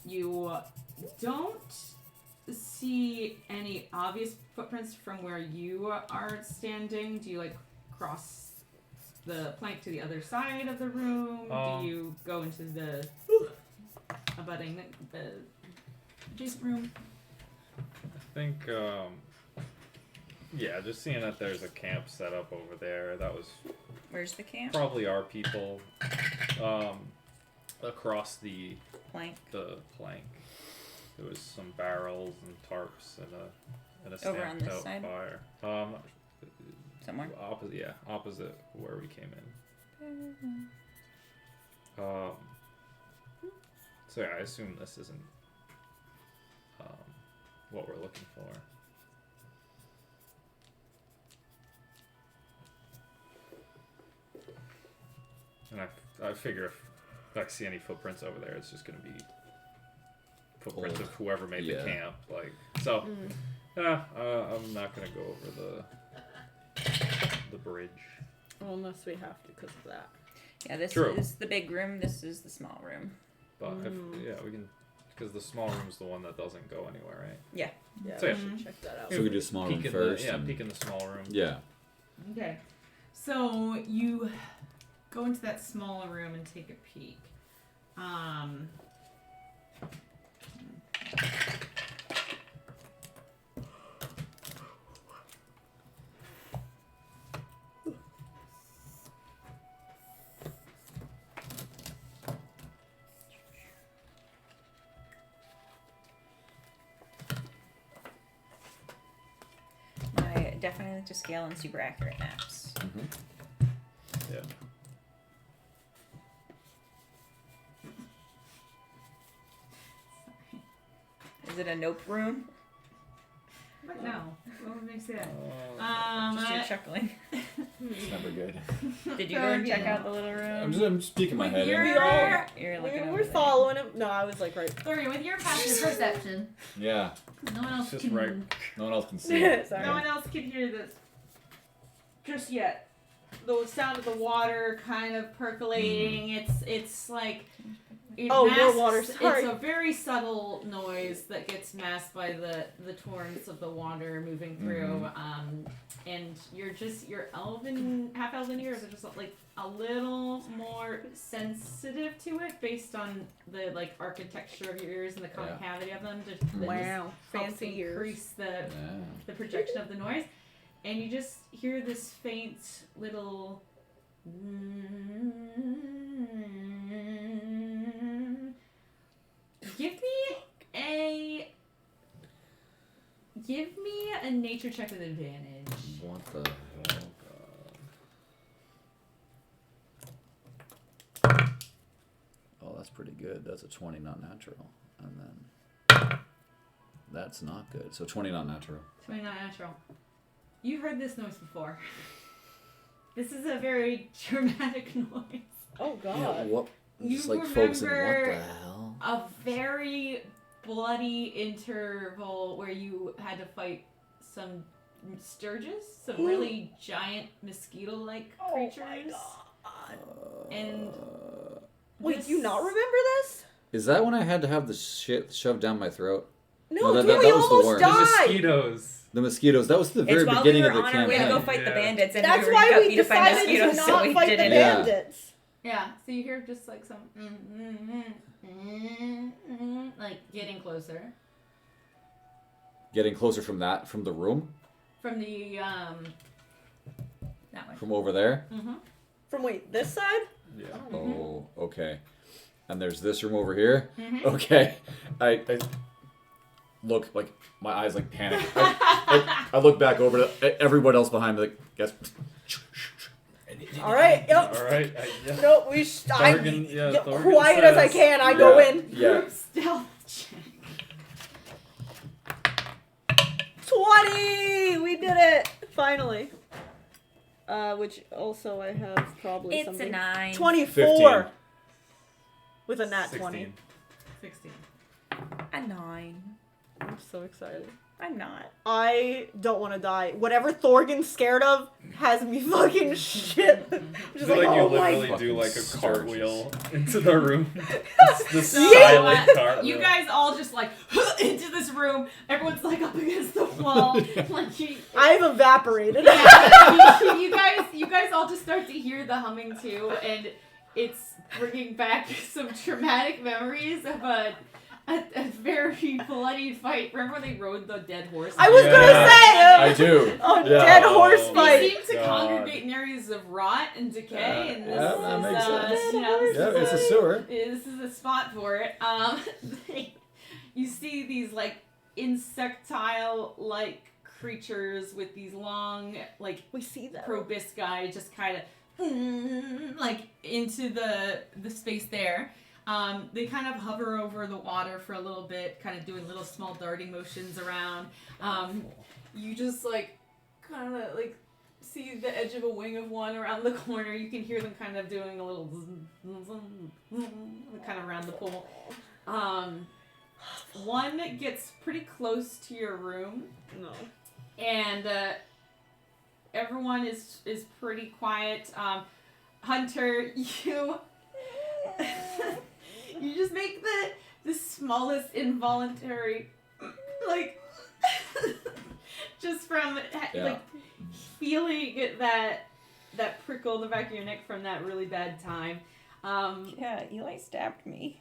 You don't see any obvious footprints from where you are standing. Do you like cross the plank to the other side of the room? Do you go into the abutting the adjacent room? I think, yeah, just seeing that there's a camp set up over there. That was Where's the camp? probably our people. Across the Plank. plank, there was some barrels and tarps and a Over on stamped this out side? fire. Somewhere. Opposite where we came in. So yeah, I assume this isn't what we're looking for. And I figure if I see any footprints over there, it's just gonna be footprints of whoever made the camp. Like so, I'm not gonna go over the bridge. Well, unless we have to because of that. Yeah, this True. is the big room. This is the small room. But if, we can, because the small room's the one that doesn't go anywhere, right? Yeah, So, we yeah. should check that out. So we could do small room Peek in first. the and- peek in the small room. Yeah. Okay. So you go into that smaller room and take a peek. I definitely like to scale and super accurate maps. Mm-hmm. Yeah. Is it a nope room? What now? What would make that? Just you chuckling. It's never good. Did you go and check out the little room? I'm just speaking my With head. your- in. You're looking over We're there. following him. No, I was like right. Sorry, with your passive perception, Yeah. no one else Just can. right. No one else can see it. Sorry. No one else can hear this just yet. The sound of the water kind of percolating. It's like it Oh, more masks- water, sorry. It's a very subtle noise that gets masked by the torrents of the water moving through. And your half elven ears are just like a little more sensitive to it based on the like architecture of your ears and the concavity of them. That Wow, helps fancy ears. increase Yeah. the projection of the noise, and you just hear this faint little. Give me a nature check with advantage. What the hell? Oh, that's pretty good. That's a 20 not natural. And then that's not good. So 20 not natural. 20 not natural. You've heard this noise before. This is a very dramatic noise. Oh God. Yeah, what? You Just like focusing, what remember the hell? a very bloody interval where you had to fight some sturges, some really giant mosquito-like creatures. And Wait, this- do you not remember this? Is that when I had to have the shit shoved down my throat? No, that dude, we was the almost worst. The died. mosquitoes. The mosquitoes. That was the very It's while beginning we of were the on our way to campaign. go fight the Yeah. bandits, and That's we were why we guppy to find decided to mosquitoes, so not we fight the didn't. Yeah. bandits. Yeah, so you hear just like some like getting closer Getting closer from the room, from the that way. from over there. From wait, this side? Yeah. Oh, okay. And there's this room over here. Mhm. Okay. I look like my eyes like panic. I look back over to everyone else behind me. Like, guess. All right. Yep. All right. Yeah. Nope. Thorgan, yeah, Thorgan quiet as I says- can. I go in. Yeah. Group stealth check. 20. We did it finally. Which also I have probably It's something. a 9. 24 15. with a nat 16. 20. 16. A 9. I'm so excited. I'm not. I don't want to die. Whatever Thorgan's scared of has me fucking shit. I'm I just feel like, like you oh my. literally do like a Fucking cartwheel into the room. The So, silent cartwheel. you guys all just like into this room. Everyone's like up against the wall. Like I've evaporated. yeah, you guys all just start to hear the humming too, and it's bringing back some traumatic memories of a very bloody fight. Remember when they rode the dead horse? I was gonna I say, do. oh, Yeah. dead horse Oh, fight. They seem to God. congregate in areas of rot and decay, and this Yeah, that is makes sense. you know, this Yeah, is it's a sewer. this is a spot for it. You see these like insectile-like creatures with these long, like We see that. proboscis just kind of like into the space there. They kind of hover over the water for a little bit, kind of doing little small darting motions around. You just like kind of like see the edge of a wing of one around the corner. You can hear them kind of doing a little kind of around the pool. One gets pretty close to your room, No. and everyone is pretty quiet. Hunter, you you just make the smallest involuntary, like, just from Yeah. like feeling that prickle in the back of your neck from that really bad time. Yeah, Eli stabbed me.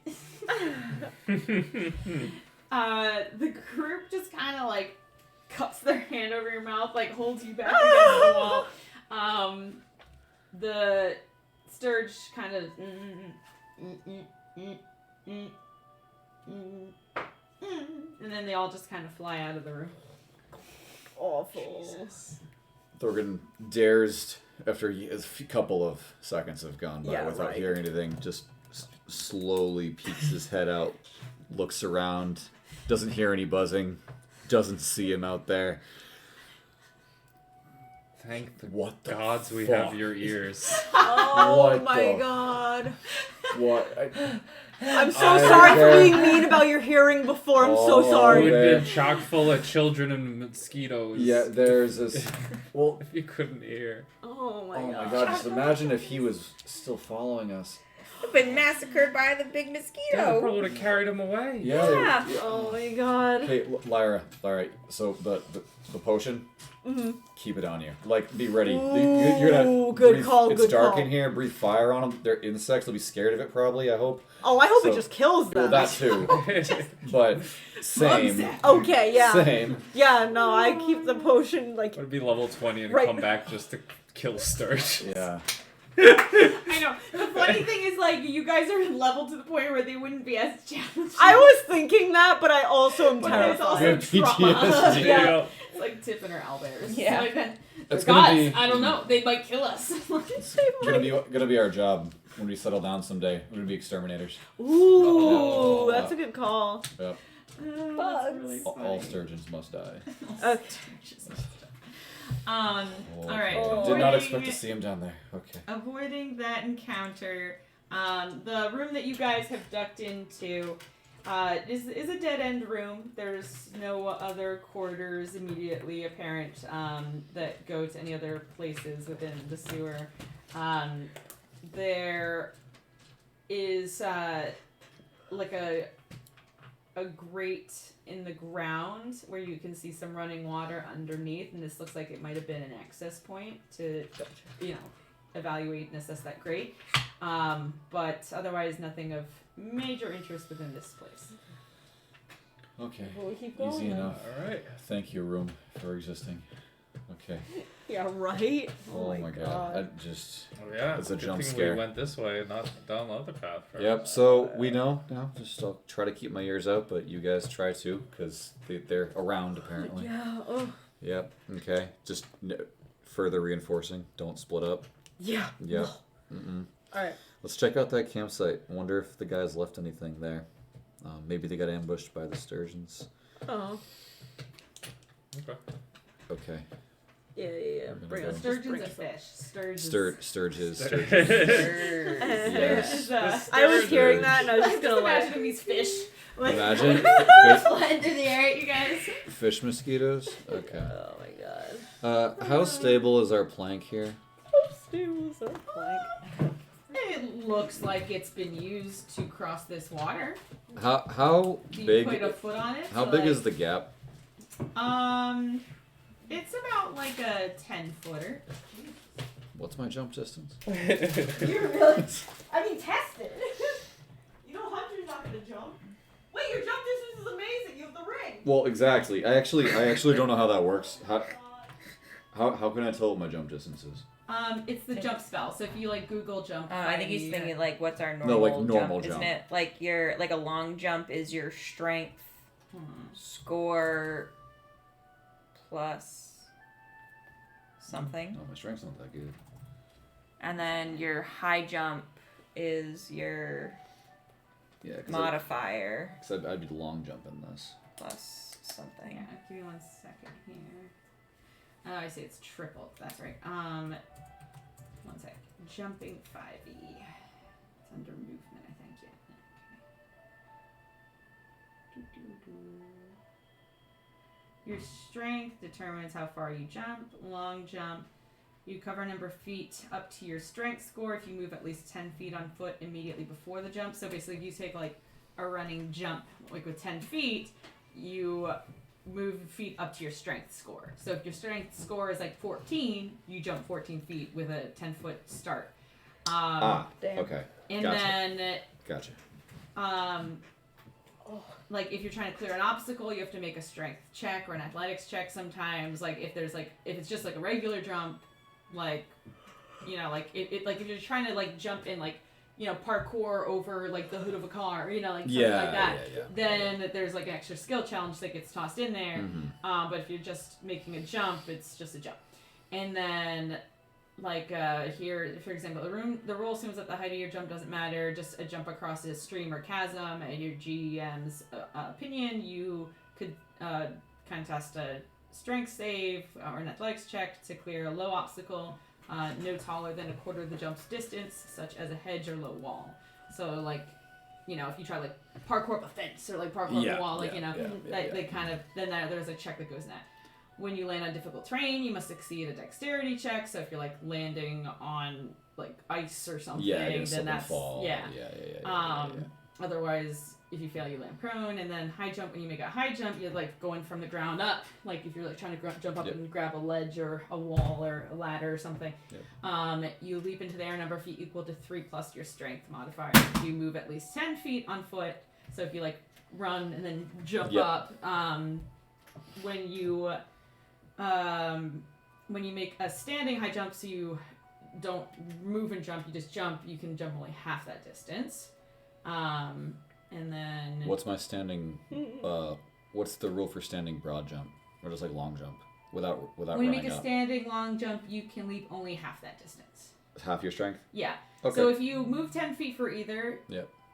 The group just kind of like cups their hand over your mouth, like holds you back against the wall. The Sturge kind of and then they all just kind of fly out of the room. Awful. Thorgan dares, after a couple of seconds have gone by Yeah, without right. hearing anything, just slowly peeks his head out, looks around, doesn't hear any buzzing, doesn't see him out there. Thank the What the gods we fuck? have your ears. Oh What my the- god. What? I'm so I sorry for care. being mean about your hearing before. I'm so Oh, It sorry. would man. be chock full of children and mosquitoes. Yeah, there's this. Well, If you couldn't hear. Oh my oh god. my god! Just imagine if he was still following us. I've been massacred by the big Yeah, they mosquito. probably would have carried him away. Yeah. they- Yeah. Oh my god. Hey, Lyra. So the potion. Mhm. Keep it on you. Like, be ready. Ooh, You're gonna good breathe, call, It's good dark call. in here. Breathe fire on them. They're insects. They'll be scared of it. Probably. I hope. Oh, I hope So- it just kills Well, them. that too. But same. Okay, yeah. Same. Yeah, no, I keep the potion like Would be level 20 and Right. come back just to kill Sturge. Yeah. I know. The funny thing is, like, you guys are leveled to the point where they wouldn't be as challenging. I was thinking that, but I also am But it's also terrified. Good trauma. PTSD. Yeah. It's like tipping her owlbears. Yeah. Like that. It's They're gonna gods. be. I don't know. They might kill us. Gonna be our job when we settle down someday. We're gonna be exterminators. Ooh, Yeah. that's a good call. Yep. That's really All funny. sturgeons must die. Okay. All right. Oh. Did not avoiding- expect to see him down there. Okay. Avoiding that encounter, the room that you guys have ducked into is a dead end room. There's no other corridors immediately apparent that go to any other places within the sewer. There is like a grate in the ground where you can see some running water underneath, and this looks like it might have been an access point to, evaluate and assess that grate. But otherwise, nothing of major interest within this place. Okay. Well, we keep going. Easy then. enough. Alright. Thank you, room, for existing. Okay. Yeah, right? Oh my god. I just. Oh yeah. It's a Good jump thing scare. We went this way and not down the other path. first. Yep. So we know now. Just I'll try to keep my ears out, but you guys try to, because they're around apparently. Yeah. Oh. Yep. Okay. Just further reinforcing. Don't split up. Yeah. Yep. Mm-mm. All right. Let's check out that campsite. I wonder if the guys left anything there. Maybe they got ambushed by the sturgeons. Oh. Okay. Okay. Yeah. Bring us. Sturgeon's a fish. Sturgeons. Sturges. Yes. Yes. I was hearing that and I was I'm just just gonna imagining these fish. Like, Imagine flying through the air at you guys. fish mosquitoes. Okay. Oh my god. How stable is our plank here? Stable plank. It looks like it's been used to cross this water. How You big? put a foot on it. How so big like, is the gap? It's about like a 10-footer. What's my jump distance? You're really. I mean, test it. You know, Hunter's not gonna jump. Wait, your jump distance is amazing. You have the ring. Well, exactly. I actually don't know how that works. How can I tell what my jump distance is? It's the jump spell. So if you like Google jump, I think he's thinking like, what's our No, normal, like normal jump? jump. Isn't it like your like a long jump is your strength score plus something, No, my strength's not that good. and then your high jump is your Yeah, because modifier I'd be long jumping this. plus something. Yeah, give me 1 second here. Oh, I see. It's triple. That's right. 1 sec. Jumping 5e. It's under movement, I think. Yeah. Okay. Your strength determines how far you jump. Long jump. You cover a number of feet up to your strength score if you move at least 10 feet on foot immediately before the jump. So basically, if you take like a running jump, like with 10 feet, you move feet up to your strength score. So if your strength score is like 14, you jump 14 feet with a 10-foot start. Damn. Okay. And Gotcha. then, Gotcha. like if you're trying to clear an obstacle, you have to make a strength check or an athletics check sometimes. Like if it's just like a regular jump, like, you know, like it like if you're trying to like jump in like, you know, parkour over like the hood of a car, you know, like something like that. Yeah. Then there's like an extra skill challenge that gets tossed in there. Mm-hmm. But if you're just making a jump, it's just a jump. And then, like here, for example, the rule assumes that the height of your jump doesn't matter. Just a jump across a stream or chasm. In your GM's opinion, you could contest a strength save or an athletics check to clear a low obstacle. No taller than a quarter of the jump's distance, such as a hedge or low wall. So, like, you know, if you try, like, parkour up a fence or, like, parkour up a wall, like, they kind of, then there's a check that goes in that. When you land on difficult terrain, you must succeed a dexterity check. So if you're, like, landing on, like, ice or something, then that's, fall. Yeah. Yeah. Otherwise, if you fail, you land prone. And then high jump, when you make a high jump, you're like going from the ground up. Like if you're like trying to jump up and grab a ledge or a wall or a ladder or something. You leap into the air, number of feet equal to 3 plus your strength modifier. You move at least 10 feet on foot. So if you like run and then jump up, when you make a standing high jump, so you don't move and jump, you just jump, you can jump only half that distance. And then What's my standing? What's the rule for standing broad jump, or just like long jump without when running you make a up? standing long jump, you can leap only half that distance. Half your strength. Yeah. Okay. So if you move 10 feet for either,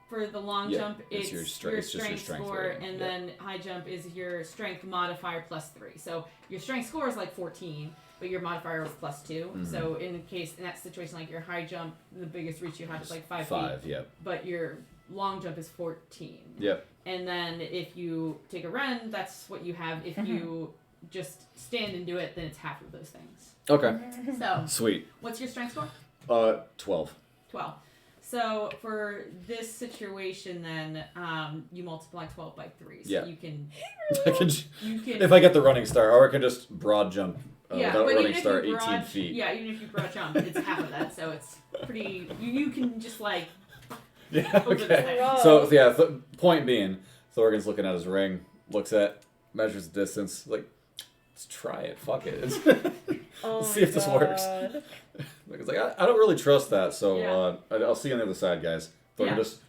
for the long Yeah, jump, it's it's your your strength strength score, rating. and Yeah. then high jump is your strength modifier plus 3. So your strength score is like 14, but your modifier is plus 2. Mhm. So in that situation, like your high jump, the biggest reach you have is like 5 feet, Yep. but your long jump is 14. Yep. And then if you take a run, that's what you have. If you just stand and do it, then it's half of those things. Okay. So, Sweet. what's your strength score? 12. 12. So for this situation, then you multiply 12 by 3. So Yeah. you can. If I get the running start, or I can just broad jump without but running even if start you 18 feet. Yeah, even if you broad jump, it's half of that. So it's pretty. You can just like. Yeah. Over the Okay. thing. So yeah. Point being, Thorgan's looking at his ring, measures the distance, like, let's try it. Fuck it. Let's see if this works. It's like I don't really trust that, so I'll see you on the other side, guys. Thorgan just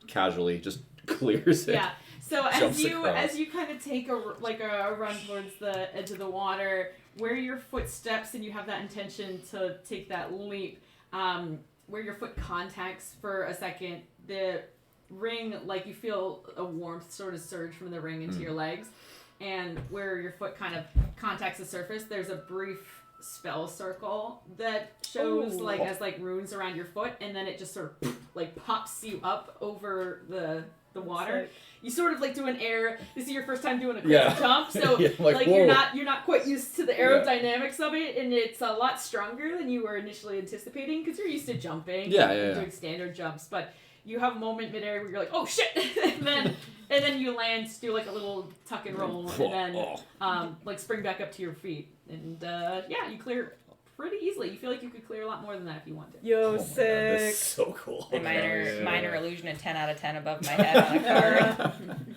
casually just clears it. Yeah. So Jumps as you kind of take a run towards the edge of the water, where your foot steps and you have that intention to take that leap, where your foot contacts for a second, the ring, like you feel a warmth sort of surge from the ring into your legs, and where your foot kind of contacts the surface, there's a brief spell circle that shows like as like runes around your foot, and then it just sort of like pops you up over the water. Sick. You sort of like do an air. This is your first time doing a crazy jump, so Yeah, like whoa. you're not quite used to the aerodynamics of it, and it's a lot stronger than you were initially anticipating because you're used to jumping, and doing standard jumps, but you have a moment midair where you're like, oh shit, and then you land, do like a little tuck and roll, and then like spring back up to your feet, and you clear pretty easily. You feel like you could clear a lot more than that if you wanted. Yo, Oh my God, sick. that's so cool. A minor illusion, a 10 out of 10 above my head on a card.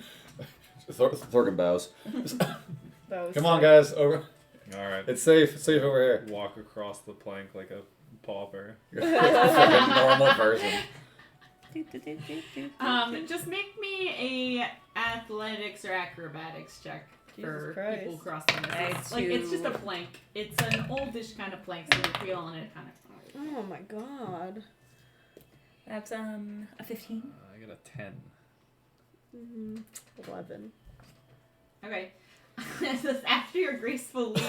Thorgan bows. That was Come on, sick. guys. Over. All right. It's safe. It's safe over here. Walk across the plank like a pauper. Like a normal person. Just make me a athletics or acrobatics check for Jesus people Christ. crossing this. Like it's just a plank. It's an oldish kind of plank, so you're feeling it kind of. Oh my god. That's a 15. I got a 10. 11. Okay. After your graceful leap,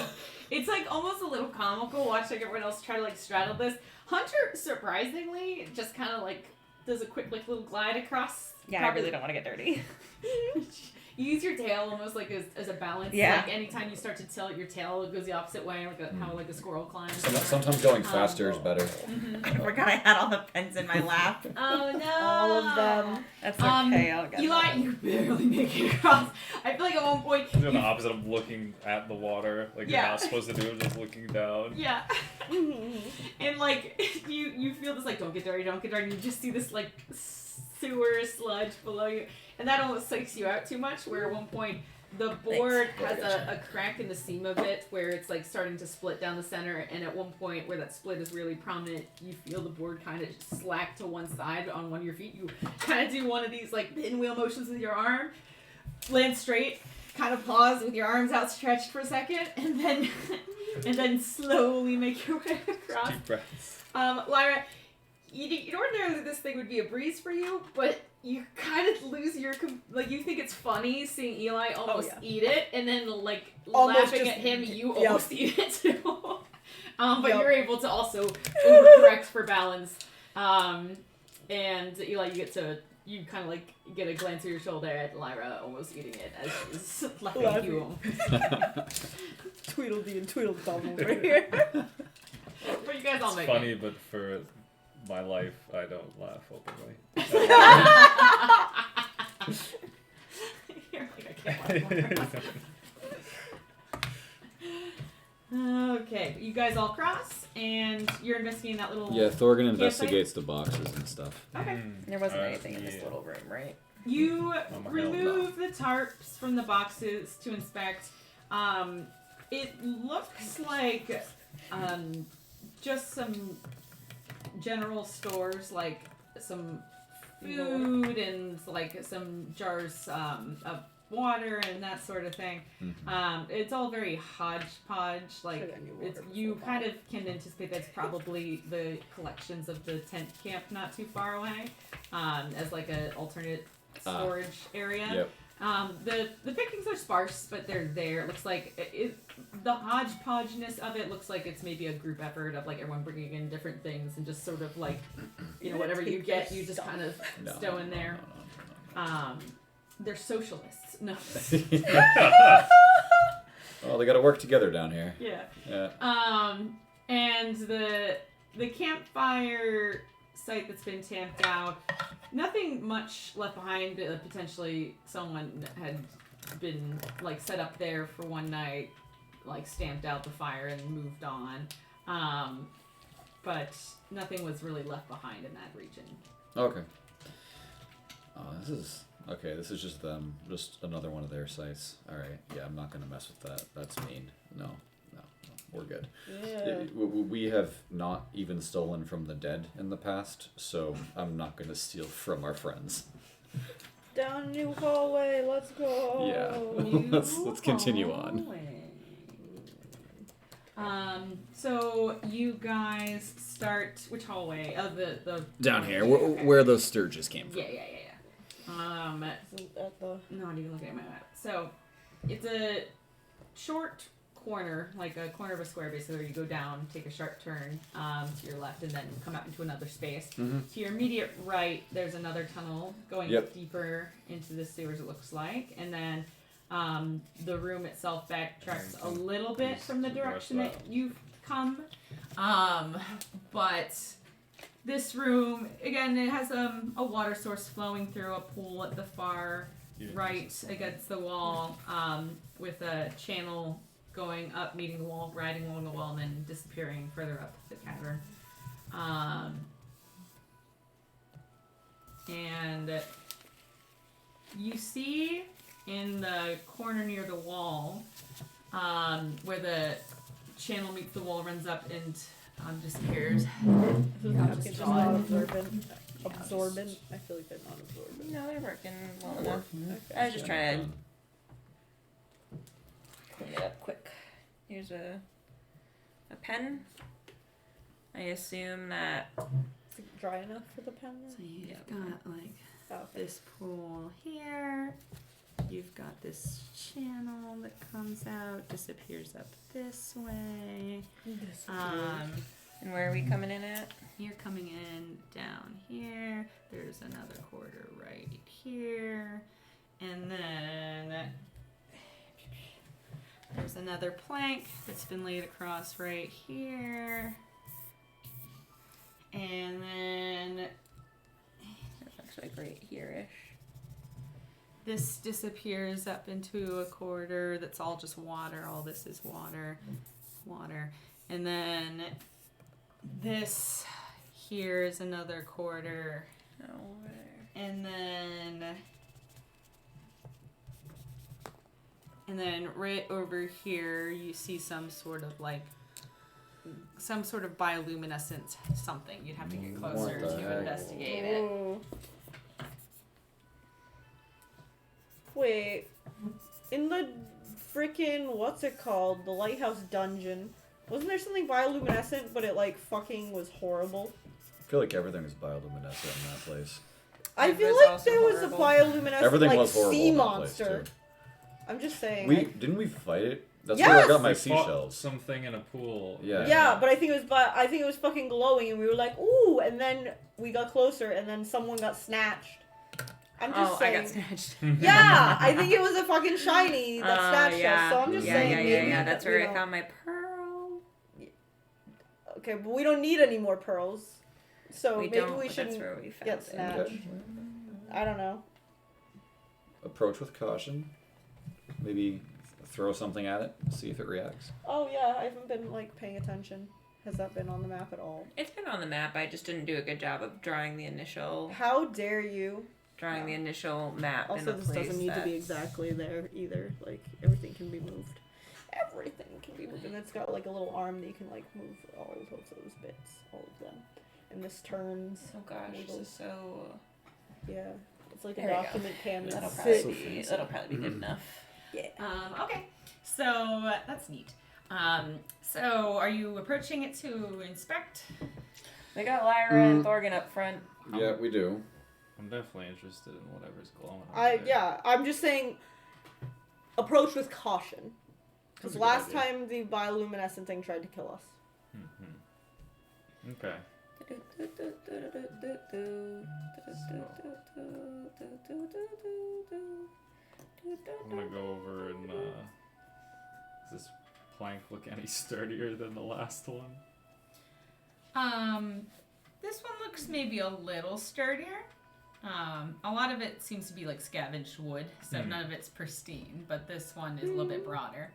it's like almost a little comical watching everyone else try to like straddle this. Hunter, surprisingly, just kind of like does a quick like little glide across. Yeah, I probably- really don't want to get dirty. You use your tail almost like as a balance. Yeah. Like anytime you start to tilt your tail, it goes the opposite way, like how like a squirrel climbs. Sometimes going faster is better. I forgot I had all the pens in my lap. Oh no! All of them. That's okay, I'll get Eli, them. you barely make it across. I feel like at one point. I'm doing the opposite of looking at the water, like you're Yeah. not supposed to do, just looking down. Yeah. And like you feel this like don't get dirty, and you just see this like sewer sludge below you, and that almost psychs you out too much. Where at one point the board has a crack in the seam of it where it's like starting to split down the center, and at one point where that split is really prominent, you feel the board kind of slack to one side on one of your feet. You kind of do one of these like pinwheel motions with your arm, land straight, kind of pause with your arms outstretched for a second, and then slowly make your way across. Deep breaths. Lyra, you'd ordinarily this thing would be a breeze for you, but you kind of lose your you think it's funny seeing Eli almost eat it, and then like Almost laughing just- at him, you yep. almost eat it too. But Yep. you're able to also overcorrect for balance, and Eli, you kind of like get a glance over your shoulder at Lyra almost eating it as she's laughing at you. Tweedledee and Tweedledum over here. But you guys all It's make funny, it. but for my life, I don't laugh openly. You're like, I can't laugh more. Okay, but you guys all cross, and you're investigating that little. Yeah, Thorgan campsite? investigates the boxes and stuff. Okay. There wasn't anything in this yeah. little room, right? You Oh, my remove the tarps from the boxes to inspect. It looks like just some general stores, like some food and like some jars of water and that sort of thing. It's all very hodgepodge. Like Should've knew it's water you before kind of can anticipate that's probably the collections of the tent camp not too far away, as like an alternate storage area. Yep. The pickings are sparse, but they're there. It looks like the hodgepodgeness of it looks like it's maybe a group effort of like everyone bringing in different things and just sort of like, whatever you get, you just kind of stow in there. They're socialists. No. Well, they got to work together down here. Yeah. Yeah. And the campfire site that's been tamped out, nothing much left behind. Potentially someone had been like set up there for one night, like stamped out the fire and moved on. But nothing was really left behind in that region. Okay. This is just them. Just another one of their sites. All right. Yeah, I'm not gonna mess with that. That's mean. No. We're good. Yeah. We have not even stolen from the dead in the past, so I'm not gonna steal from our friends. Down a new hallway, let's go. Yeah. Let's continue on. So you guys start which hallway? Oh, the Down here, Okay. where those sturges came from. Yeah. At the Not even looking at my map. So it's a short corner, like a corner of a square, basically, where you go down, take a sharp turn to your left, and then come out into another space. Mm-hmm. To your immediate right, there's another tunnel going Yep. deeper into the sewers, it looks like, and then the room itself backtracks a little bit from the direction that you've come. But this room, again, it has a water source flowing through a pool at the far right against the wall, with a channel going up, meeting the wall, riding along the wall, and then disappearing further up the cavern. And you see in the corner near the wall, where the channel meets the wall, runs up and disappears. It's just not absorbent. Absorbent. I feel like they're not absorbent. No, they're working well enough. I was just trying to clean it up quick. Here's a pen. I assume that Is it dry enough for the pen? So you've got like Oh, okay. this pool here. You've got this channel that comes out, disappears up this way. and where are we coming in at? You're coming in down here. There's another quarter right here. And then there's another plank that's been laid across right here. And then That looks like right here-ish. this disappears up into a corridor that's all just water. All this is water. And then this here is another corridor. Oh, where? And then right over here you see some sort of bioluminescent something. You'd have to get closer What the to heck? investigate it. Ooh. Wait, in the freaking what's it called? The lighthouse dungeon. Wasn't there something bioluminescent, but it like fucking was horrible? I feel like everything is bioluminescent in that place. I It feel was like also there was horrible. a bioluminescent Everything like was horrible sea in that monster. place too. I'm just saying. Didn't we fight it? That's where I Yes! got my We fought seashells. something in a pool. Yeah. Yeah, but I think it was fucking glowing, and we were like, ooh, and then we got closer, and then someone got snatched. I'm just saying. I got snatched. Yeah, I think it was a fucking shiny that snatched us. So I'm just saying. maybe Yeah. That's that, where you I know- found my pearl. Okay, but we don't need any more pearls. So We maybe don't, we but shouldn't that's where we found get it. snatched. I don't know. Approach with caution. Maybe throw something at it. See if it reacts. Oh yeah, I haven't been like paying attention. Has that been on the map at all? It's been on the map. I just didn't do a good job of drawing the initial How dare you? map. Also, in a this place doesn't need to be that's- exactly there either. Like everything can be moved. Everything can be moved, and it's got like a little arm that you can like move all of those bits, all of them. And this turns. Oh gosh, this is so. Yeah, it's like a There we go. document can. That'll that's probably sick. be. That'll probably be good enough. Yeah. Okay, so that's neat. So are you approaching it to inspect? They got Lyra and Thorgan up front. Yeah, we do. I'm definitely interested in whatever's glowing. I'm just saying, approach with caution. Because That's a good last idea. time the bioluminescent thing tried to kill us. Okay. I'm gonna go over and does this plank look any sturdier than the last one? This one looks maybe a little sturdier. A lot of it seems to be like scavenged wood, so none of it's pristine, but this one is a little bit broader.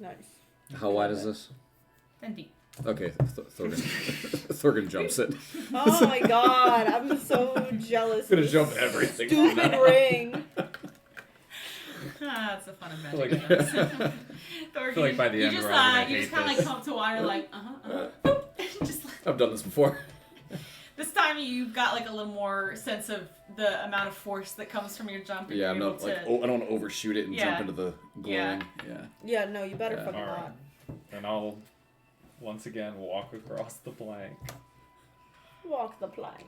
Nice. How wide is this? 10 feet. Okay, Thorgan. Thorgan jumps it. Oh my god, I'm so jealous. Gonna of jump this everything. Stupid ring. That's the fun of Like- magic. Thorgan, I feel like by the you end just we're all gonna you just hate kind of like this. come up to water like boop. Just I've done this before. this time you've got like a little more sense of the amount of force that comes from your jump. And Yeah, I'm you're not able like to, I don't want to overshoot it and Yeah. jump into the glowing. Yeah. Yeah, no, you better Yeah. fucking Alright. not. And I'll once again walk across the plank. Walk the plank.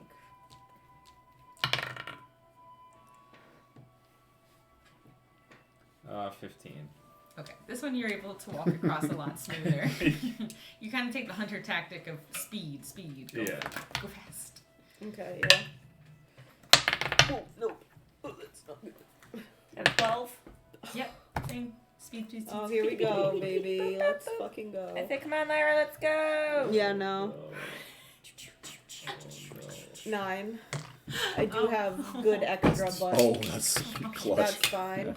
15. Okay, this one you're able to walk across a lot smoother. You kind of take the hunter tactic of speed. Go, Yeah. go fast. Okay, yeah. Oh, no. Oh, that's not good. At 12. Yep, same. Speed. Oh, here we go, baby. Let's fucking go. I say, come on, Lyra, let's go. Yeah, no. Oh, no. 9. I do have good extra, but Oh, that's clutch. that's fine.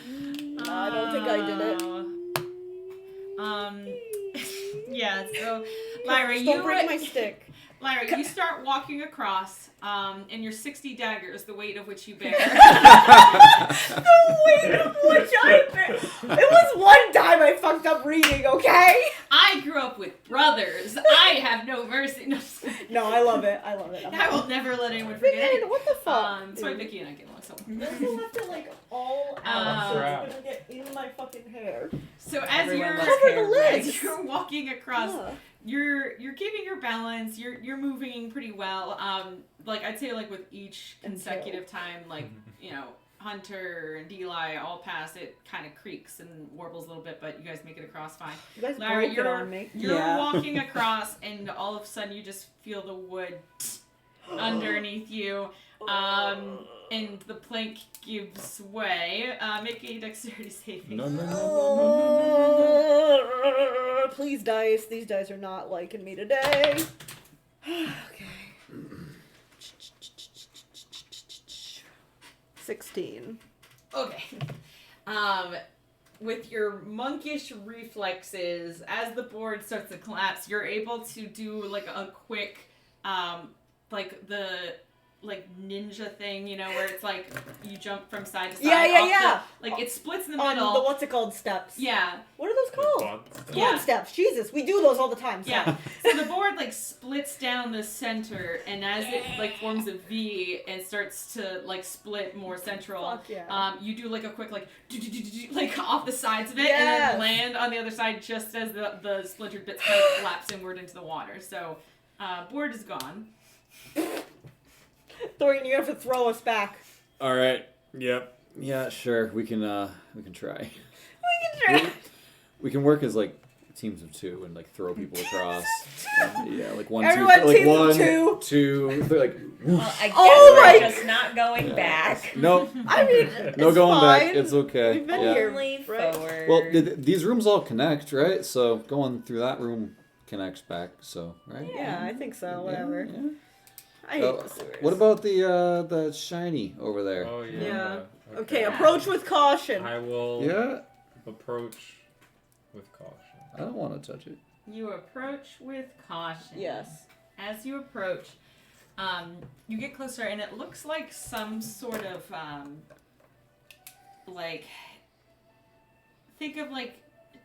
I don't think I did it. Yeah, so Lyra, Don't you break my stick. Lyra, you start walking across, and your 60 daggers, the weight of which you bear. The weight of which I bear. It was one time I fucked up reading, okay? I grew up with brothers. I have no mercy. No, just kidding. No, I love it. I love it. I will never let anyone forget Man, it. what the fuck? That's why Vicky and I get along so well. This left it like all out, so Crap. it's gonna get in my fucking hair. So as Everyone you're loves Cover the hair, lids. as you're walking across, Yeah. you're keeping your balance. You're moving pretty well. Like I'd say, like with each consecutive time, like Hunter and Eli all pass, it kind of creaks and warbles a little bit, but you guys make it across fine. You guys Larry, broke it on me. You're Yeah. walking across, and all of a sudden you just feel the wood underneath you, and the plank gives way. Make a dexterity saving. No. Please, dice. These dice are not liking me today. Okay. 16. Okay. With your monkish reflexes, as the board starts to collapse, you're able to do like a quick, like the ninja thing, where it's like you jump from side to side. Yeah. Like it splits in the On middle. the what's it called steps. Yeah. What are those called? Yeah. Quad steps. Jesus, we do those all the time. Sorry. Yeah. So the board like splits down the center, and as it like forms a V and starts to like split more central, Fuck yeah. you do like a quick like off the sides of it, and Yes. then land on the other side just as the splintered bits kind of collapse inward into the water. So board is gone. Thorian, you have to throw us back. All right. Yep. Yeah, sure. We can try. We can work as like teams of 2 and like throw people across. Yeah, like 1, 2, Everyone, like teams of 1, 2. 2, 3, like. Well, I guess Oh we're my just not going back. Nope. I mean, No it's going fine. back. It's okay. We've been Yeah. here. Only right? forward. Well, these rooms all connect, right? So going through that room connects back. So right. Yeah, I think so. Whatever. Yeah. I hate the sewers. What about the shiny over there? Oh, yeah. Yeah. Okay, approach with caution. I will Yeah. approach with caution. I don't want to touch it. You approach with caution. Yes. As you approach, you get closer, and it looks like some sort of like think of like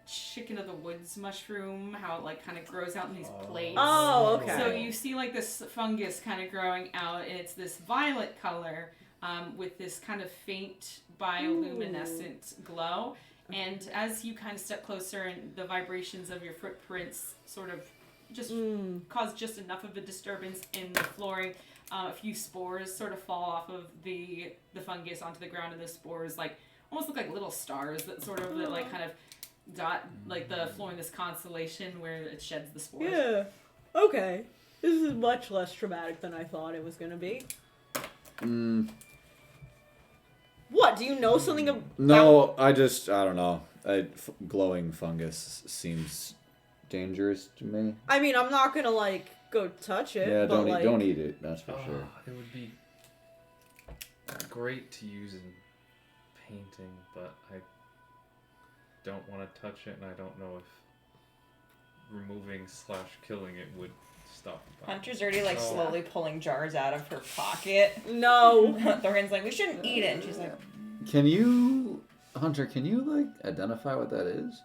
chicken of the woods mushroom, how it like kind of grows out in these plates. Oh, okay. So you see like this fungus kind of growing out, and it's this violet color with this kind of faint bioluminescent glow. And as you kind of step closer, and the vibrations of your footprints sort of just cause just enough of a disturbance in the flooring, a few spores sort of fall off of the fungus onto the ground, and the spores like almost look like little stars that sort of that like kind of dot like the floor in this constellation where it sheds the spores. Yeah. Okay. This is much less traumatic than I thought it was going to be. What? Do you know something about... No, I don't know. Glowing fungus seems dangerous to me. I mean, I'm not going to, like, go touch it. Yeah, but, don't eat it. That's for sure. It would be great to use in painting, but I don't want to touch it, and I don't know if removing/killing it would stop the bite. Hunter's already like Oh. slowly pulling jars out of her pocket. No. Thorian's like, we shouldn't eat it, and she's like, Hunter, can you like identify what that is?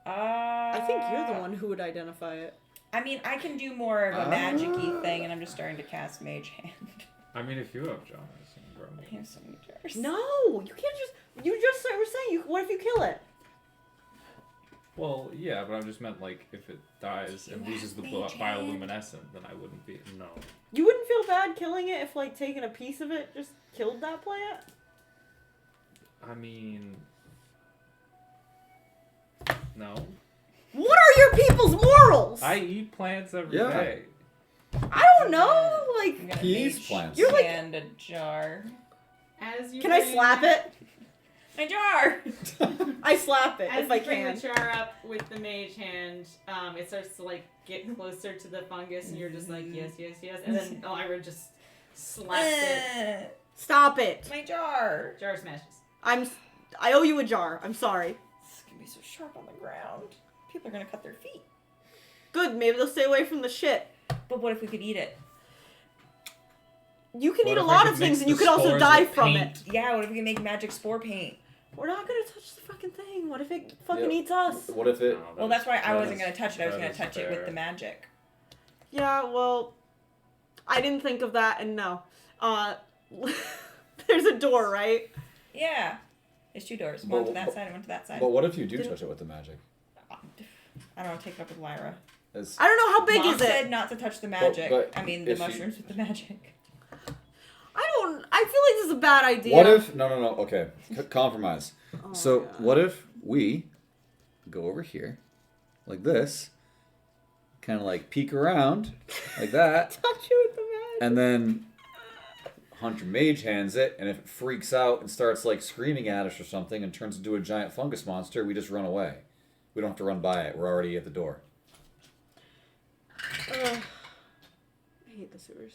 I think you're the one who would identify it. I mean, I can do more of a magic-y thing, and I'm just starting to cast Mage Hand. I mean, if you have jars, you can grow more. Here's some jars. No, you can't just... You just were saying, what if you kill it? Well, yeah, but I just meant like if it dies and loses the bioluminescent, then I wouldn't be. No. You wouldn't feel bad killing it if, like, taking a piece of it just killed that plant? I mean, no. What are your people's morals? I eat plants every Yeah. day. I don't know. I'm Like, gonna He eats mage plants. You're like- hand a jar. As you can I bring- slap it? My jar! I slap it As if you I bring can. the jar up with the mage hand, it starts to like get closer to the fungus, and you're just like yes, yes, yes, and then Elira just slaps it. Stop it. My jar! Jar smashes. I owe you a jar. I'm sorry. This can be so sharp on the ground. People are gonna cut their feet. Good, maybe they'll stay away from the shit. But what if we could eat it? You can What eat a if I lot could of things mix and you the could also spores die with from paint? it. Yeah, what if we can make magic spore paint? We're not gonna touch the fucking thing. What if it fucking Yep. eats us? What if it? No, Well, that's why I that wasn't is- gonna touch it. I was that gonna is touch it with fair. the magic. Yeah, well, I didn't think of that, and no. There's a door, right? Yeah. There's two doors. One to But- that side and one to that side. But what if you do Didn't- touch it with the magic? I don't know, take it up with Lyra. It's, I don't know how big Mom is said it. not to touch the magic. but I mean, the if you- mushrooms with the magic. I feel like this is a bad idea. what if? No. Okay, compromise. Oh So my God. what if we go over here, like this, kind of like peek around, like that, touch you with the magic? and then Hunter Mage hands it, and if it freaks out and starts like screaming at us or something and turns into a giant fungus monster, we just run away. We don't have to run by it. We're already at the door. Ugh. I hate the sewers.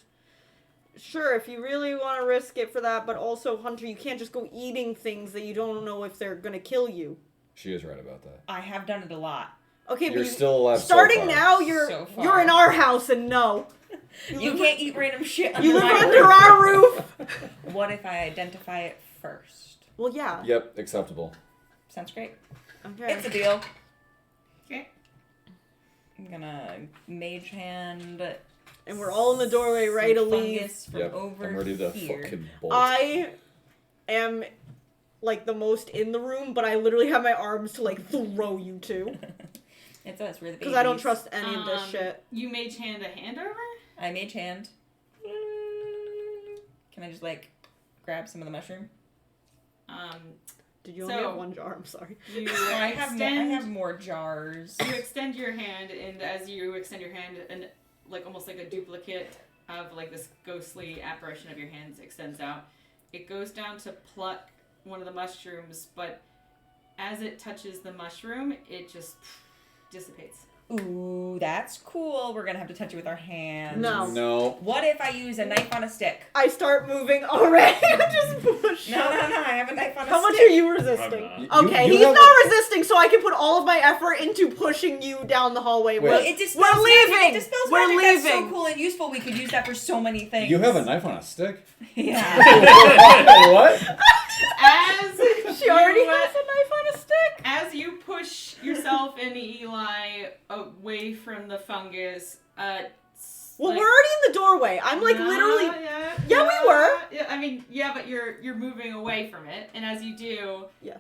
Sure, if you really want to risk it for that, but also, Hunter, you can't just go eating things that you don't know if they're gonna kill you. She is right about that. I have done it a lot. Okay, You're but you, still alive. so starting far. now, So you're far. in our house, and no, You can't eat random shit under you live my under roof. our roof. What if I identify it first? Well, yeah. Yep, acceptable. Sounds great. Okay. It's a deal. Okay. I'm gonna mage hand. And we're all in the doorway, some ready to leave. fungus from Yep, over I'm ready to here. fucking bolt. I am like the most in the room, but I literally have my arms to like throw you two It's us. We're the babies. because I don't trust any of this shit. You mage hand a hand over? I mage hand. Can I just like grab some of the mushroom? Did you only so- have one jar? I'm sorry. You Oh, I extend. have more jars. You extend your hand, and as you extend your hand, and like almost like a duplicate of like this ghostly apparition of your hands extends out. It goes down to pluck one of the mushrooms, but as it touches the mushroom, it just dissipates. Ooh, that's cool. We're gonna have to touch it with our hands. No. No. What if I use a knife on a stick? I start moving already. Just push. No, I have a knife on a How much stick. are you resisting? I'm not. Okay, You he's have not resisting, so I can put all of my effort into pushing you down the hallway. Wait. Well, it dispels We're magic. leaving. It dispels We're magic. That's leaving. so cool and useful. We could use that for so many things. You have a knife on a stick? Yeah. What? As She already you, has a knife on a stick. as you push yourself and Eli away from the fungus, Well, we're already in the doorway. I'm like literally. Yeah, we were. Yeah, I mean, yeah, but you're moving away from it, and as you do, Yeah.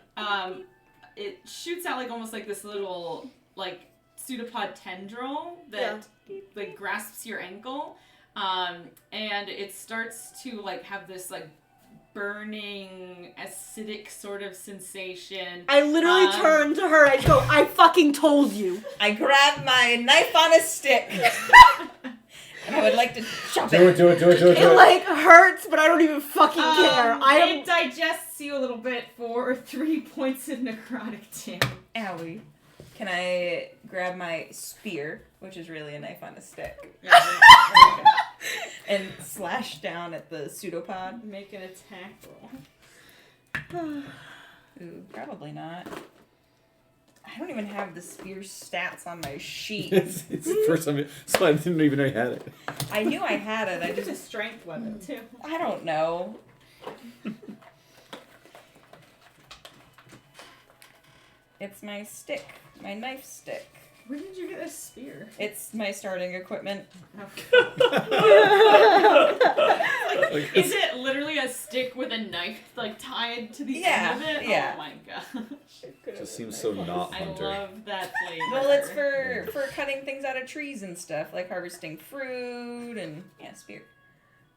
it shoots out like almost like this little like pseudopod tendril that like grasps your ankle, and it starts to like have this like burning acidic sort of sensation. I literally turn to her and go, "I fucking told you." I grab my knife on a stick. And I would like to chop Do it. it. It like hurts, but I don't even fucking care. It digests you a little bit for 3 points of necrotic damage. Owie. Can I grab my spear, which is really a knife on a stick, and slash down at the pseudopod? Make an attack roll. Ooh, probably not. I don't even have the spear stats on my sheet. It's the first time, so I didn't even know you had it. I knew I had it. I It's a just, strength weapon too. I don't know. It's my stick, my knife stick. Where did you get a spear? It's my starting equipment. Is it literally a stick with a knife like tied to the end of it? Yeah. Oh my gosh. Just seems so not I Hunter. love that flavor. Well, it's for cutting things out of trees and stuff, like harvesting fruit and spear.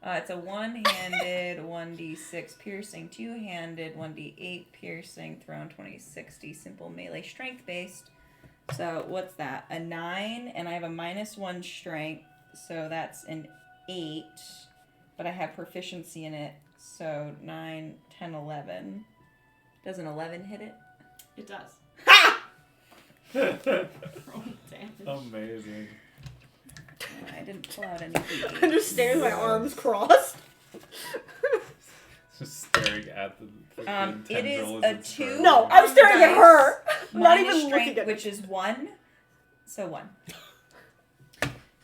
It's a one-handed 1d6 piercing, two-handed 1d8 piercing, thrown 20-60, simple melee strength based. So what's that? A 9, and I have a -1 strength, so that's an 8. But I have proficiency in it, so 9, 10, 11. Does an 11 hit it? It does. Amazing. Roll damage. I didn't pull out any D8s. I'm just staring with my arms crossed. Just staring at the freaking it is tendril a as it's 2. growing. No, I'm staring at her. I'm not Minus even strength, looking at which is 1. So 1.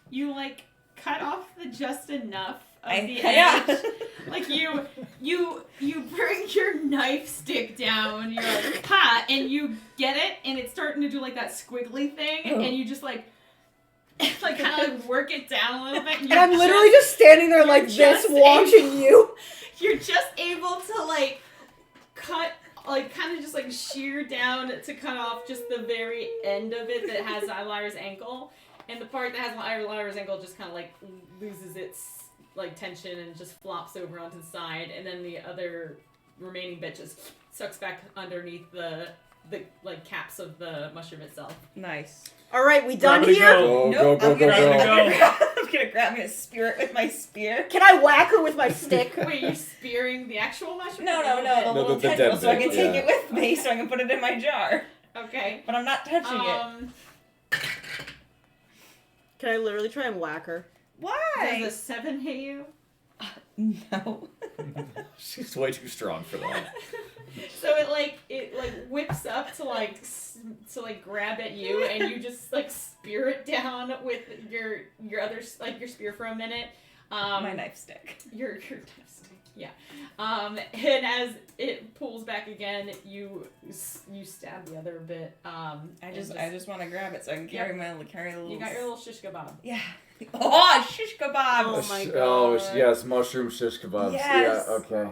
You like cut off just enough of I- the yeah. edge. Like you bring your knife stick down, you're like, ha, and you get it, and it's starting to do like that squiggly thing, and you just like kind of like work it down a little bit. And I'm literally just standing there like this, just watching you. You're just able to like cut, like kind of just like shear down to cut off just the very end of it that has Lyra's ankle, and the part that has Lyra's ankle just kind of like loses its like tension and just flops over onto the side, and then the other remaining bit just sucks back underneath the like caps of the mushroom itself. Nice. All right, we done Grab it, here? go. Go, I'm gonna go. grab me a spear with my spear. Can I whack her with my stick? Wait, you're spearing the actual mushroom? No, or the No, little the tendril, dead so I can bit, take yeah. it with me, so I can put it in my jar. Okay. But I'm not touching it. Can I literally try and whack her? Why? Does a 7 hit you? No. She's way too strong for that. So it whips up to like grab at you, and you just like spear it down with your other your spear for a minute. My knife stick. Your knife stick, yeah. And as it pulls back again, you stab the other bit. I just want to grab it so I can carry the little. You got your little shish kebab. Yeah. Oh, shish kebab. Oh my Oh, God. yes, mushroom shish kebabs. Yes. Yeah, okay.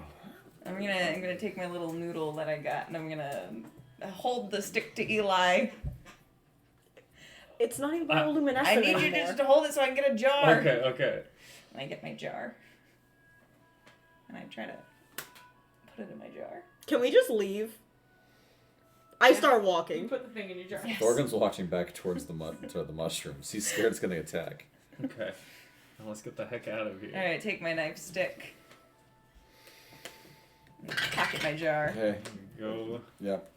I'm gonna take my little noodle that I got, and I'm gonna hold the stick to Eli. It's not even I luminescent I need you anymore. just to hold it so I can get a jar. Okay. And I get my jar, and I try to put it in my jar. Can we just leave? I start You walking. put the thing in your jar. Yes. Thorgan's watching back towards the mushrooms. He's scared it's gonna attack. Okay. Now let's get the heck out of here. All right, take my knife stick. Pocket my jar. Okay. Go. Yep.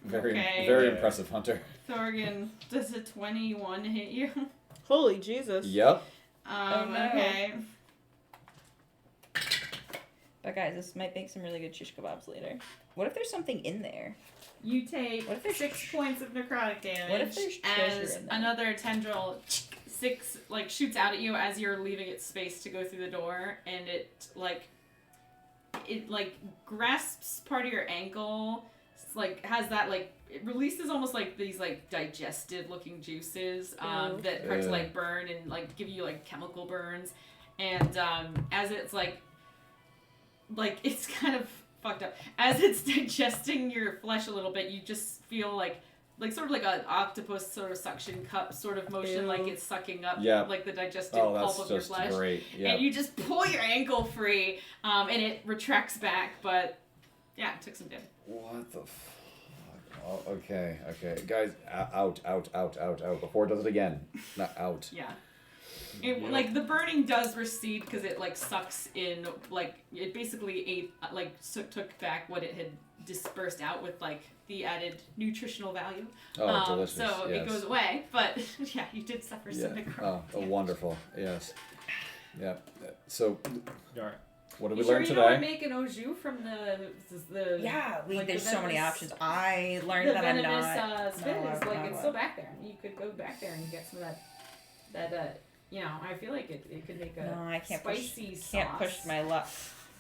Very Okay. impressive, Hunter. Thorgan, does a 21 hit you? Holy Jesus. Yep. Oh, no. Okay. But guys, this might make some really good shish kebabs later. What if there's something in there? You take What if there's 6 points of necrotic damage. What if there's treasure as in there? another tendril shoots out at you as you're leaving its space to go through the door, and it grasps part of your ankle. It's has that it releases almost like these digested looking juices Ew. that start to burn and give you chemical burns, and as it's it's kind of fucked up. As it's digesting your flesh a little bit, you just feel like sort of like an octopus sort of suction cup sort of motion, Ew. like it's sucking up Yeah. the digested Oh, pulp that's of your just flesh. great. Yeah. And you just pull your ankle free, and it retracts back, but yeah, it took some damage. What the fuck? Oh, okay. Guys, out. Before it does it again. Not out. Yeah. It, the burning does recede because it sucks in, it basically ate, took back what it had dispersed out with the added nutritional value. Oh, delicious. So yes. it goes away, but yeah, you did suffer some Yeah. necrotic Oh, wonderful. Yes. Yeah. So, Alright. what did You we sure learn you today? don't make an au jus from the Yeah, the there's so many venomous- options. I learned the that I'm venomous not. spit not is allowed- it's not still allowed. back there. You could go back there and get some of that I feel like it could make a No, I can't spicy push. sauce. Can't push my luck.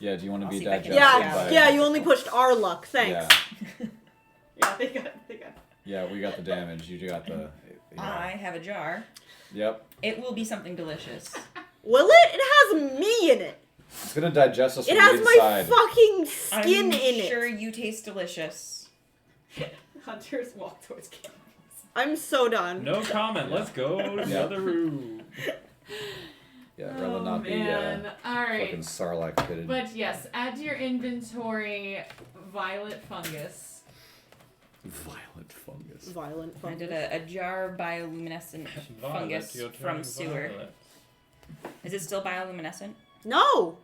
Yeah, do you want to I'll be see if I can- digested Yeah, by... yeah, you only pushed our luck. Thanks. Yeah. Yeah, they got. Yeah, we got the damage. You got the... I have a jar. Yep. It will be something delicious. Will it? It has me in it. It's gonna digest us It from has the my inside. fucking skin I'm in sure it. you taste delicious. Hunters walk towards cameras. I'm so done. No comment. Let's go to the Yeah. other room. Yeah, I'd rather not be All right. fucking sarlacc pitted. But yes, add to your inventory violet fungus. Violent fungus. Violent I fungus. did a jar of bioluminescent fungus Violet, from you're sewer. violet. Is it still bioluminescent? No!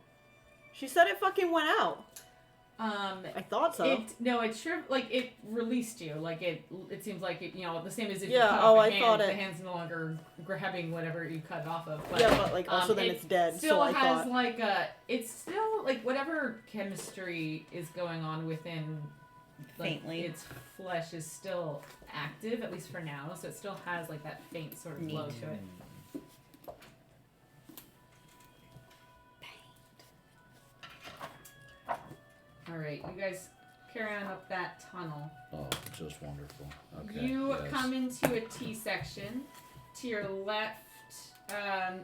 She said it fucking went out. I thought so. It sure like it released you. Like it seems like it, the same as if Yeah, you cut oh, off a I hand, thought the it- hand's no longer grabbing whatever you cut off of. But, yeah, but like also then it it's dead, still so I has thought. like it's still like whatever chemistry is going on within like, Faintly. its flesh is still active, at least for now, so it still has like that faint sort of glow Neat. to it. Alright, you guys carry on up that tunnel. Oh, just wonderful. Okay. You yes. come into a T section. To your left,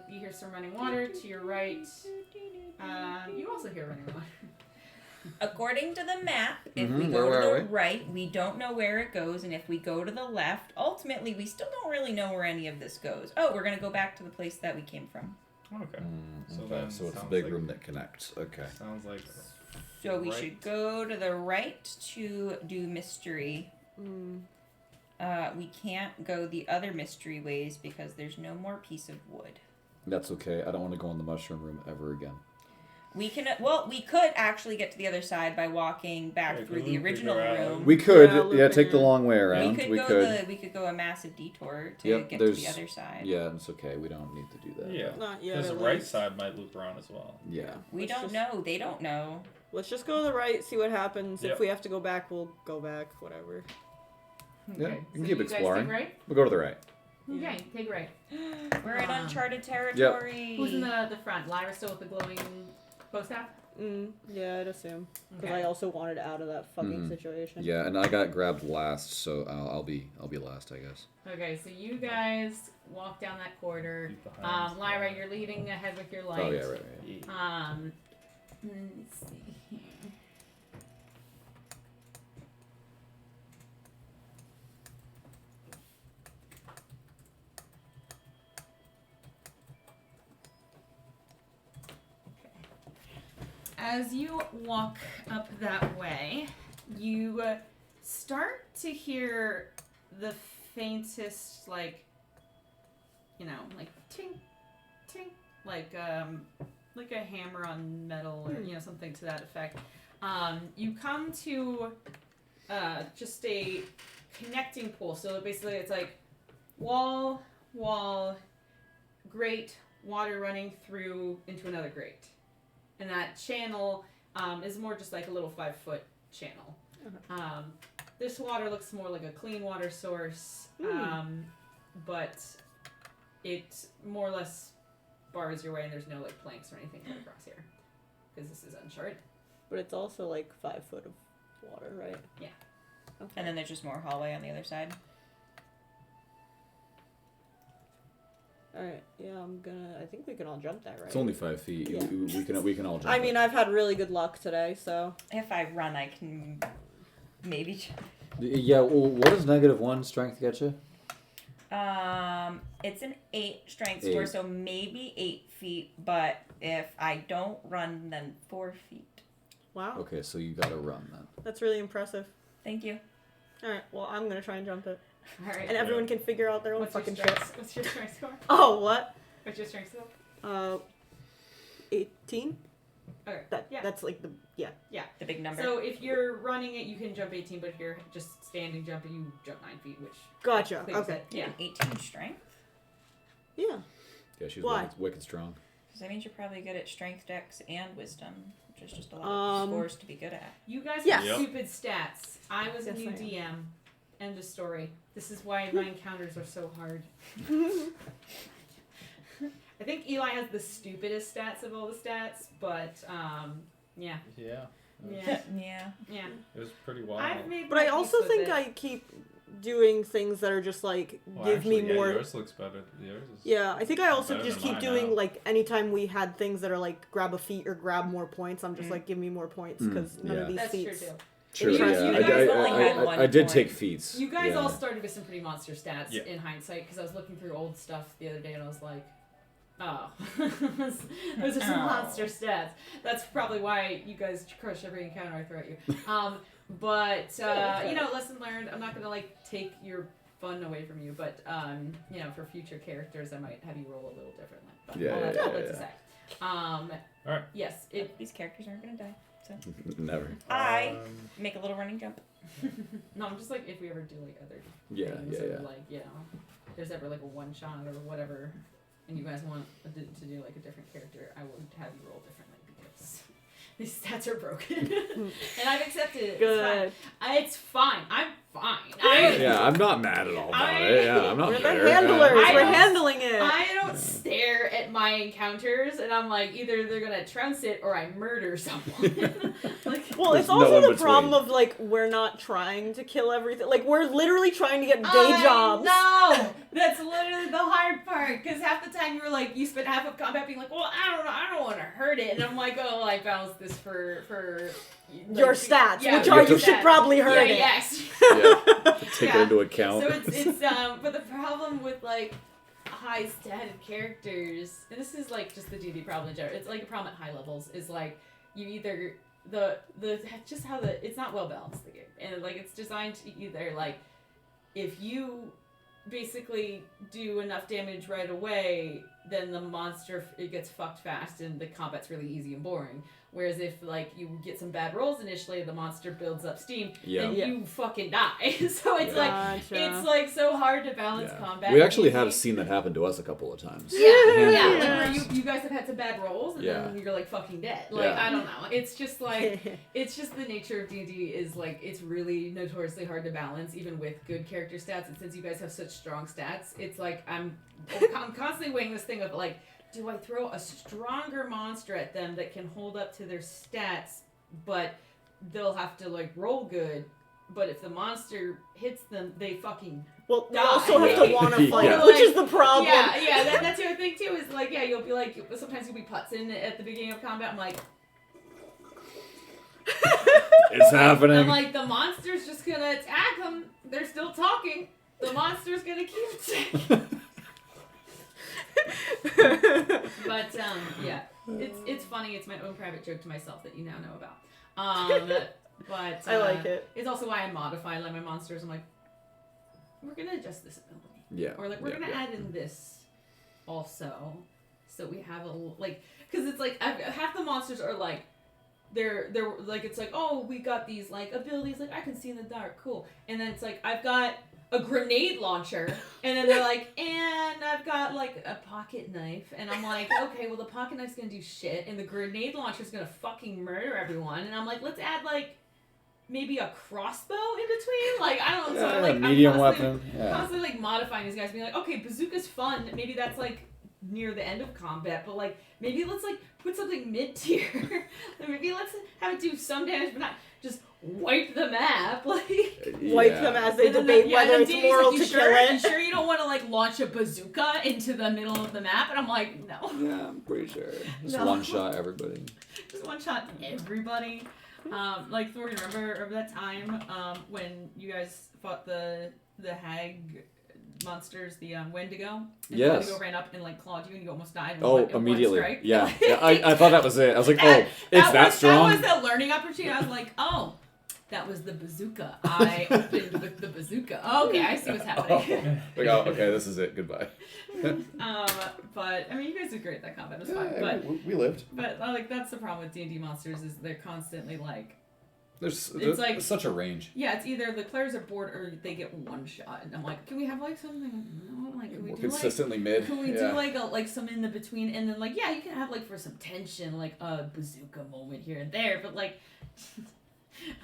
you hear some running water. To your right, you also hear running water. According to the map, if we Mhm, go where to are the right, we don't know where it goes, and if we go to the left, ultimately we still don't really know where any of this goes. Oh, we're gonna go back to the place that we came from. Okay. So Okay, then so it's the sounds big like- room that connects. Okay. Sounds like. So we Right. should go to the right to do mystery. We can't go the other mystery ways because there's no more piece of wood. That's okay. I don't want to go in the mushroom room ever again. We could actually get to the other side by walking back Like through a the loop original around. room. We could, Yeah, yeah, looping take the in. long way around. we could go a massive detour to Yep, get to the there's- other side. Yeah, it's okay. We don't need to do that. Yeah. Not yet. Because the at right least. side might loop around as well. Yeah. We Let's don't just- know. They don't know. Let's just go to the right, see what happens. Yep. If we have to go back, we'll go back. Whatever. Yeah, Okay, you can so keep you guys exploring. take right? We'll go to the right. Okay, take right. We're in Um, uncharted territory. Who's in the front? Lyra still with the glowing bow staff? Yeah, I'd assume. Because Okay. I also wanted out of that fucking situation. Yeah, and I got grabbed last, so I'll be last, I guess. Okay, so you guys walk down that corridor. Leave behind. Lyra, you're leading ahead with your light. Oh yeah, right. Yeah. Let's see here. As you walk up that way, you start to hear the faintest, like tink, tink, like a hammer on metal or something to that effect. You come to just a connecting pool. So basically, it's like wall, grate, water running through into another grate. And that channel is more just like a little 5-foot channel. This water looks more like a clean water source, but it more or less bars your way, and there's no like planks or anything right across here because this is uncharted. But it's also like 5 foot of water, right? Yeah. Okay. And then there's just more hallway on the other side. Alright, yeah, I think we can all jump that, right? It's only 5 feet. Yeah. We can all jump. I mean, it. I've had really good luck today, so. If I run, I can maybe. Yeah. Well, what does -1 strength get you? It's an 8 strength score, 8. so maybe 8 feet. But if I don't run, then 4 feet. Wow. Okay, so you gotta run then. That's really impressive. Thank you. Alright, well, I'm gonna try and jump it. All right. And everyone can figure out their own What's your fucking strength? shit. What's your strength score? Oh, what? What's your strength score? 18? Okay. Yeah. That's like the, yeah. The big number. So if you're running it, you can jump 18, but if you're just standing jumping, you jump 9 feet, which Gotcha, clears okay. it. Yeah. 18 strength? Yeah. Yeah, she's Why? wicked strong. Because that means you're probably good at strength, dex, and wisdom, which is just a lot of scores to be good at. You guys Yes. have Yep. stupid stats. I was Yes, a new I am. DM. End of story. This is why my encounters are so hard. I think Eli has the stupidest stats of all the stats, but yeah. Yeah. Yeah. Yeah. Yeah. It was pretty wild. I've made But my I peace also with think it. I keep doing things that are just like give me more. Yours looks better. Yours is Yeah, I think I also better just than keep mine doing now. like anytime we had things that are like grab a feat or grab more points, I'm just like give me more points because none of these That's true feats. too. Sure, You yeah. guys only had one I did point. take feats. You guys yeah. all started with some pretty monster stats Yeah. in hindsight, because I was looking through old stuff the other day and I was like, oh, those are some Oh. monster stats. That's probably why you guys crush every encounter I throw at you. But lesson learned. I'm not gonna like take your fun away from you, but for future characters, I might have you roll a little differently. But Yeah, all yeah, that's yeah, all that to yeah. say. Alright. Yes, These characters aren't gonna die. So Never. I make a little running jump. no, I'm just like if we ever do like other Yeah, things yeah, or yeah. like there's ever like a one shot or whatever, and you guys want to do like a different character, I would have you roll differently because these stats are broken, and I've accepted it. Good. It's fine. I'm fine. Yeah, I'm not mad at all about it. Yeah, I'm not We're the bitter. handlers. I We're don't- handling it. I don't stare at my encounters and I'm like either they're gonna trounce it or I murder someone. Like, Well, it's There's no also in the between. problem of like we're not trying to kill everything. Like we're literally trying to get day jobs. No, that's literally the hard part. Because half the time you're like, you spend half of combat being like, well, I don't know, I don't want to hurt it, and I'm like, oh, I balance this for like, Your stats, yeah, which You are have you to- should probably yeah, hurt it. yes. Yeah, take Yeah. it into account. So it's but the problem with like high stated characters, and this is like just the D&D problem in general. It's like a problem at high levels is like you either the just how it's not well balanced the game, and like it's designed to either like if you basically do enough damage right away, then the monster it gets fucked fast and the combat's really easy and boring. Whereas if like you get some bad rolls initially, the monster builds up steam, Yeah. then Yeah. you fucking die. So it's Yeah. it's like so hard to balance Yeah. combat. We actually and have easy. seen that happen to us a couple of times. Yeah, Handful yeah. of Like where times. you guys have had some bad rolls, and Yeah. then you're like fucking dead. Like Yeah. I don't know. It's just like it's just the nature of D&D is like it's really notoriously hard to balance, even with good character stats. And since you guys have such strong stats, it's like I'm constantly weighing this thing of like, do I throw a stronger monster at them that can hold up to their stats, but they'll have to like roll good. But if the monster hits them, they fucking Well, we Die. also have to want to fight, Yeah. which is the problem. yeah. That's the other thing too. Is like you'll be like sometimes you'll be putzing at the beginning of combat. I'm like It's happening. I'm like the monster's just gonna attack them. They're still talking. The monster's gonna keep attacking. But yeah, it's funny. It's my own private joke to myself that you now know about. But I like it. It's also why I modify like my monsters. I'm like, we're gonna adjust this ability, Yeah. or like we're yeah, gonna yeah. add in this also, so we have because it's like half the monsters are like. They're like it's like, oh, we got these like abilities like I can see in the dark, cool, and then it's like I've got a grenade launcher, and then they're like, and I've got like a pocket knife, and I'm like, okay, well the pocket knife's gonna do shit, and the grenade launcher's gonna fucking murder everyone, and I'm like, let's add like maybe a crossbow in between, like I don't know, so Yeah, I'm like medium I'm constantly, weapon. Yeah. constantly like modifying these guys, being like, okay, bazooka's fun, maybe that's like near the end of combat, but like maybe let's like put something mid tier. Maybe let's have it do some damage, but not just wipe the map. Like Wipe Yeah. them as they and then debate and whether then it's Danny's moral like, to you kill sure? You it. sure you don't want to like launch a bazooka into the middle of the map? And I'm like, no, Yeah, I'm pretty sure. Just No. one shot everybody. just one shot everybody. Like Thor, remember that time when you guys fought the hag monsters, the Wendigo? And Yes. The Wendigo ran up and like clawed you and you almost died. In Oh, one immediately. strike. Yeah. Yeah, I thought that was it. I was like, oh, That- it's that was, strong? That was that learning opportunity. I was like, oh, that was the bazooka. I opened with the bazooka. Okay, I see what's happening. Like, oh, okay, this is it. Goodbye. But I mean, you guys did great. That combat was fun. Yeah, we lived. But like that's the problem with D&D monsters is they're constantly like, There's like- such a range. yeah, it's either the players are bored or they get one shot. And I'm like, can we have like something? No, like can we We're do like? consistently mid. Can we yeah. do like some in the between, and then like yeah, you can have like for some tension like a bazooka moment here and there, but like.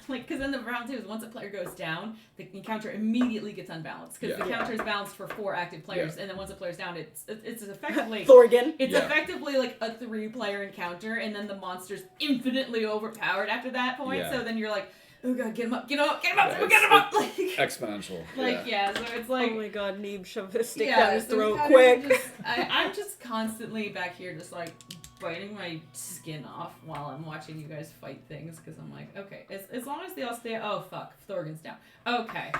Like, because then the round two is once a player goes down, the encounter immediately gets unbalanced. Because Yeah. the counter is balanced for 4 active players, and then once a player's down, it's effectively Thorgan. it's Yeah. effectively like a 3-player encounter, and then the monster's infinitely overpowered after that point. Yeah. So then you're like, oh god, get him up, get him up, Yeah, get him up. Like, exponential. yeah, so it's like, oh my god, Neeb, shove his stick yeah, down his so we throat kind of quick. just- I'm just constantly back here, just like biting my skin off while I'm watching you guys fight things, because I'm like, okay, as long as they all stay. Oh fuck, Thorgan's down. Okay,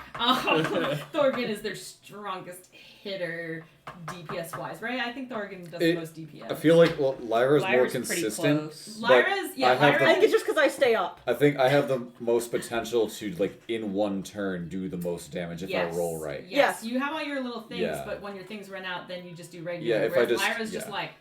Thorgan is their strongest hitter, DPS wise, right? I think Thorgan does the most DPS. I feel like Lyra's more Lyra's pretty consistent. close. but Lyra's, yeah, I have Lyra. I think it's just because I stay up. I think I have the most potential to, like, in one turn, do the most damage if I roll right. Yes, Yes. you have all your little things, Yeah. but when your things run out, then you just do regular. Yeah, if I whereas just- Lyra's just yeah. like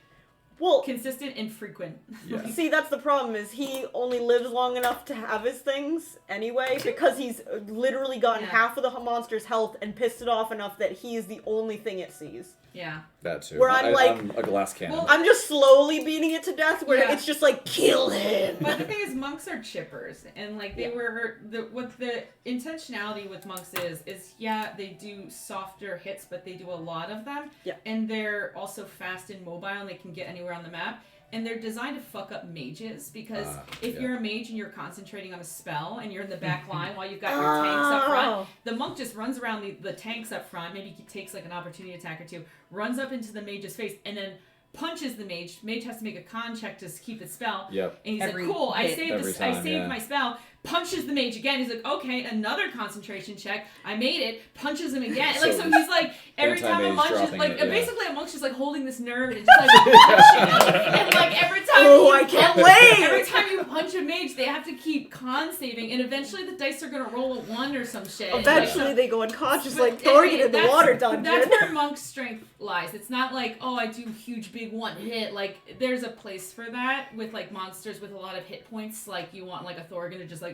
Well, consistent and frequent. Yeah. see, that's the problem, is he only lives long enough to have his things anyway, because he's literally gotten Yeah. half of the monster's health and pissed it off enough that he is the only thing it sees. Yeah. That too. Where I'm like- I'm a glass cannon. Well, I'm just slowly beating it to death, where Yeah. it's just like, kill him! But the thing is, monks are chippers, and like they Yeah. were what the intentionality with monks is yeah, they do softer hits, but they do a lot of them. Yeah. And they're also fast and mobile, and they can get anywhere on the map. And they're designed to fuck up mages, because if yeah. you're a mage and you're concentrating on a spell and you're in the back line while you've got your tanks up front, Oh. the monk just runs around the tanks up front, maybe he takes like an opportunity attack or two, runs up into the mage's face, and then punches the mage. Mage has to make a con check to keep its spell. Yep. And he's Every like, cool, I hit. saved Every this, I time, saved yeah. my spell. Punches the mage again. He's like, okay, another concentration check. I made it. Punches him again. So So he's like, every time a anti-mage monk's just dropping like, it, yeah. basically a monk's just like holding this nerd and just like punching him. And like every time Oh, you I can't punch- wait! Every time you punch a mage, they have to keep con saving, and eventually the dice are gonna roll a 1 or some shit. And, like, Eventually they go unconscious but like Thorgan anyway, in the that's- water dungeon. That's where monk's strength lies. It's not like, oh, I do huge big one hit. Like, there's a place for that with like monsters with a lot of hit points. Like, you want like a Thorgan to just like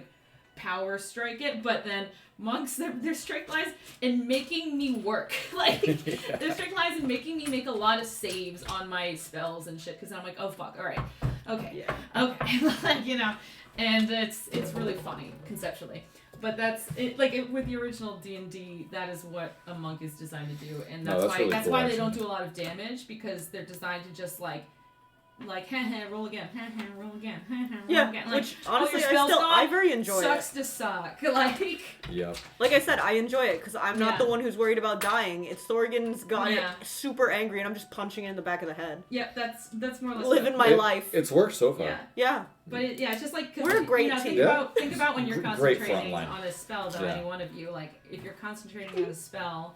power strike it, but then monks, their strength lies in making me work. Like, their strength lies in making me make a lot of saves on my spells and shit, because I'm like, oh fuck, alright, okay, okay, like, you know, and it's really funny conceptually. But that's it. Like with the original D&D, that is what a monk is designed to do, and No, that's that's why really that's cool, why they actually. don't do a lot of damage, because they're designed to just like roll again, roll again, roll Yeah, again. Like, which honestly your I spell's still gone, I very enjoy sucks it. to suck. Like, Yep. Like I said, I enjoy it because I'm not Yeah. the one who's worried about dying. It's Thorgan's got Yeah. it super angry and I'm just punching it in the back of the head. yeah, that's more or less Living my It- life. It's worked so far. Yeah, Yeah. but it's just like 'cause, We're a great you know, team. Yeah. Think about when you're Great front concentrating line. on a spell, though. Yeah. Any one of you, like if you're concentrating on a spell,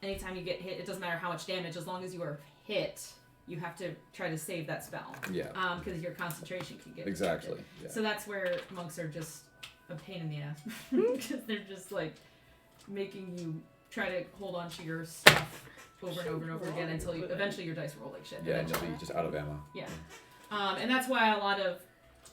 anytime you get hit, it doesn't matter how much damage, as long as you are hit, you have to try to save that spell. Yeah. Because your concentration can get Exactly. affected. Yeah. So that's where monks are just a pain in the ass, because they're just like making you try to hold on to your stuff over and over and over again until you eventually your dice roll like shit. Yeah, and you'll eventually. be just out of ammo. And that's why a lot of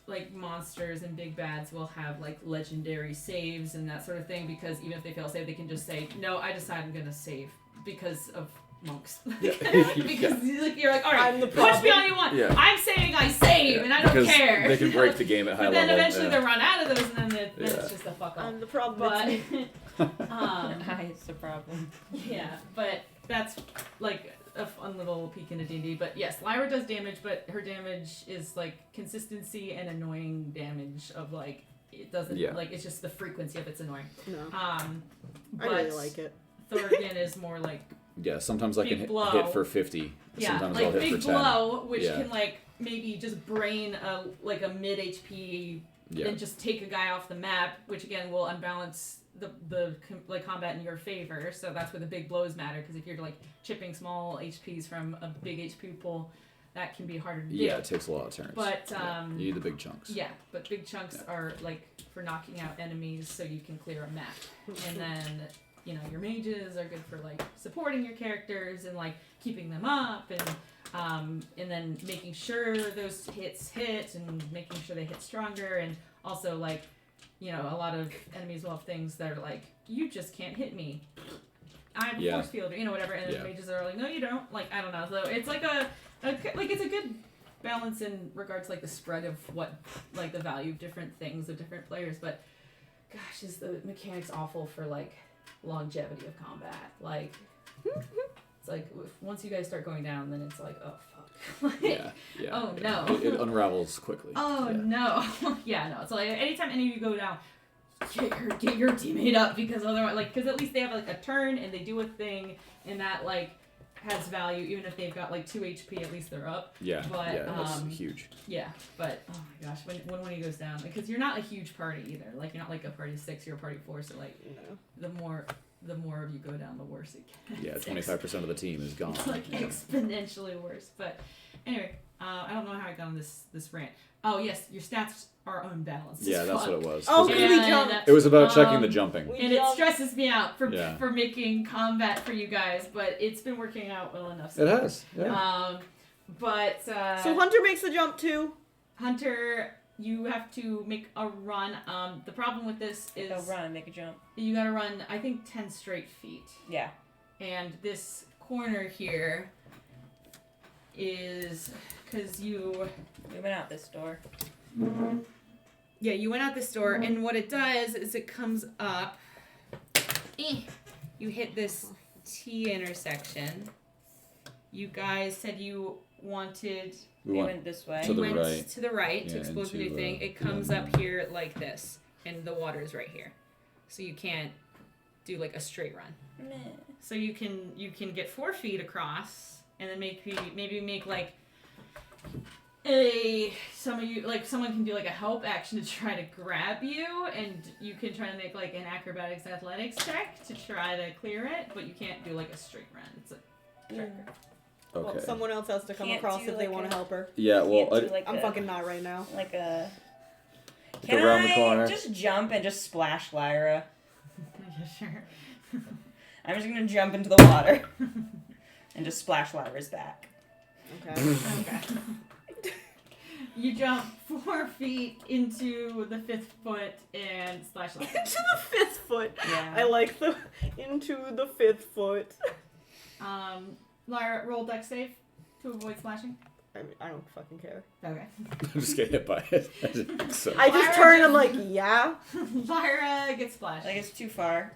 like monsters and big bads will have like legendary saves and that sort of thing, because even if they fail save, they can just say, no, I decide I'm gonna save because of monks. Yeah. Because like, you're like, all right, I'm the punch me problem. all you want. Yeah. I'm saying I save, and I don't because care. They can break the game at high But then level. eventually yeah. they run out of those, and then Yeah. it's just a fuck off. I'm the problem. But It's me. It's the problem. yeah, but that's like a fun little peek into D&D. But yes, Lyra does damage, but her damage is like consistency and annoying damage of like it doesn't like it's just the frequency of it's annoying. No. But I really like it. Thorgan is more like Yeah, sometimes I Big can hit blow. for 50. Sometimes like I'll hit big for 10. blow, which Yeah. can like maybe just brain a like a mid HP Yeah. and just take a guy off the map, which again will unbalance the like combat in your favor. So that's where the big blows matter, because if you're like chipping small HPs from a big HP pool, that can be harder to do. Yeah, it takes a lot of turns. But Yeah. You need the big chunks. yeah, but big chunks are like for knocking out enemies, so you can clear a map. And then your mages are good for like supporting your characters and like keeping them up, and then making sure those hits hit and making sure they hit stronger, and also like a lot of enemies will have things that are like, you just can't hit me. I have a force field, or whatever, and then mages are like, no, you don't. Like, I don't know. So it's like it's a good balance in regards to like the spread of what like the value of different things of different players. But gosh, is the mechanics awful for like longevity of combat? Like, it's like once you guys start going down, then it's like, oh fuck. Like, Yeah. Oh no. It unravels quickly. Oh Yeah. no. Yeah, no. It's like anytime any of you go down, get your teammate up, because otherwise, like, because at least they have like a turn and they do a thing, and that like has value. Even if they've got like 2 HP, at least they're up. Yeah, But, yeah, that's huge. Yeah, but oh my gosh, when he goes down, because you're not a huge party either. Like, you're not like a party of 6, you're a party of 4. So like, the more of you go down, the worse it gets. Yeah, 25% of the team is gone. It's like exponentially worse. But anyway, I don't know how I got on this rant. Oh yes, your stats are unbalanced. Yeah, as that's fuck. what it was. Oh, 'cause we And, jumped. It was about checking the jumping. And it stresses me out Yeah. for making combat for you guys, but it's been working out well enough. It has. Yeah. But So Hunter makes the jump too. Hunter, you have to make a run. The problem with this is Make a jump. you gotta run, I think, 10 straight feet. Yeah. And this corner here is because you. We went out this door. Yeah, you went out this door, and what it does is it comes up. You hit this T intersection. You guys said you wanted. We went went this way. to the went right. to the right to Yeah, explore the new into, thing. It comes up here like this, and the water's right here, so you can't do like a straight run. Meh. So you can get 4 feet across, and then maybe make like someone can do like a help action to try to grab you, and you can try to make like an acrobatics athletics check to try to clear it, but you can't do like a straight run. It's a trick. Okay. Well, someone else has to come Can't across do if they like want a- to help her. Yeah, well, Can't do like I'm a- fucking not right now. Like a. Go around the corner. Just jump and just splash Lyra? Yeah, sure. I'm just gonna jump into the water and just splash Lyra's back. Okay. Okay. You jump 4 feet into the 5th foot and splash like Into the 5th foot. Yeah. I like the into the 5th foot. Lyra, roll dex save to avoid splashing. I mean, I don't fucking care. Okay. I'm just getting hit by it. So, I just Lyra turn. I'm just- like, yeah. Lyra gets splashed. Like it's too far.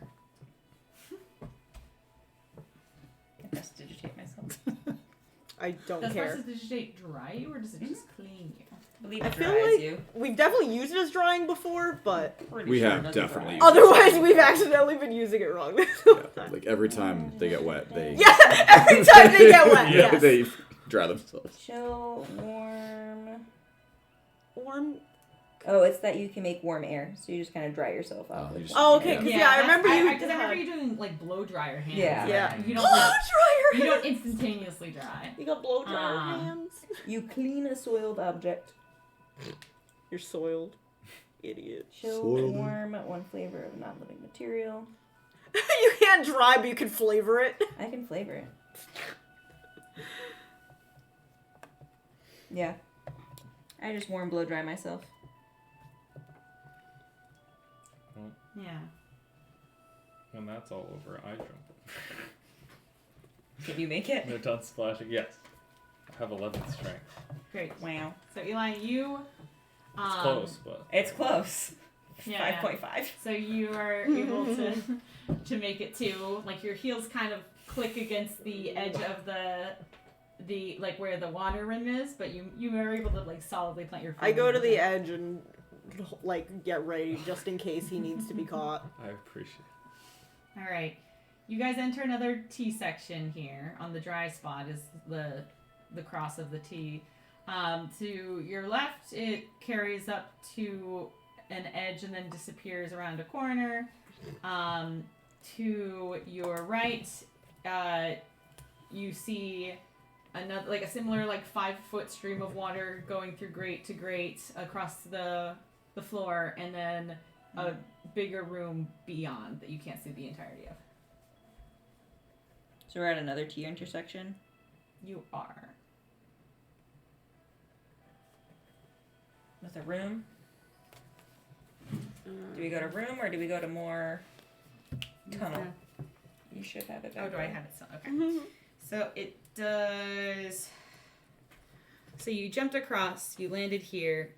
I prestidigitate myself. I don't Does care. prestidigitate dry you, or does it just clean you? I believe I it feel dries like you. we've definitely used it as drying before, but Pretty We sure have it doesn't definitely dry. used it. otherwise we've accidentally been using it wrong. yeah, like every time they get wet, they Yeah, every time they get wet. yeah, Yes. they dry themselves. Chill, warm. Warm. Oh, it's that you can make warm air, so you just kind of dry yourself up. Oh, you just- Oh, okay. Because yeah, I that's- remember you. Because I remember you doing like blow dryer hands. Yeah. Yeah. You don't Blow like, dryer you don't hands. instantaneously dry. You got blow dryer hands. You clean a soiled object. You're soiled, idiot. Chill, Soiled. warm, one flavor of non-living material. You can't dry, but you can flavor it. I can flavor it. Yeah. I just warm blow dry myself. Yeah. When that's all over, I jump. Can you make it? They're done splashing. Yes. I have 11 strength. Great. Wow. So Eli, you. It's close, but It's close. Yeah. 5.5. So you are able to make it too. Like your heels kind of click against the edge of the like where the water rim is, but you are able to like solidly plant your foot. I go to the edge. edge and like get ready just in case he needs to be caught. I appreciate it. All right. You guys enter another T section here. On the dry spot is the cross of the T. To your left, it carries up to an edge and then disappears around a corner. To your right, you see another, like a similar, like 5-foot stream of water going through grate to grate across the floor, and then a bigger room beyond that you can't see the entirety of. So we're at another T intersection. You are. With a room. Do we go to room or do we go to more tunnel? You should have it back Oh, do I there. have it? Okay. So it does. So you jumped across, you landed here.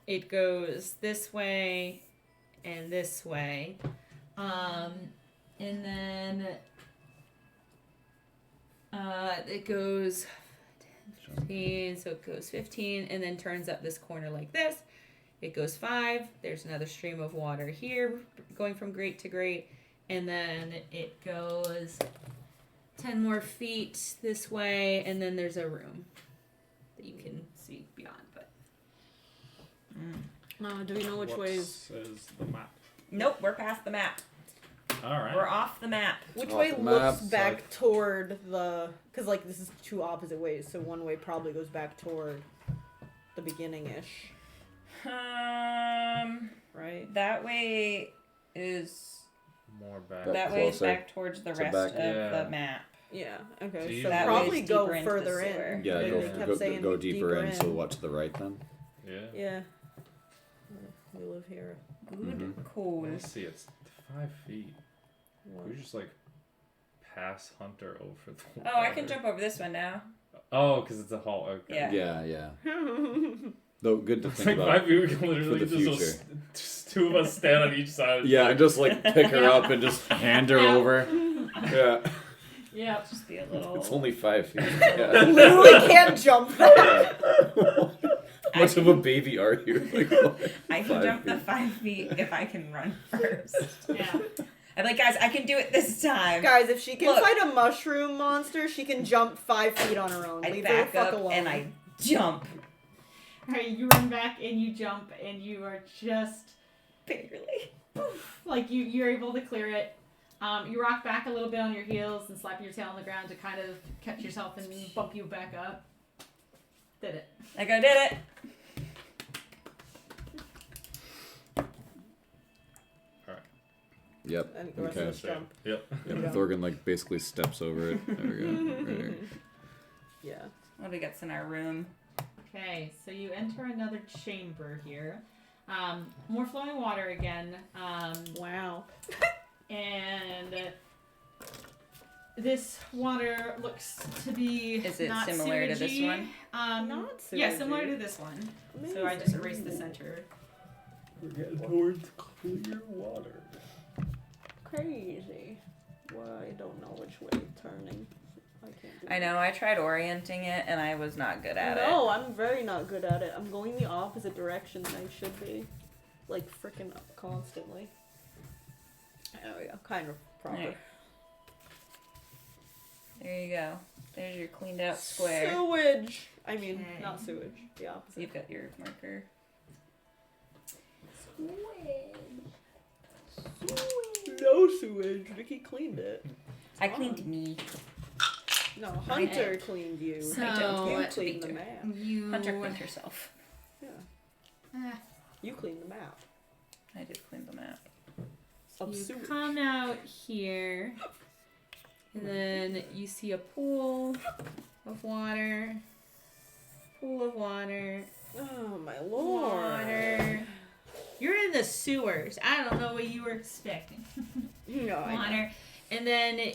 It goes this way and this way. And then it goes 15, so it goes 15 and then turns up this corner like this. It goes 5. There's another stream of water here going from grate to grate. And then it goes 10 more feet this way. And then there's a room that you can see beyond. But Do we know which What way is... says the map? nope, we're past the map. All right. We're off the map. Which Off way the looks map, back like- toward the... Because, like, this is two opposite ways, so one way probably goes back toward the beginning-ish, right? That way is More back. that way is closer back towards the to rest back. of Yeah. the map. Yeah, So okay, you- so That probably way is go deeper into the further sewer. in. Yeah, They go, kept saying go deeper in. So what to the right then? Yeah. Yeah. We live here. Good cool. Let's see. It's 5 feet. What? We just like pass Hunter over the. Oh, I can water. jump over this one now. Oh, because it's a hall. Okay. Yeah. Yeah. Though good to It's think like about. 5 feet. We can literally the just two of us stand on each side. Yeah, and just like pick her up and just hand her Yeah. over. Yeah, Yep. Just be a little. it's only 5 feet. Yeah. Literally can't jump that. How much of a baby are you? Like, I can 5 jump feet. the 5 feet if I can run first. Yeah. I'm like, guys, I can do it this time. Guys, if she can Look. fight a mushroom monster, she can jump 5 feet on her own. I Leave her the back fuck up alone. and I jump. Alright, you run back and you jump and you are just Barely. like you're able to clear it. You rock back a little bit on your heels and slap your tail on the ground to kind of catch yourself and bump you back up. Did it. Like I did it. Yep. And the rest Okay. of us jump. Yep. Yep. Yeah. Thorgan like basically steps over it. There we go. Right here. Yeah. What do we got in our room? Okay, so you enter another chamber here. More flowing water again. Wow. And this water looks to be Is it not similar to this sewagey. one? Not Yeah, sewagey. similar to this one. So I just erased the center. We're getting towards clear water. Crazy. Well, I don't know which way turning. I can't do I know, I tried orienting it and I was not good at No, I'm very not good at it. I'm going the opposite direction than I should be. Like, freaking constantly. Oh, yeah. Kind of proper. Right. There you go. There's your cleaned out square. Sewage! I mean, Okay. not sewage. The opposite. You've got your marker. No sewage. Vicky cleaned it. I cleaned me. No, Hunter cleaned you. So- you I cleaned the Victor. map. You Hunter cleaned herself. Yeah. You cleaned the map. I did clean the map. Of you sewage. come out here, and then you see a pool of water. Pool of water. Oh, my lord. Water. You're in the sewers. I don't know what you were expecting. No, I know. Water. And then,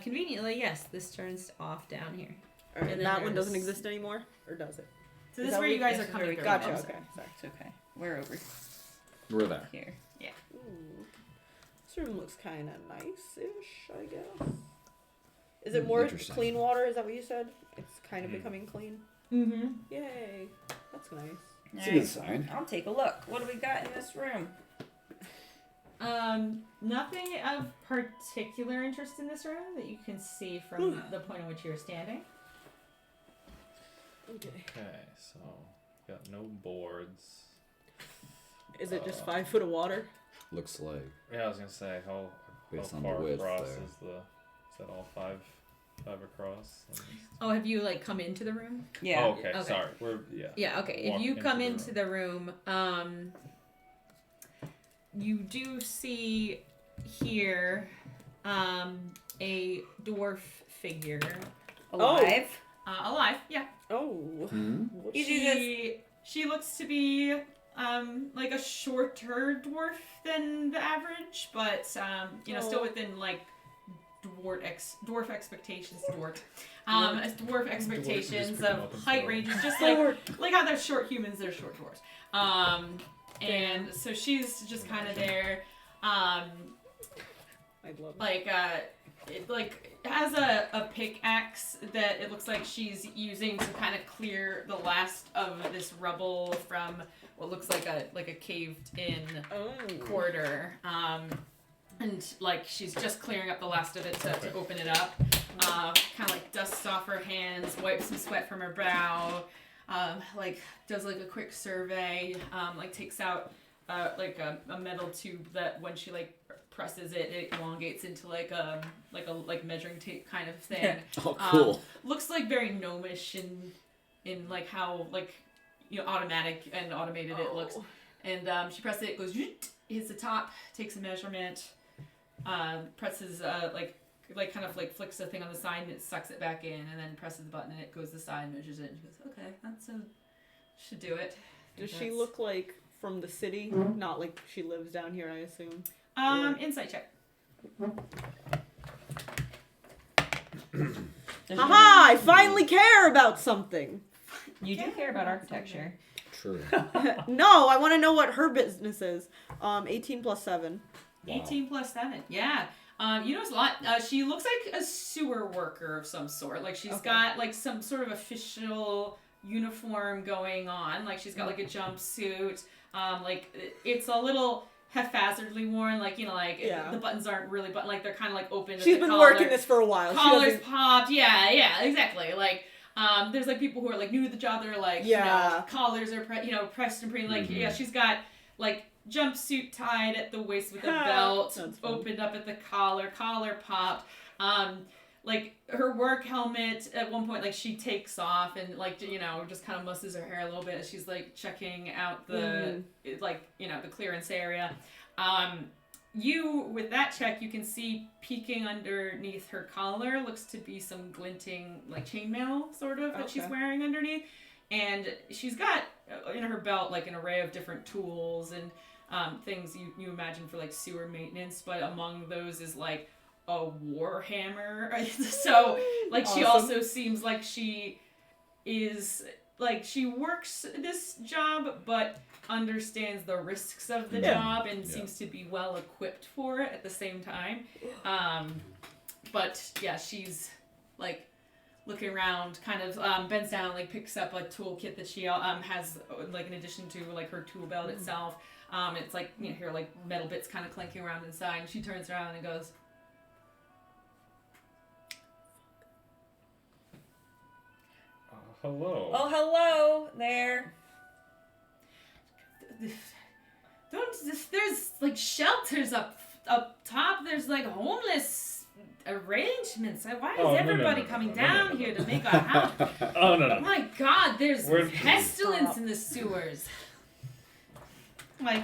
conveniently, yes, this turns off down here. Alright, And then that one doesn't there's- exist anymore? Or does it? So Is this is that where you what- guys this are is where coming we from. Gotcha, also. okay. Sorry. It's okay. We're over We're there. here. Ooh. This room looks kind of nice-ish, I guess. Is it more Interesting. clean water? Is that what you said? It's kind of Mm. becoming clean? Mm-hmm. Yay. That's nice. It's a good sign. I'll take a look. What do we got in this room? Nothing of particular interest in this room that you can see from the point in which you're standing. Okay. Okay, so got no boards. Is it just 5 foot of water? Looks like. Yeah, I was gonna say how Based on far the width across there. is that all five across? Oh, have you like come into the room? Yeah. Oh, okay, Okay. sorry. We're Yeah, okay. Walk If you into come the into room. the room, you do see here a dwarf figure. Alive. Alive, yeah. Oh. Hmm? Whoops. You do this. She looks to be like a shorter dwarf than the average, but still within like dwarf expectations. Dwarf expectations pick 'em of up and height throw 'em. ranges, just like how they're short humans, they're short dwarves. And so she's just kind of there, I love it. like has a pickaxe that it looks like she's using to kind of clear the last of this rubble from what looks like a caved in corridor. And like she's just clearing up the last of it to open it up. Kind of like dusts off her hands, wipes some sweat from her brow. Like does like a quick survey. Like takes out like a metal tube that when she like presses it, it elongates into like a measuring tape kind of thing. Oh, cool. Looks like very gnomish in like how like automatic and automated it looks. And she presses it, goes hits the top, takes a measurement, presses like kind of like flicks the thing on the side and it sucks it back in, and then presses the button and it goes to the side and measures it. And she goes, okay, that's should do it. Does she look like from the city? Not like she lives down here, I assume. Insight check. Haha! I finally care about something. You do care about architecture. True. No, I want to know what her business is. 18 plus 7. Wow. 18 plus 7. Yeah. You notice a lot. She looks like a sewer worker of some sort. Like she's got like some sort of official uniform going on. Like she's got like a jumpsuit. Like it's a little haphazardly worn. Like the buttons aren't really buttoned. Like they're kind of like open. She's been working this for a while. Collars popped. Yeah, exactly. Like there's like people who are like new to the job. They're like collars are pressed and pretty. Like she's got like jumpsuit tied at the waist with a belt, opened up at the collar popped. Like her work helmet at one point, like she takes off and like just kind of musses her hair a little bit as she's like checking out the the clearance area. You with that check, you can see peeking underneath her collar looks to be some glinting like chainmail sort of that she's wearing underneath, and she's got in her belt like an array of different tools and things you imagine for like sewer maintenance, but among those is like a war hammer. So like she also seems like she is like she works this job but understands the risks of the job and seems to be well equipped for it at the same time. But yeah, she's like looking around, kind of bends down, like picks up a toolkit that she has like in addition to like her tool belt itself. It's like hear like metal bits kind of clanking around inside, and she turns around and goes, hello. Oh, hello there. There's like shelters up top. There's like homeless arrangements. Why is everybody coming down here to make our house? Oh no. My God, there's pestilence in the sewers. Like,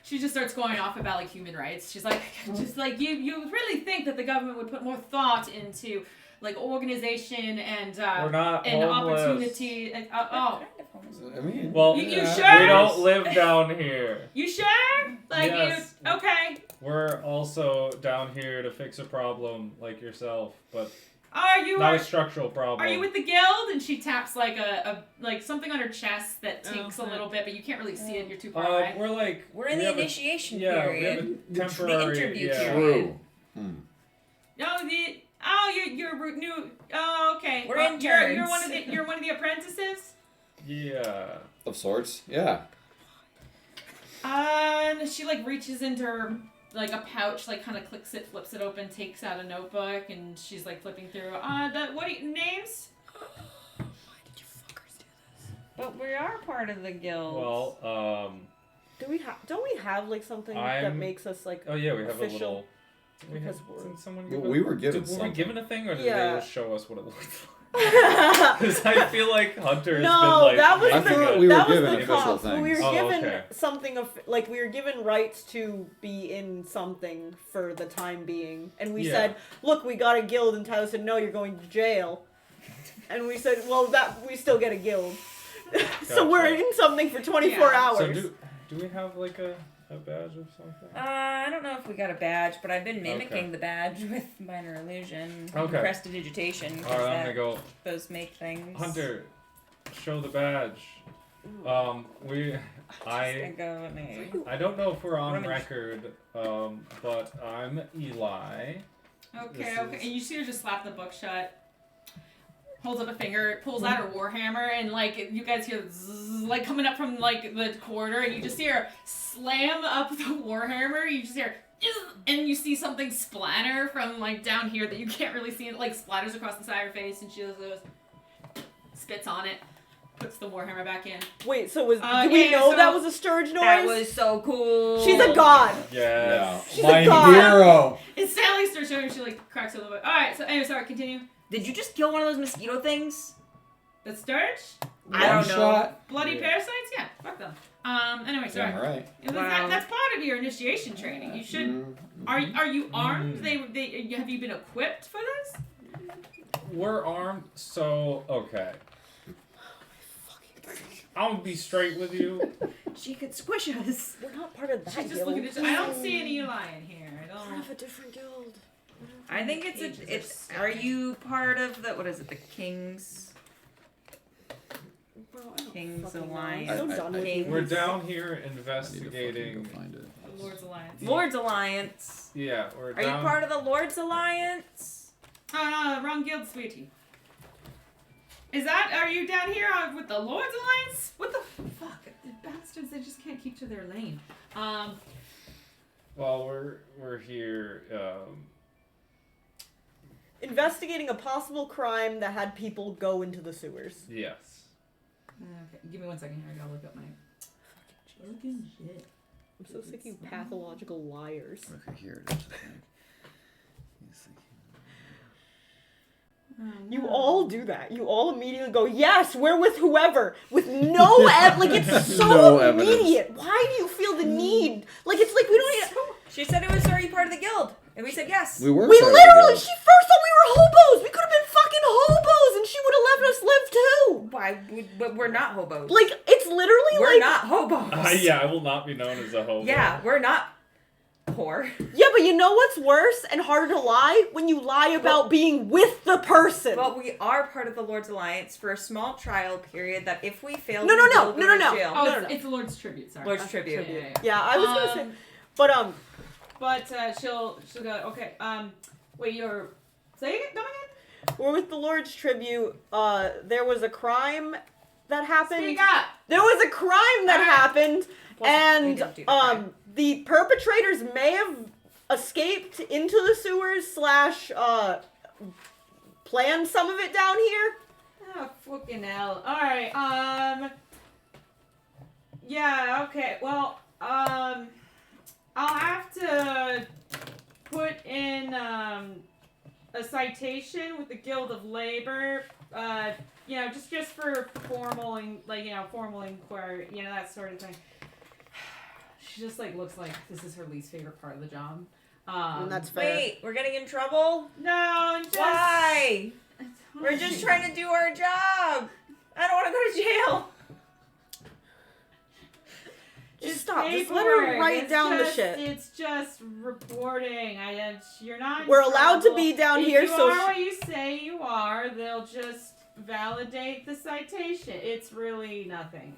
she just starts going off about like human rights. She's like, just like you really think that the government would put more thought into like organization and opportunity. I mean, well, you sure? We don't live down here. You sure? Like yes. Okay. We're also down here to fix a problem like yourself, but Are you not a structural problem. Are you with the guild? And she taps like a like something on her chest that takes a little bit, but you can't really see it. You're too far away. We're in the initiation period. We have a temporary. The interview period. true. You're new. Oh, okay. We're interns. You're one of the apprentices. Yeah. Of sorts. Yeah. And she like reaches into her like a pouch, like kind of clicks it, flips it open, takes out a notebook, and she's like flipping through. What are names? Why did you fuckers do this? But we are part of the guild. Well, don't we have like something that makes us like oh yeah, we have official? a little. Because Didn't someone Well, give we were given Were something. we given a thing, or did Yeah. they just show us what it looked like? Because I feel like Hunter has No, been like. that was I the thought we were that was given the official cost. We were things. Oh, given okay. something of like we were given rights to be in something for the time being, and we said, "Look, we got a guild," and Tyler said, "No, you're going to jail." And we said, "Well, we still get a guild." So we're in something for 24 hours. So do we have like a badge or something? I don't know if we got a badge, but I've been mimicking the badge with minor illusion and prestidigitation. All right, I'm gonna go. Those make things. Hunter, show the badge. I don't know if we're on record, but I'm Eli. Okay. And you see her just slap the book shut. Holds up a finger, pulls out her warhammer, and like you guys hear zzz, like coming up from like the corridor, and you just hear her slam up the warhammer. You just hear, and you see something splatter from like down here that you can't really see. It like splatters across the side of her face, and she just spits on it, puts the warhammer back in. Wait, so do we know that was a Sturge noise? That was so cool. She's a god. Yeah. She's My a god. hero. It's Sally starts showing. She like cracks a little bit. All right. So anyway, sorry. Continue. Did you just kill one of those mosquito things? The Sturge? I don't know. Shot. Bloody parasites? Yeah. Fuck them. Anyway, sorry. Damn right. It was Wow. that's part of your initiation training. You should. Are you armed? Have you been equipped for this? We're armed, so okay. I'm gonna be straight with you. She could squish us. We're not part of that She's just guild. looking at. I don't see an Eli in here. I We're don't. of a different guild. I think it's. Are you part of the? What is it? The King's. Bro, I don't King's fucking know. Alliance. I'm so done with King's- you. We're down here I need to investigating. fucking go find it. The Lord's Alliance. Lord's Alliance. Yeah, we're Are you down. part of the Lord's Alliance? Oh no, wrong guild, sweetie. Are you down here with the Lord's Alliance? What the fuck? The bastards, they just can't keep to their lane. Well, we're here. Investigating a possible crime that had people go into the sewers. Yes. Okay, give me 1 second here. I gotta look up my fucking shit. I'm so sick of you pathological liars. Okay, here it is. I think. You all do that. You all immediately go, yes, we're with whoever. With no like it's so No evidence. immediate. Why do you feel the need? Like it's like we don't need She said it was. Are you part of the guild? And we said yes. We were. We part of the literally guild. she first thought we were hobos. We could have been fucking hobos and she would have let us live too. Why? But we're not hobos. Like it's literally we're like not hobos. Yeah, I will not be known as a hobo. Yeah, we're not poor. yeah, but you know what's worse and harder to lie? When you lie about being with the person. But we are part of the Lord's Alliance for a small trial period. That if we fail, No, we no, no, will no, go no, to no. jail. Oh, No, it's, no. it's the Lord's tribute. Sorry. Lord's tribute. Yeah, I was gonna say, but But she'll go. Okay. Wait. You're say it. Come again. we're with the Lord's tribute. There was a crime that happened. Speak up. There was a crime that happened, We and didn't do the crime. the perpetrators may have escaped into the sewers / planned some of it down here. Oh fucking hell! All right. Yeah. Okay. Well. I'll have to put in a citation with the Guild of Labor. Just for formal inquiry. That sort of thing. She just looks like this is her least favorite part of the job. And that's fair. Wait, we're getting in trouble? No, just Why? We're just trying to do our job. I don't want to go to jail. Just It's stop. Just let her paperwork. write It's down just- the shit. It's just reporting. You're not. in We're allowed to trouble. be down If here, you so are what you say you are, they'll just validate the citation. It's really nothing.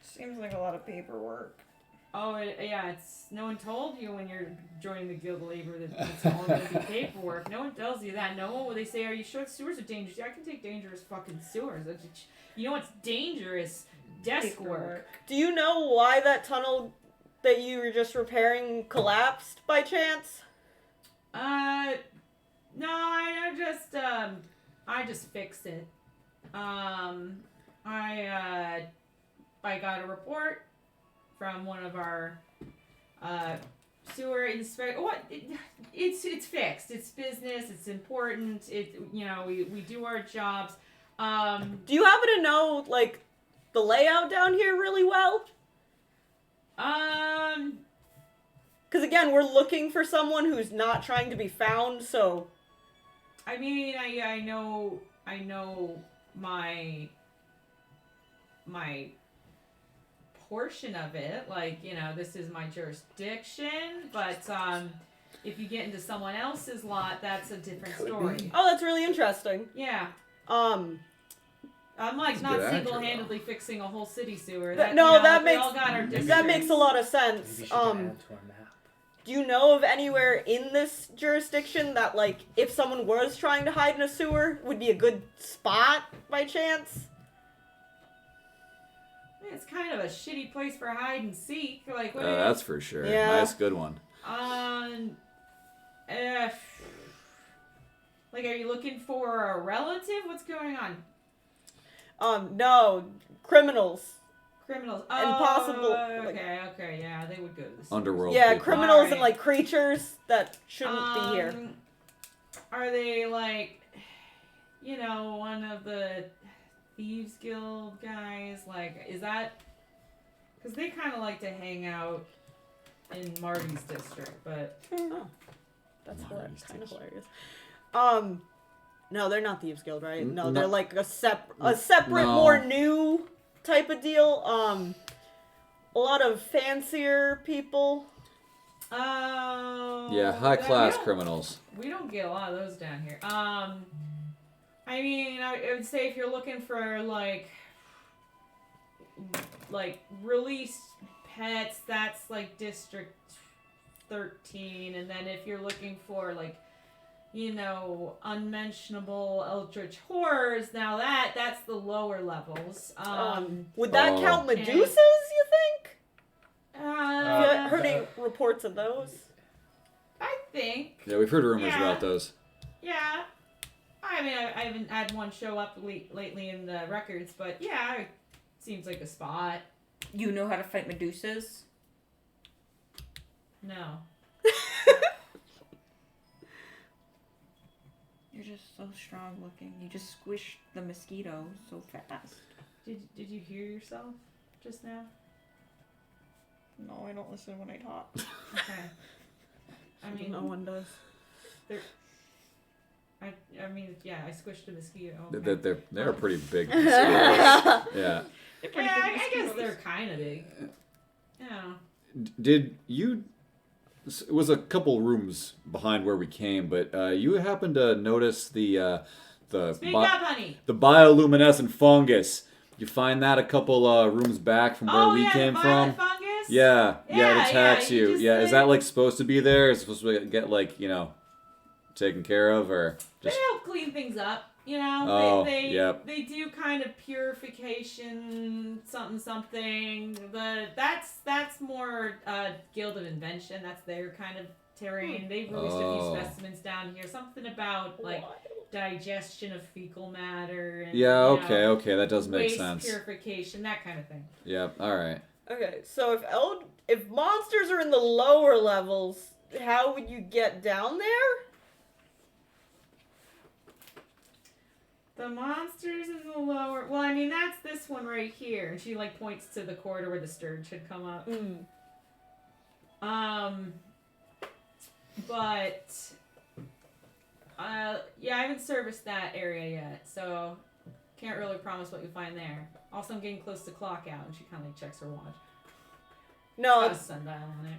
Seems like a lot of paperwork. It's no one told you when you're joining the Guild of Labor that it's all going to be paperwork. No one tells you that. No one. They say, "Are you sure the sewers are dangerous?" Yeah, I can take dangerous fucking sewers. You know what's dangerous? Desk work. Do you know why that tunnel that you were just repairing collapsed by chance? No, I just fixed it. I got a report from one of our sewer inspector. It's fixed. It's business. It's important. We do our jobs. Do you happen to know the layout down here really well? Because again, we're looking for someone who's not trying to be found. So, I mean, I know my portion of it. This is my jurisdiction. But if you get into someone else's lot, that's a different story. oh, that's really interesting. Yeah. I'm That's a not good actor, single-handedly fixing a whole city sewer. That we makes all got our that makes a lot of sense. Maybe she can add to our map. Do you know of anywhere in this jurisdiction that, like, if someone was trying to hide in a sewer, would be a good spot by chance? It's kind of a shitty place for hide and seek. Like, what That's for sure. Yeah. Nice, good one. Like, are you looking for a relative? What's going on? No, criminals. Criminals. Impossible, Okay, yeah, they would go to the sewers. Underworld. Yeah, people. criminals and, Alright. like, creatures that shouldn't be here. Are they, like, you know, one of the Thieves Guild guys? Like, is that... Because they kind of like to hang out in Marty's district, but... Oh, that's Marty's kind of district. hilarious. No, they're not Thieves Guild, right? No, they're No. like a separate, No. more new type of deal. A lot of fancier people. Oh... Yeah, high that- class we don't- criminals. We don't get a lot of those down here. I mean, I would say if you're looking for, like released pets, that's, like, District 13. And then if you're looking for, like, you know, unmentionable eldritch horrors, now that's the lower levels. Would that Oh. count Medusas, you think? Have you Uh, heard any reports of those? I think. Yeah, we've heard rumors Yeah. about those. Yeah. I mean, I haven't had one show up lately in the records, but yeah, it seems like a spot. You know how to fight Medusas? No. You're just so strong looking. You just squished the mosquito so fast. Did you hear yourself just now? No, I don't listen when I talk. Okay. I mean, no one does. I mean, yeah, I squished a mosquito. Okay. They're pretty big mosquitoes. Yeah. They're pretty Yeah, big I guess mosquitoes. they're kind of big. Yeah. Did you? It was a couple rooms behind where we came, but you happened to notice the Speak up, honey. the bioluminescent fungus. You find that a couple rooms back from where we came the from. violet fungus? Yeah, Yeah, it attacks you you. just Yeah, is said- that like supposed to be there? Is it supposed to get like, you know, taken care of, or They just? help clean things up, you know. Oh, they yep. They do kind of purification, something. That's more Guild of Invention. That's their kind of terrain. They've released a Oh. few specimens down here. Something about like digestion of fecal matter. And, Yeah. you Okay. know, Okay. That does make waste sense. purification, that kind of thing. Yep. All right. Okay, so if monsters are in the lower levels, how would you get down there? The monsters in the lower. Well, I mean, that's this one right here, and she like points to the corridor where the sturge had come up. But yeah, I haven't serviced that area yet, so can't really promise what you find there. Also, I'm getting close to clock out, and she kind of like checks her watch. No, Got a sundial on it.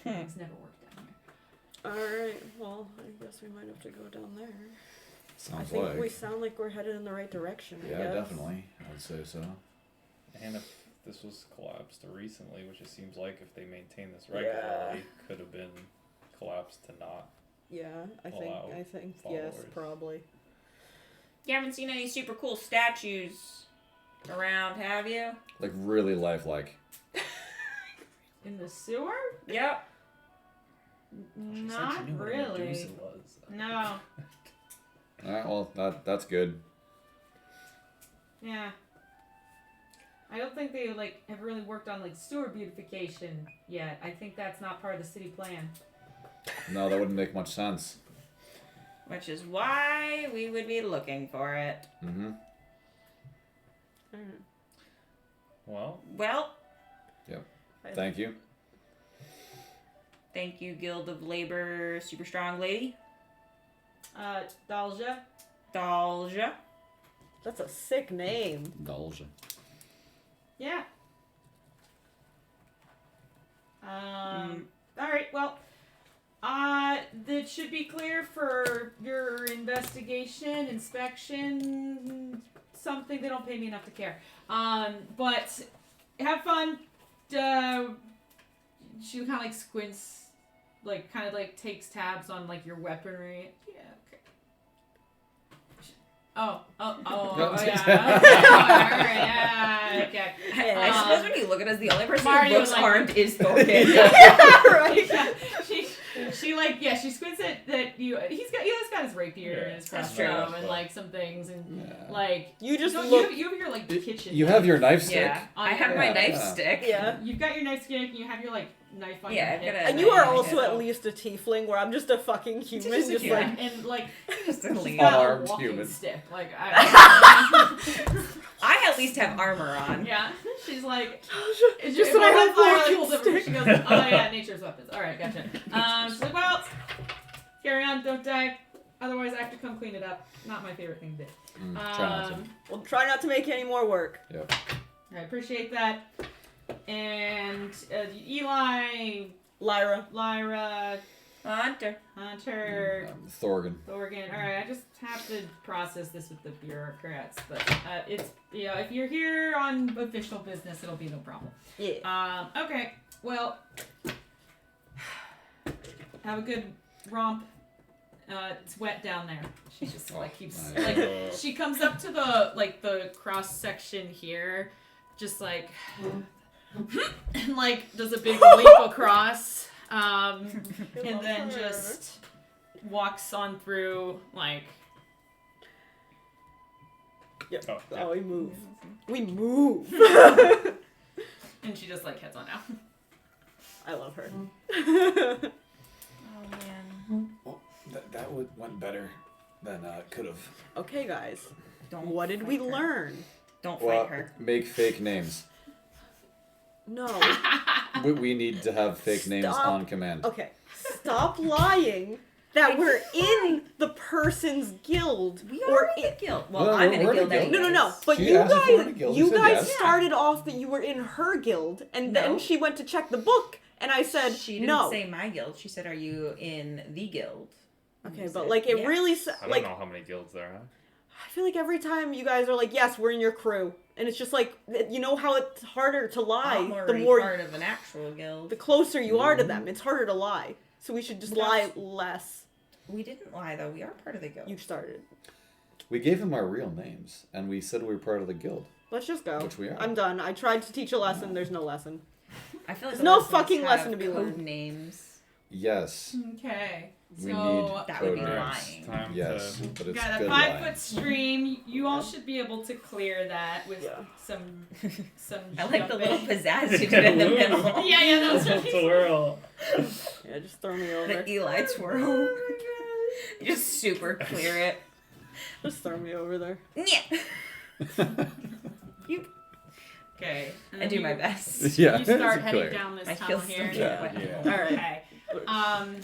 Things never work down here. Alright, well, I guess we might have to go down there. I Sounds think like. we sound like we're headed in the right direction, I Yeah, guess. definitely. I would say so. And if this was collapsed recently, which it seems like if they maintain this Yeah. regularly, could have been collapsed to not. Yeah, I Allow think yes, followers. probably. You haven't seen any super cool statues around, have you? Like really lifelike. In the sewer? Yep. Not really. No. All right. Well, that's good. Yeah. I don't think they like have really worked on like sewer beautification yet. I think that's not part of the city plan. No, that wouldn't make much sense. Which is why we would be looking for it. Mm-hmm. Well, Well, Thank you. thank you, Guild of Labor Super Strong Lady. Dalja. Dalja. That's a sick name. Indulge. Yeah. Alright, well, that should be clear for your investigation, inspection, something. They don't pay me enough to care. But have fun. She kind of like squints like kind of like takes tabs on like your weaponry. Yeah. Okay. Oh, yeah. Alright, yeah, okay. I suppose when you look at us, the only person Mario who looks like- armed is Thorkin. Yeah, right. Yeah, she like she squints at that you. He's got his rapier and his That's crossbow true. and like some things and Yeah. like You just you look. have your like kitchen. You have your knife stick. Yeah, I have my Yeah. knife Yeah. stick. Yeah. You've got your knife stick. You have your like knife on Yeah, your I've hip. got a And you are knife. also Yeah. at least a tiefling, where I'm just a fucking human, Just a just human. like. and like Just a she's lead. got a Unarmed walking human. stick. Like I at least have armor on. yeah, she's like. It's just that I have walking stick. She goes, oh yeah, nature's weapons. All right, gotcha. She's like, well, carry on, don't die. Otherwise, I have to come clean it up. Not my favorite thing to do. Try not to. Well, try not to make any more work. Yep. I appreciate that. And Eli, Lyra. Lyra, Hunter. Hunter, Thorgan. Thorgan. All right, I just have to process this with the bureaucrats, but it's if you're here on official business, it'll be no problem. Yeah. Okay. Well, have a good romp. It's wet down there. She just like keeps nice. like she comes up to the cross section here, just like and like does a big leap across, and then just walks on through like. Yep. Oh, yeah. Oh, we move. We move. And she just like heads on out. I love her. Oh man. Well, that went better than it could have. Okay, guys. Don't What did we fight her. learn? Don't Well, fight her. make fake names. No. We need to have fake names Stop. on command. Okay. Stop lying that we're in the person's guild. We or are in the guild. Well, No, I'm in we're a guild. in a guild. No, no, no. But She you asked if we were in a guys, guild. you We said guys yes. started off that you were in her guild, and No. then she went to check the book, and I said She didn't no. say my guild. She said, "Are you in the guild?" Okay, You but said like it yes. really, I don't like know how many guilds there are. I feel like every time you guys are like, yes, we're in your crew, and it's just like you know how it's harder to lie I'm the already more, part of an actual guild. the closer you are to them. It's harder to lie, so we should just lie less. We didn't lie though. We are part of the guild. You started. We gave him our real names, and we said we were part of the guild. Let's just go. Which we are. I'm done. I tried to teach a lesson. There's no lesson. I feel like There's the no lessons fucking have lesson to be code learned. names. Yes. Okay. We So need That would be code names. lying. Time Yes, to... but it's got a good 5-foot lying. stream. You all should be able to clear that with Yeah. some I like the little jumping. pizzazz you did in the middle. Yeah, that was really twirl. Yeah, just throw me over. The Eli twirl. You just super clear it. Just throw me over there. Yeah. You. Okay. and I then do you- my best. Yeah, You start it's heading clear. down this I feel tunnel here. still Yeah. Yeah. All right. Okay.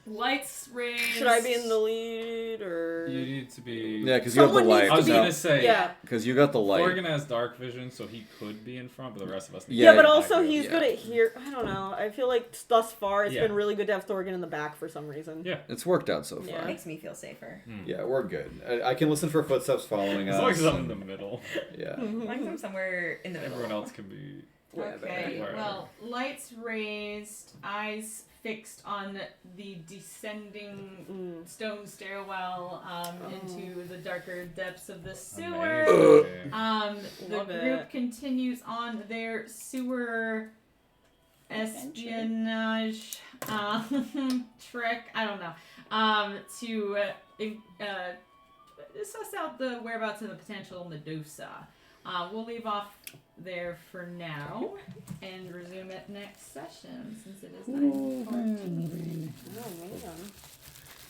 Lights raised. Should I be in the lead or? You need to be... Yeah, because you have the Someone needs light. I was to be- gonna say... Yeah. Because you got the light. Thorgan has dark vision, so he could be in front, but the rest of us... need Yeah, Yeah, but to be also back. he's Yeah. good at hear. I don't know. I feel like thus far it's Yeah. been really good to have Thorgan in the back for some reason. Yeah. It's worked out so Yeah. It far. makes me feel safer. Yeah, we're good. I can listen for footsteps following As us. long as I'm in and- the middle. Yeah. As long as I'm somewhere in the middle. Everyone else can be... Okay. Wherever. Well, lights raised, eyes fixed on the descending stone stairwell into the darker depths of the sewer. Amazing. The Love group it. continues on their sewer espionage trick. I don't know. To suss out the whereabouts of the potential Medusa. We'll leave off there for now and resume it next session since it is 9:14. Oh man.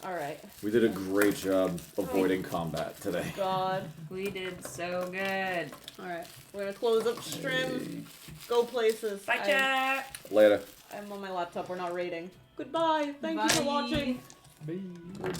All right. We did a great job avoiding combat today. God. We did so good. All right. We're gonna close up stream. Go places. Bye, chat. Later. I'm on my laptop. We're not raiding. Goodbye. Thank you for Bye. watching. Bye.